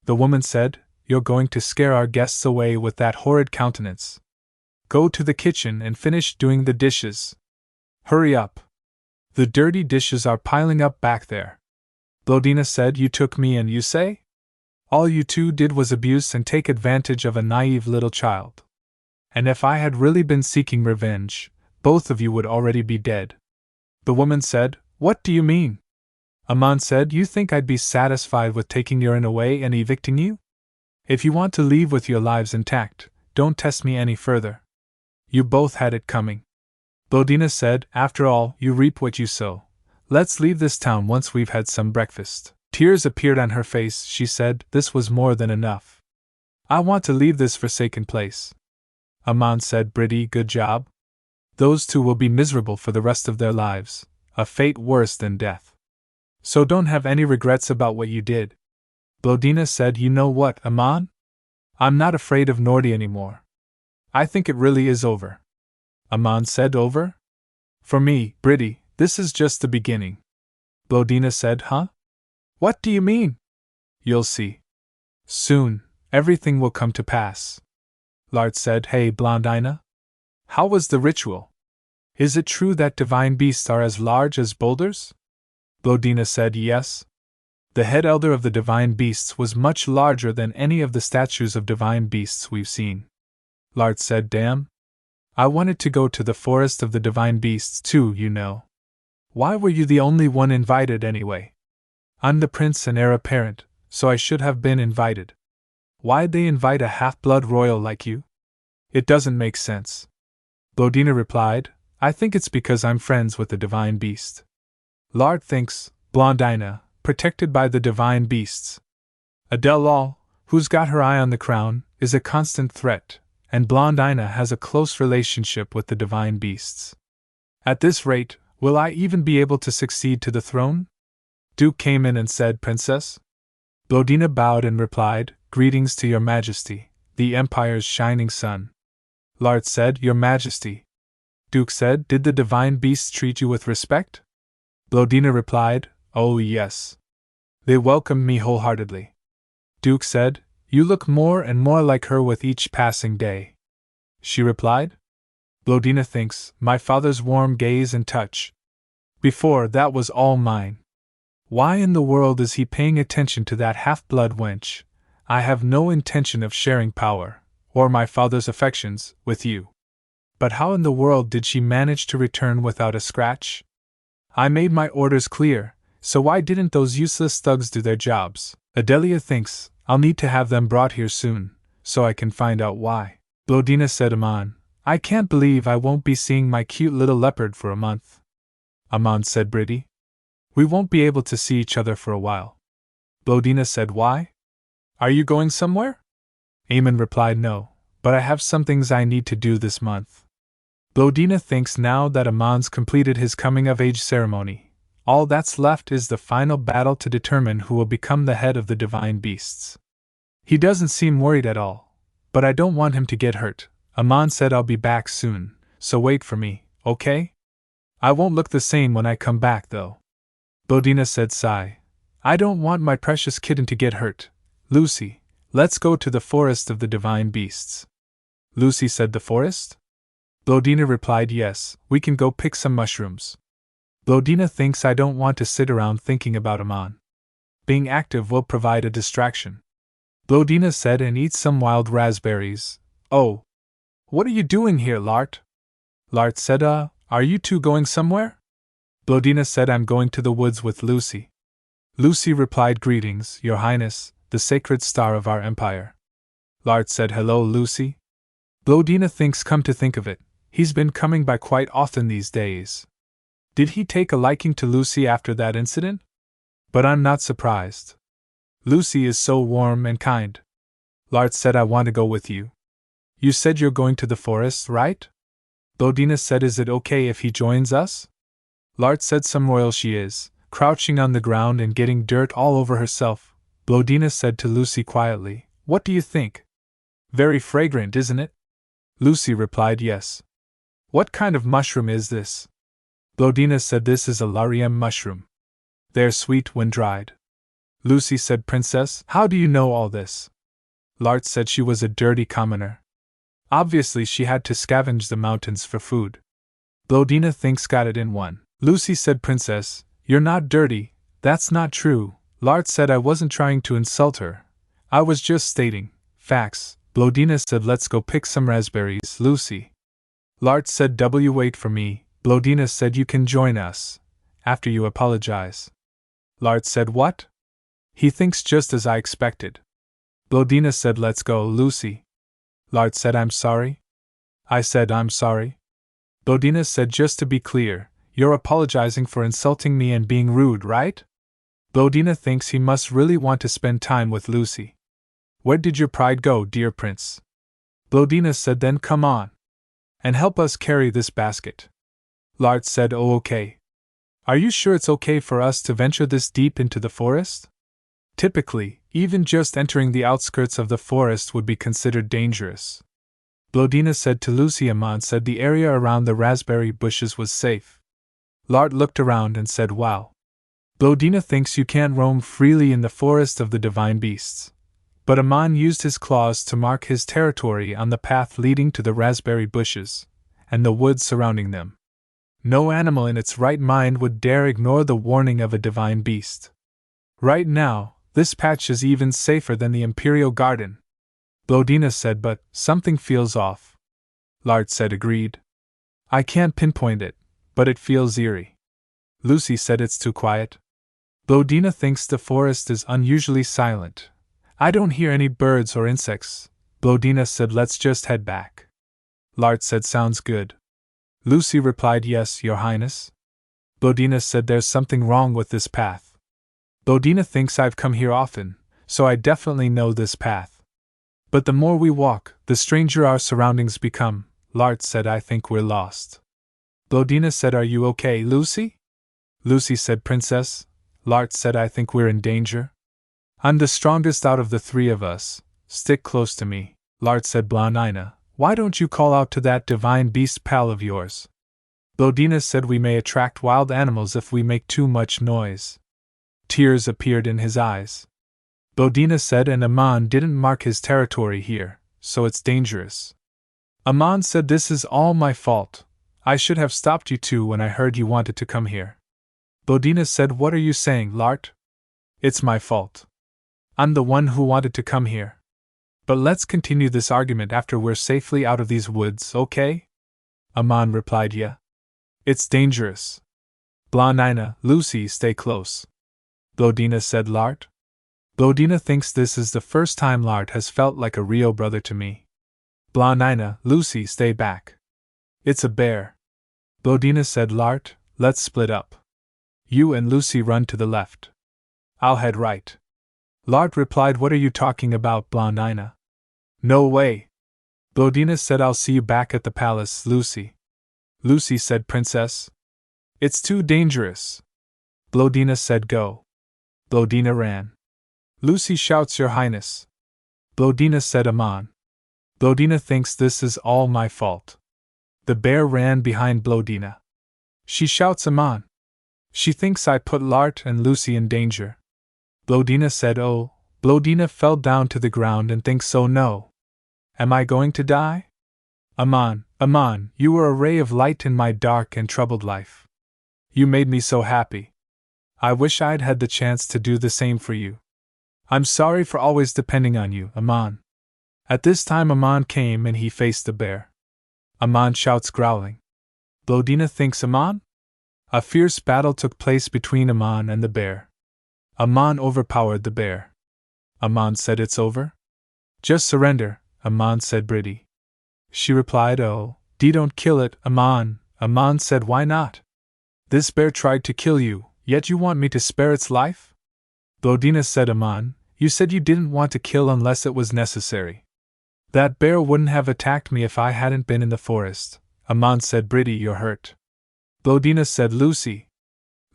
The woman said, you're going to scare our guests away with that horrid countenance. Go to the kitchen and finish doing the dishes. Hurry up. The dirty dishes are piling up back there. Blondina said, you took me in, you say? All you two did was abuse and take advantage of a naive little child. And if I had really been seeking revenge, both of you would already be dead. The woman said, what do you mean? Aman said, you think I'd be satisfied with taking your inn away and evicting you? If you want to leave with your lives intact, don't test me any further. You both had it coming. Blondina said, after all, you reap what you sow. Let's leave this town once we've had some breakfast. Tears appeared on her face. She said, this was more than enough. I want to leave this forsaken place. Aman said, Briddy, good job. Those two will be miserable for the rest of their lives, a fate worse than death. So don't have any regrets about what you did. Blondina said, you know what, Aman? I'm not afraid of Nordy anymore. I think it really is over. Aman said, over? For me, Briddy, this is just the beginning. Blondina said, huh? What do you mean? You'll see. Soon, everything will come to pass. Lard said, hey, Blondina? How was the ritual? Is it true that divine beasts are as large as boulders? Blondina said, yes. The head elder of the divine beasts was much larger than any of the statues of divine beasts we've seen. Lard said, damn. I wanted to go to the forest of the divine beasts too, you know. Why were you the only one invited anyway? I'm the prince and heir apparent, so I should have been invited. Why'd they invite a half-blood royal like you? It doesn't make sense. Blondina replied, I think it's because I'm friends with the divine beast. Lard thinks, Blondina, protected by the divine beasts. Adele, who's got her eye on the crown, is a constant threat, and Blondina has a close relationship with the divine beasts. At this rate, will I even be able to succeed to the throne? Duke came in and said, Princess? Blondina bowed and replied, Greetings to your majesty, the empire's shining sun. Lard said, Your majesty. Duke said, Did the divine beasts treat you with respect? Blondina replied, Oh yes. They welcomed me wholeheartedly. Duke said, You look more and more like her with each passing day. She replied. Blondina thinks, My father's warm gaze and touch. Before that was all mine. Why in the world is he paying attention to that half-blood wench? I have no intention of sharing power, or my father's affections, with you. But how in the world did she manage to return without a scratch? I made my orders clear, so why didn't those useless thugs do their jobs? Adelia thinks, I'll need to have them brought here soon, so I can find out why. Blondina said, Aman, I can't believe I won't be seeing my cute little leopard for a month. Aman said, Briddy. We won't be able to see each other for a while. Blondina said, Why? Are you going somewhere? Aman replied, No, but I have some things I need to do this month. Blondina thinks now that Aman's completed his coming-of-age ceremony, all that's left is the final battle to determine who will become the head of the divine beasts. He doesn't seem worried at all, but I don't want him to get hurt. Aman said I'll be back soon, so wait for me, okay? I won't look the same when I come back, though. Blondina said, sigh. I don't want my precious kitten to get hurt. Lucy, let's go to the forest of the divine beasts. Lucy said, the forest? Blondina replied, yes, we can go pick some mushrooms. Blondina thinks I don't want to sit around thinking about Aman. Being active will provide a distraction. Blondina said, and eat some wild raspberries. Oh. What are you doing here, Lart? Lart said, are you two going somewhere? Blondina said, I'm going to the woods with Lucy. Lucy replied, greetings, Your Highness, the sacred star of our empire. Lart said, hello, Lucy. Blondina thinks, come to think of it, he's been coming by quite often these days. Did he take a liking to Lucy after that incident? But I'm not surprised. Lucy is so warm and kind. Lart said, I want to go with you. You said you're going to the forest, right? Blondina said, is it okay if he joins us? Lart said, some royal she is, crouching on the ground and getting dirt all over herself. Blondina said to Lucy quietly, what do you think? Very fragrant, isn't it? Lucy replied, yes. What kind of mushroom is this? Blondina said, this is a lariam mushroom. They're sweet when dried. Lucy said, Princess, how do you know all this? Lart said she was a dirty commoner. Obviously she had to scavenge the mountains for food. Blondina thinks got it in one. Lucy said, Princess, you're not dirty, that's not true. Lart said, I wasn't trying to insult her. I was just stating facts. Blondina said, let's go pick some raspberries, Lucy. Lart said, wait for me. Blondina said, you can join us after you apologize. Lart said, what? He thinks just as I expected. Blondina said, let's go, Lucy. Lart said, I'm sorry. I said, I'm sorry. Blondina said, just to be clear, you're apologizing for insulting me and being rude, right? Blondina thinks he must really want to spend time with Lucy. Where did your pride go, dear prince? Blondina said, then come on. And help us carry this basket. Lart said, oh, okay. Are you sure it's okay for us to venture this deep into the forest? Typically, even just entering the outskirts of the forest would be considered dangerous. Blondina said to Lucy, Aman said the area around the raspberry bushes was safe. Lart looked around and said, wow. Blondina thinks you can't roam freely in the forest of the divine beasts. But Aman used his claws to mark his territory on the path leading to the raspberry bushes, and the woods surrounding them. No animal in its right mind would dare ignore the warning of a divine beast. Right now, this patch is even safer than the Imperial Garden. Blondina said, but something feels off. Lart said, agreed. I can't pinpoint it, but it feels eerie. Lucy said, it's too quiet. Blondina thinks the forest is unusually silent. I don't hear any birds or insects. Blondina said, let's just head back. Lart said, sounds good. Lucy replied, yes, Your Highness. Blondina said, there's something wrong with this path. Blondina thinks I've come here often, so I definitely know this path. But the more we walk, the stranger our surroundings become. Lart said, I think we're lost. Blondina said, are you okay, Lucy? Lucy said, Princess. Lart said, I think we're in danger. I'm the strongest out of the three of us. Stick close to me. Lart said, Blondina, why don't you call out to that divine beast pal of yours? Blondina said, we may attract wild animals if we make too much noise. Tears appeared in his eyes. Blondina said, and Aman didn't mark his territory here, so it's dangerous. Aman said, this is all my fault. I should have stopped you two when I heard you wanted to come here. Blondina said, what are you saying, Lart? It's my fault. I'm the one who wanted to come here. But let's continue this argument after we're safely out of these woods, okay? Aman replied, yeah. It's dangerous. Blondina, Lucy, stay close. Blondina said, Lart? Blondina thinks this is the first time Lart has felt like a real brother to me. Blondina, Lucy, stay back. It's a bear. Blondina said, Lart, let's split up. You and Lucy run to the left. I'll head right. Lart replied, what are you talking about, Blondina? No way. Blondina said, I'll see you back at the palace, Lucy. Lucy said, Princess. It's too dangerous. Blondina said, go. Blondina ran. Lucy shouts, Your Highness. Blondina said, Aman. Blondina thinks this is all my fault. The bear ran behind Blondina. She shouts, Aman. She thinks I put Lart and Lucy in danger. Blondina said, oh. Blondina fell down to the ground and thinks so. No. Am I going to die? Aman, Aman, you were a ray of light in my dark and troubled life. You made me so happy. I wish I'd had the chance to do the same for you. I'm sorry for always depending on you, Aman. At this time Aman came and he faced the bear. Aman shouts, growling. Blondina thinks, Aman? A fierce battle took place between Aman and the bear. Aman overpowered the bear. Aman said, it's over? Just surrender, Aman said. Pretty. She replied, oh, don't kill it, Aman. Aman said, why not? This bear tried to kill you, yet you want me to spare its life? Blondina said, Aman, you said you didn't want to kill unless it was necessary. That bear wouldn't have attacked me if I hadn't been in the forest. Aman said, Pretty, you're hurt. Blondina said, Lucy.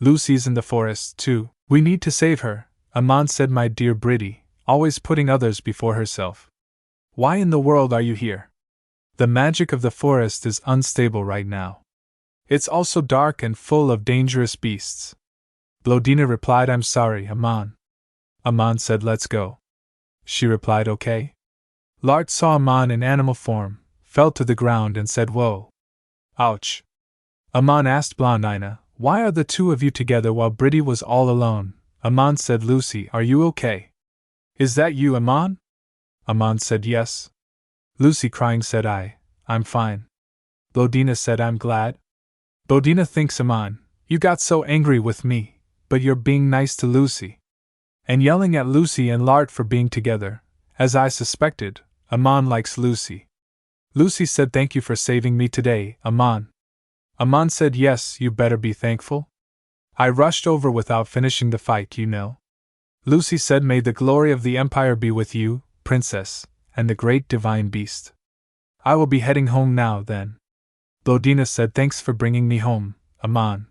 Lucy's in the forest, too. We need to save her. Aman said, my dear Pretty, always putting others before herself. Why in the world are you here? The magic of the forest is unstable right now. It's also dark and full of dangerous beasts. Blondina replied, I'm sorry, Aman. Aman said, let's go. She replied, okay. Lart saw Aman in animal form, fell to the ground and said, whoa. Ouch. Aman asked Blondina, why are the two of you together while Pretty was all alone? Aman said, Lucy, are you okay? Is that you, Aman? Aman said, yes. Lucy, crying, said, I'm fine. Blondina said, I'm glad. Blondina thinks, Aman, you got so angry with me, but you're being nice to Lucy. And yelling at Lucy and Lart for being together. As I suspected, Aman likes Lucy. Lucy said, thank you for saving me today, Aman. Aman said, yes, you better be thankful. I rushed over without finishing the fight, you know. Lucy said, may the glory of the Empire be with you, Princess, and the great divine beast. I will be heading home now, then. Blondina said, thanks for bringing me home, Aman.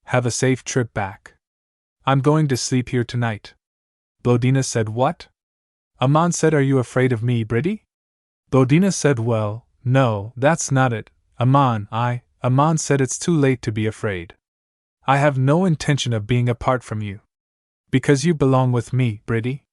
Have a safe trip back. I'm going to sleep here tonight. Blondina said, what? Aman said, are you afraid of me, Pretty? Blondina said, well, no, that's not it, Aman. Aman said, it's too late to be afraid. I have no intention of being apart from you. Because you belong with me, Pretty.